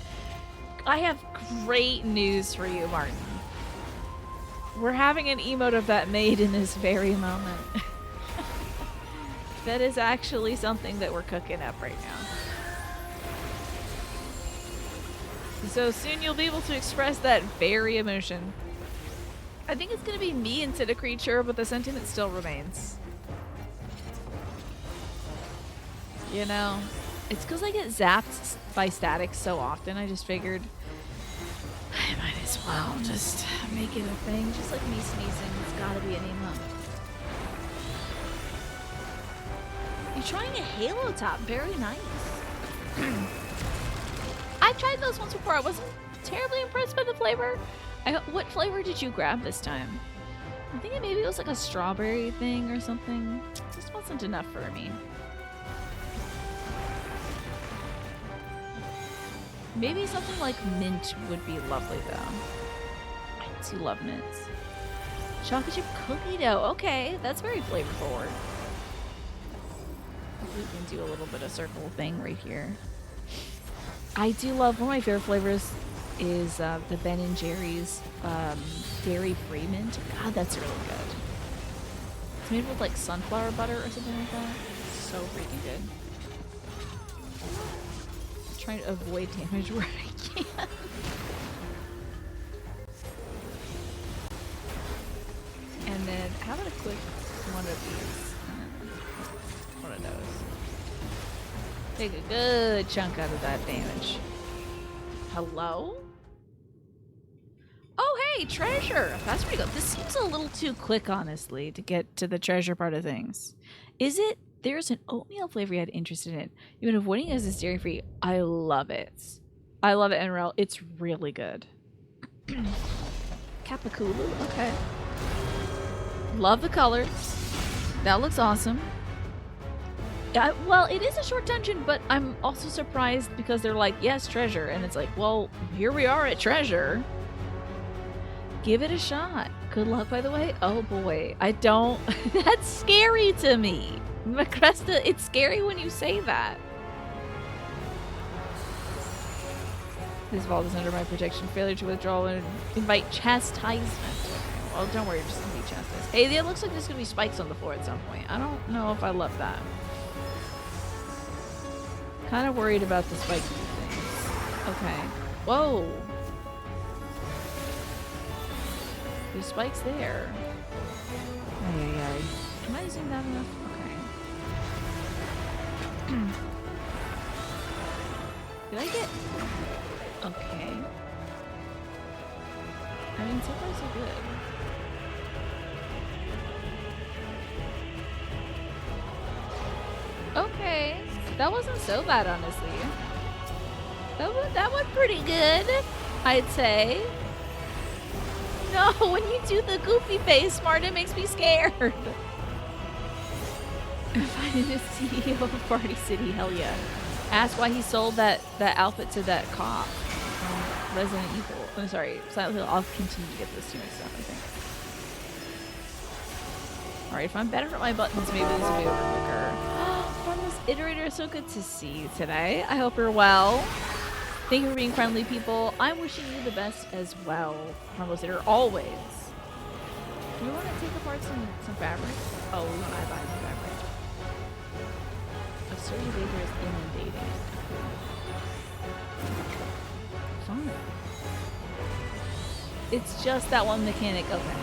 I have great news for you, Martin. We're having an emote of that made in this very moment. That is actually something that we're cooking up right now. So soon you'll be able to express that very emotion. I think it's gonna be me instead of creature, but the sentiment still remains. You know? It's because I get zapped by static so often, I just figured I might as well just make it a thing. Just like me sneezing, it's gotta be an emote. You're trying a Halo top, very nice. I tried those once before, I wasn't terribly impressed by the flavor. What flavor did you grab this time? I think maybe it was like a strawberry thing or something. Just wasn't enough for me. Maybe something like mint would be lovely though. I do love mints. Chocolate chip cookie dough. Okay, that's very flavor forward. We can do a little bit of circle thing right here. I do love, one of my favorite flavors is the Ben & Jerry's dairy-free mint. God, that's really good. It's made with like sunflower butter or something like that. So freaking good. I'm trying to avoid damage where I can. And then, how about a quick one of these? One of those. Take a good chunk out of that damage. Hello? Oh, hey, treasure! That's pretty good. This seems a little too quick, honestly, to get to the treasure part of things. Is it? There's an oatmeal flavor you had interested in. You've been avoiding it as it's dairy-free. I love it. I love it, NRL. It's really good. Kapakulu, okay. Love the colors. That looks awesome. Well, it is a short dungeon, but I'm also surprised because they're like, yes, treasure. And it's like, well, here we are at treasure. Give it a shot. Good luck, by the way. Oh, boy. I don't... That's scary to me. Macresta, it's scary when you say that. This vault is under my protection. Failure to withdraw and invite chastisement. Well, don't worry. You're just going to be chastised. Hey, it looks like there's going to be spikes on the floor at some point. I don't know if I love that. Kind of worried about the spiky things. Okay. Whoa. There's spikes there. Ay, ay, ay. Am I zoomed out enough? Okay. Did I get... Okay. I mean, so far so good. Okay. That wasn't so bad, honestly. That went pretty good, I'd say. No, when you do the goofy face, Smart, it makes me scared. Finding the CEO of Party City, hell yeah. Ask why he sold that outfit to that cop from Resident Evil. I'm sorry, Silent Hill. I'll continue to get this too much stuff, I think. Alright, if I'm better at my buttons, maybe this will be over quicker. Harmless Iterator, so good to see you today. I hope you're well. Thank you for being friendly, people. I'm wishing you the best as well, Harmless Iterator, always. Do you want to take apart some fabric? Oh, we want to buy some fabric. A Surrey Baker is inundating. Fun. It's just that one mechanic. Okay.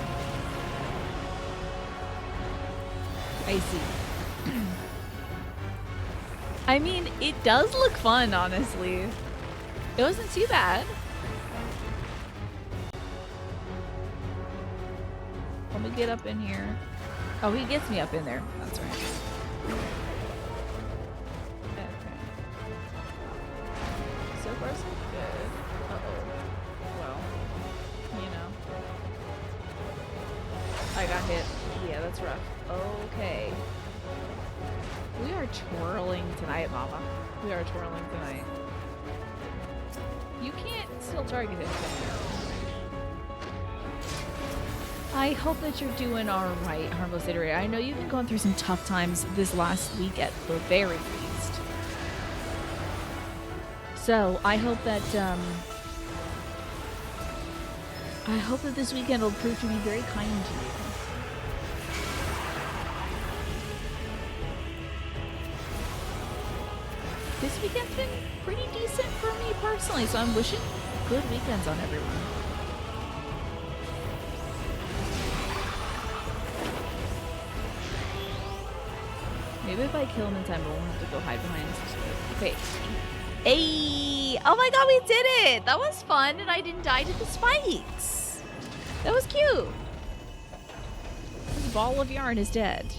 I see. I mean, it does look fun, honestly. It wasn't too bad. Let me get up in here. Oh, he gets me up in there. That's right. Okay. So far, so good. Uh-oh. Well, you know. I got hit. Yeah, that's rough. Okay. We are twirling tonight, Mama. We are twirling tonight. You can't still target him, can you? I hope that you're doing alright, Harmless Iterator. I know you've been going through some tough times this last week at the very least. So, I hope that this weekend will prove to be very kind to you. This weekend's been pretty decent for me personally, so I'm wishing good weekends on everyone. Maybe if I kill him in time, I won't have to go hide behind this. Okay. Hey! Oh my god, we did it! That was fun, and I didn't die to the spikes. That was cute. This ball of yarn is dead.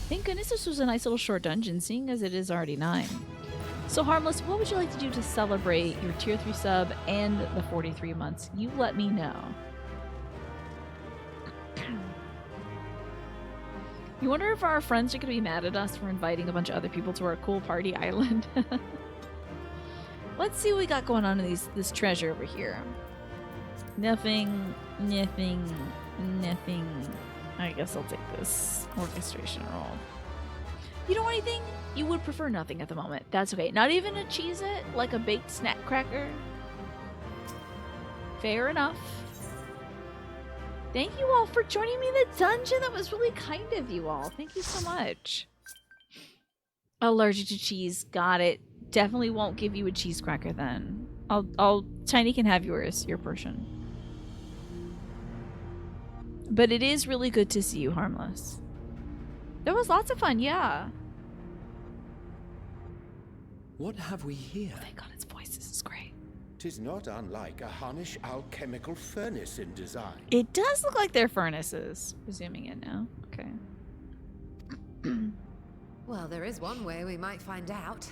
Thank goodness this was a nice little short dungeon, seeing as it is already 9. So Harmless, what would you like to do to celebrate your tier 3 sub and the 43 months? You let me know. You wonder if our friends are going to be mad at us for inviting a bunch of other people to our cool party island? Let's see what we got going on in this treasure over here. Nothing, nothing, nothing. I guess I'll take this orchestration roll. You don't want anything? You would prefer nothing at the moment. That's okay. Not even a Cheez-It? Like a baked snack cracker? Fair enough. Thank you all for joining me in the dungeon. That was really kind of you all. Thank you so much. Allergic to cheese. Got it. Definitely won't give you a cheese cracker then. Tiny can have yours, your portion. But it is really good to see you, Harmless. That was lots of fun, yeah. What have we here? Oh, thank God it's voice. This is great. 'Tis not unlike a Harnish alchemical furnace in design. It does look like they're furnaces. Zooming in now. Okay. Well, there is one way we might find out.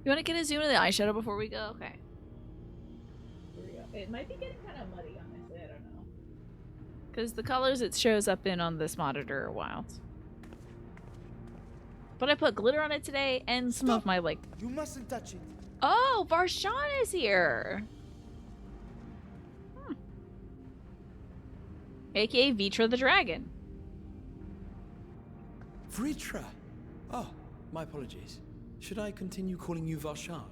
You want to get a zoom of the eyeshadow before we go? Okay. Here we go. It might be getting kind of muddy, honestly. I don't know. Because the colors it shows up in on this monitor are wild. But I put glitter on it today and some of my, like... You mustn't touch it. Oh, Varshan is here! AKA Vitra the Dragon. Vritra! Oh, my apologies. Should I continue calling you Varshan?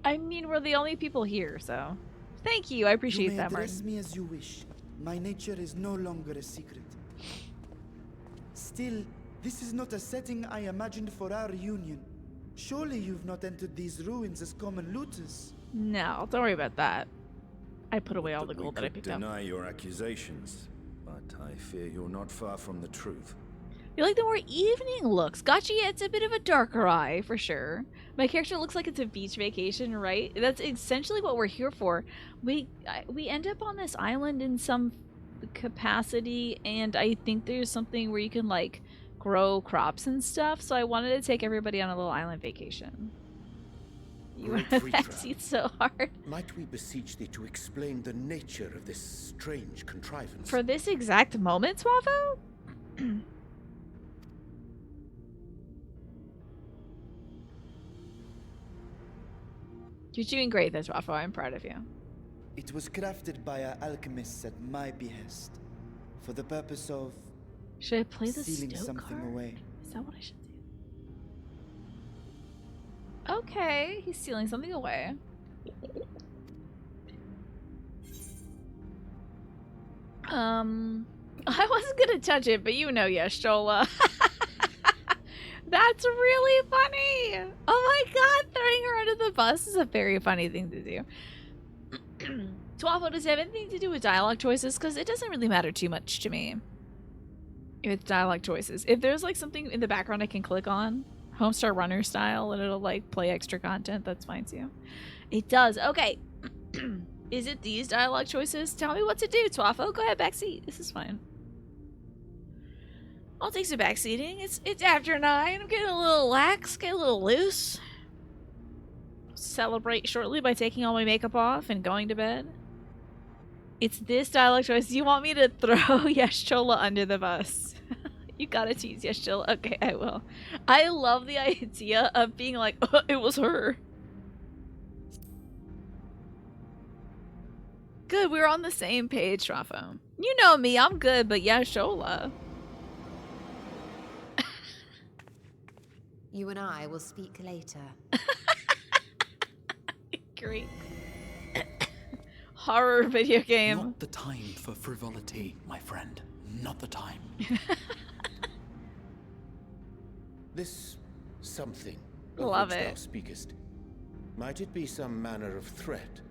I mean, we're the only people here, so... Thank you, I appreciate that, Martin. You may address me as you wish. My nature is no longer a secret. Still, this is not a setting I imagined for our reunion. Surely you've not entered these ruins as common looters. No, don't worry about that. I put away all the gold that I picked up. Deny your accusations, but I fear you're not far from the truth. You like the more evening looks. Gotcha, yeah, it's a bit of a darker eye, for sure. My character looks like it's a beach vacation, right? That's essentially what we're here for. We end up on this island in some capacity, and I think there's something where you can, like, grow crops and stuff, so I wanted to take everybody on a little island vacation. You want to fancy it so hard. Might we beseech thee to explain the nature of this strange contrivance? For this exact moment, Swavo? You're doing great there, Swavo. I'm proud of you. It was crafted by our alchemists at my behest, for the purpose of should I play the sealing Stoke something card? away. Is that what I should do? Okay, he's sealing something away. I wasn't gonna touch it, but you know, yes, Shola. That's really funny. Oh my god, throwing her under the bus is a very funny thing to do. Twavo, does it have anything to do with dialogue choices? Because it doesn't really matter too much to me. With dialogue choices. If there's like something in the background I can click on, Homestar Runner style, and it'll like play extra content, that's fine too. It does. Okay. Is it these dialogue choices? Tell me what to do, Twafo. Go ahead, backseat. This is fine. I'll take some backseating. It's after 9. I'm getting a little lax, getting a little loose. Celebrate shortly by taking all my makeup off and going to bed. It's this dialogue choice. You want me to throw Yeshchola under the bus? You gotta tease Yeshchola. Okay, I will. I love the idea of being like, oh, it was her. Good, we're on the same page, Rafo. You know me, I'm good, but Yeshchola. You and I will speak later. Great. Horror video game. Not the time for frivolity, my friend. Not the time. This something of Love which it. thou speakest, might it be some manner of threat?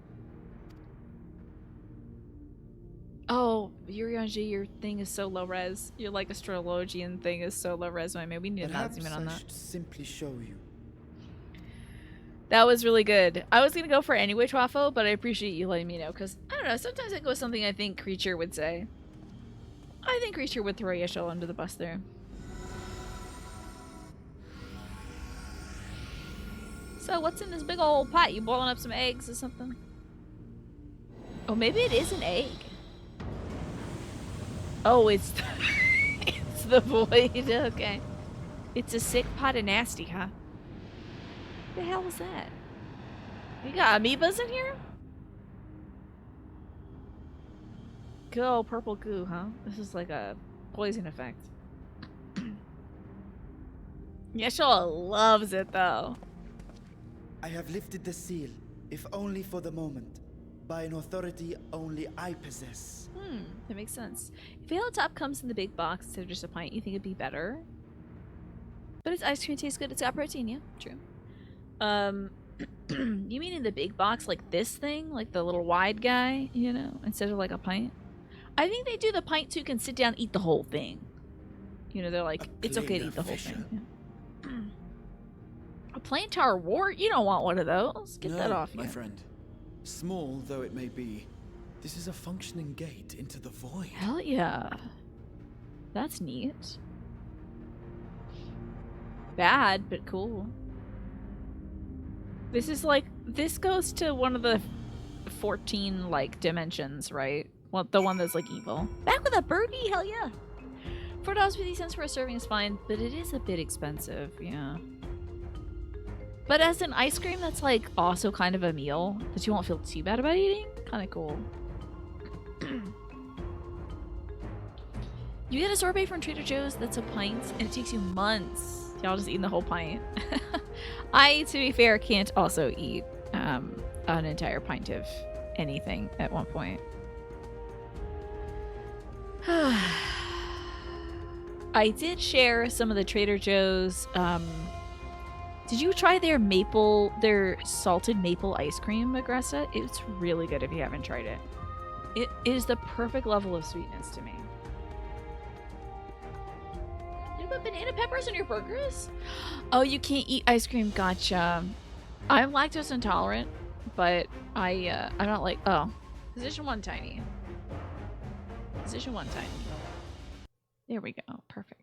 Oh, Yuri, your thing is so low res. Your like astrologian thing is so low res. Maybe we need to not zoom in on I that. should simply show you. That was really good. I was gonna go for anyway, Twafo, but I appreciate you letting me know, because I don't know, sometimes I go with something I think Creature would say. I think Creature would throw Yeshel under the bus there. So what's in this big old pot? You boiling up some eggs or something? Oh, maybe it is an egg. Oh, it's it's the void. Okay. It's a sick pot of nasty, huh? What the hell was that? You got amoebas in here? Good old purple goo, huh? This is like a poison effect. Yeshua loves it though. I have lifted the seal, if only for the moment, by an authority only I possess. That makes sense. If ale top comes in the big box instead of just a pint, you think it'd be better? But its ice cream tastes good. It's got protein, yeah, true. You mean in the big box, like this thing? Like the little wide guy, you know, instead of like a pint? I think they do the pint so you can sit down and eat the whole thing. You know, they're like, it's okay to eat the whole thing. Yeah. A plantar wart? You don't want one of those. Get that off my you. friend. Small though it may be, this is a functioning gate into the void. Hell yeah. That's neat. Bad, but cool. This is like, this goes to one of the 14 like dimensions, right? Well, the one that's like evil. Back with a birdie, hell yeah. $4.50 for a serving is fine, but it is a bit expensive, yeah. But as an ice cream that's like also kind of a meal that you won't feel too bad about eating, kind of cool. You get a sorbet from Trader Joe's that's a pint, and it takes you months. Y'all just eating the whole pint. I, to be fair, can't also eat an entire pint of anything at one point. I did share some of the Trader Joe's. Did you try their salted maple ice cream, Agressa? It's really good if you haven't tried it. It is the perfect level of sweetness to me. You put banana peppers in your burgers? Oh, you can't eat ice cream. Gotcha. I'm lactose intolerant, but I'm not like, oh, position 1 tiny. Position 1 tiny. There we go. Perfect.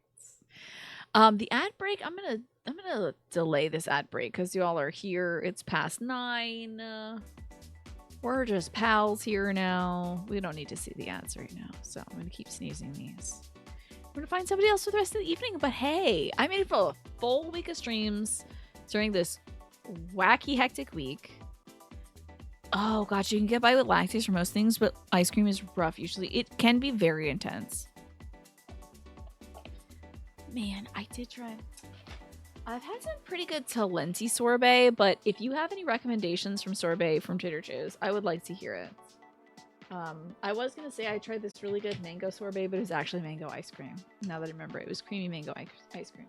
The ad break, I'm gonna delay this ad break because y'all are here. It's past 9. We're just pals here now. We don't need to see the ads right now, so I'm gonna keep sneezing these. We're gonna find somebody else for the rest of the evening, but hey, I made it for a full week of streams during this wacky, hectic week. Oh, gosh, you can get by with lactase for most things, but ice cream is rough usually. It can be very intense. Man, I did try. I've had some pretty good Talenti sorbet, but if you have any recommendations from sorbet from Trader Joe's, I would like to hear it. I was going to say I tried this really good mango sorbet, but it was actually mango ice cream. Now that I remember, it was creamy mango ice cream.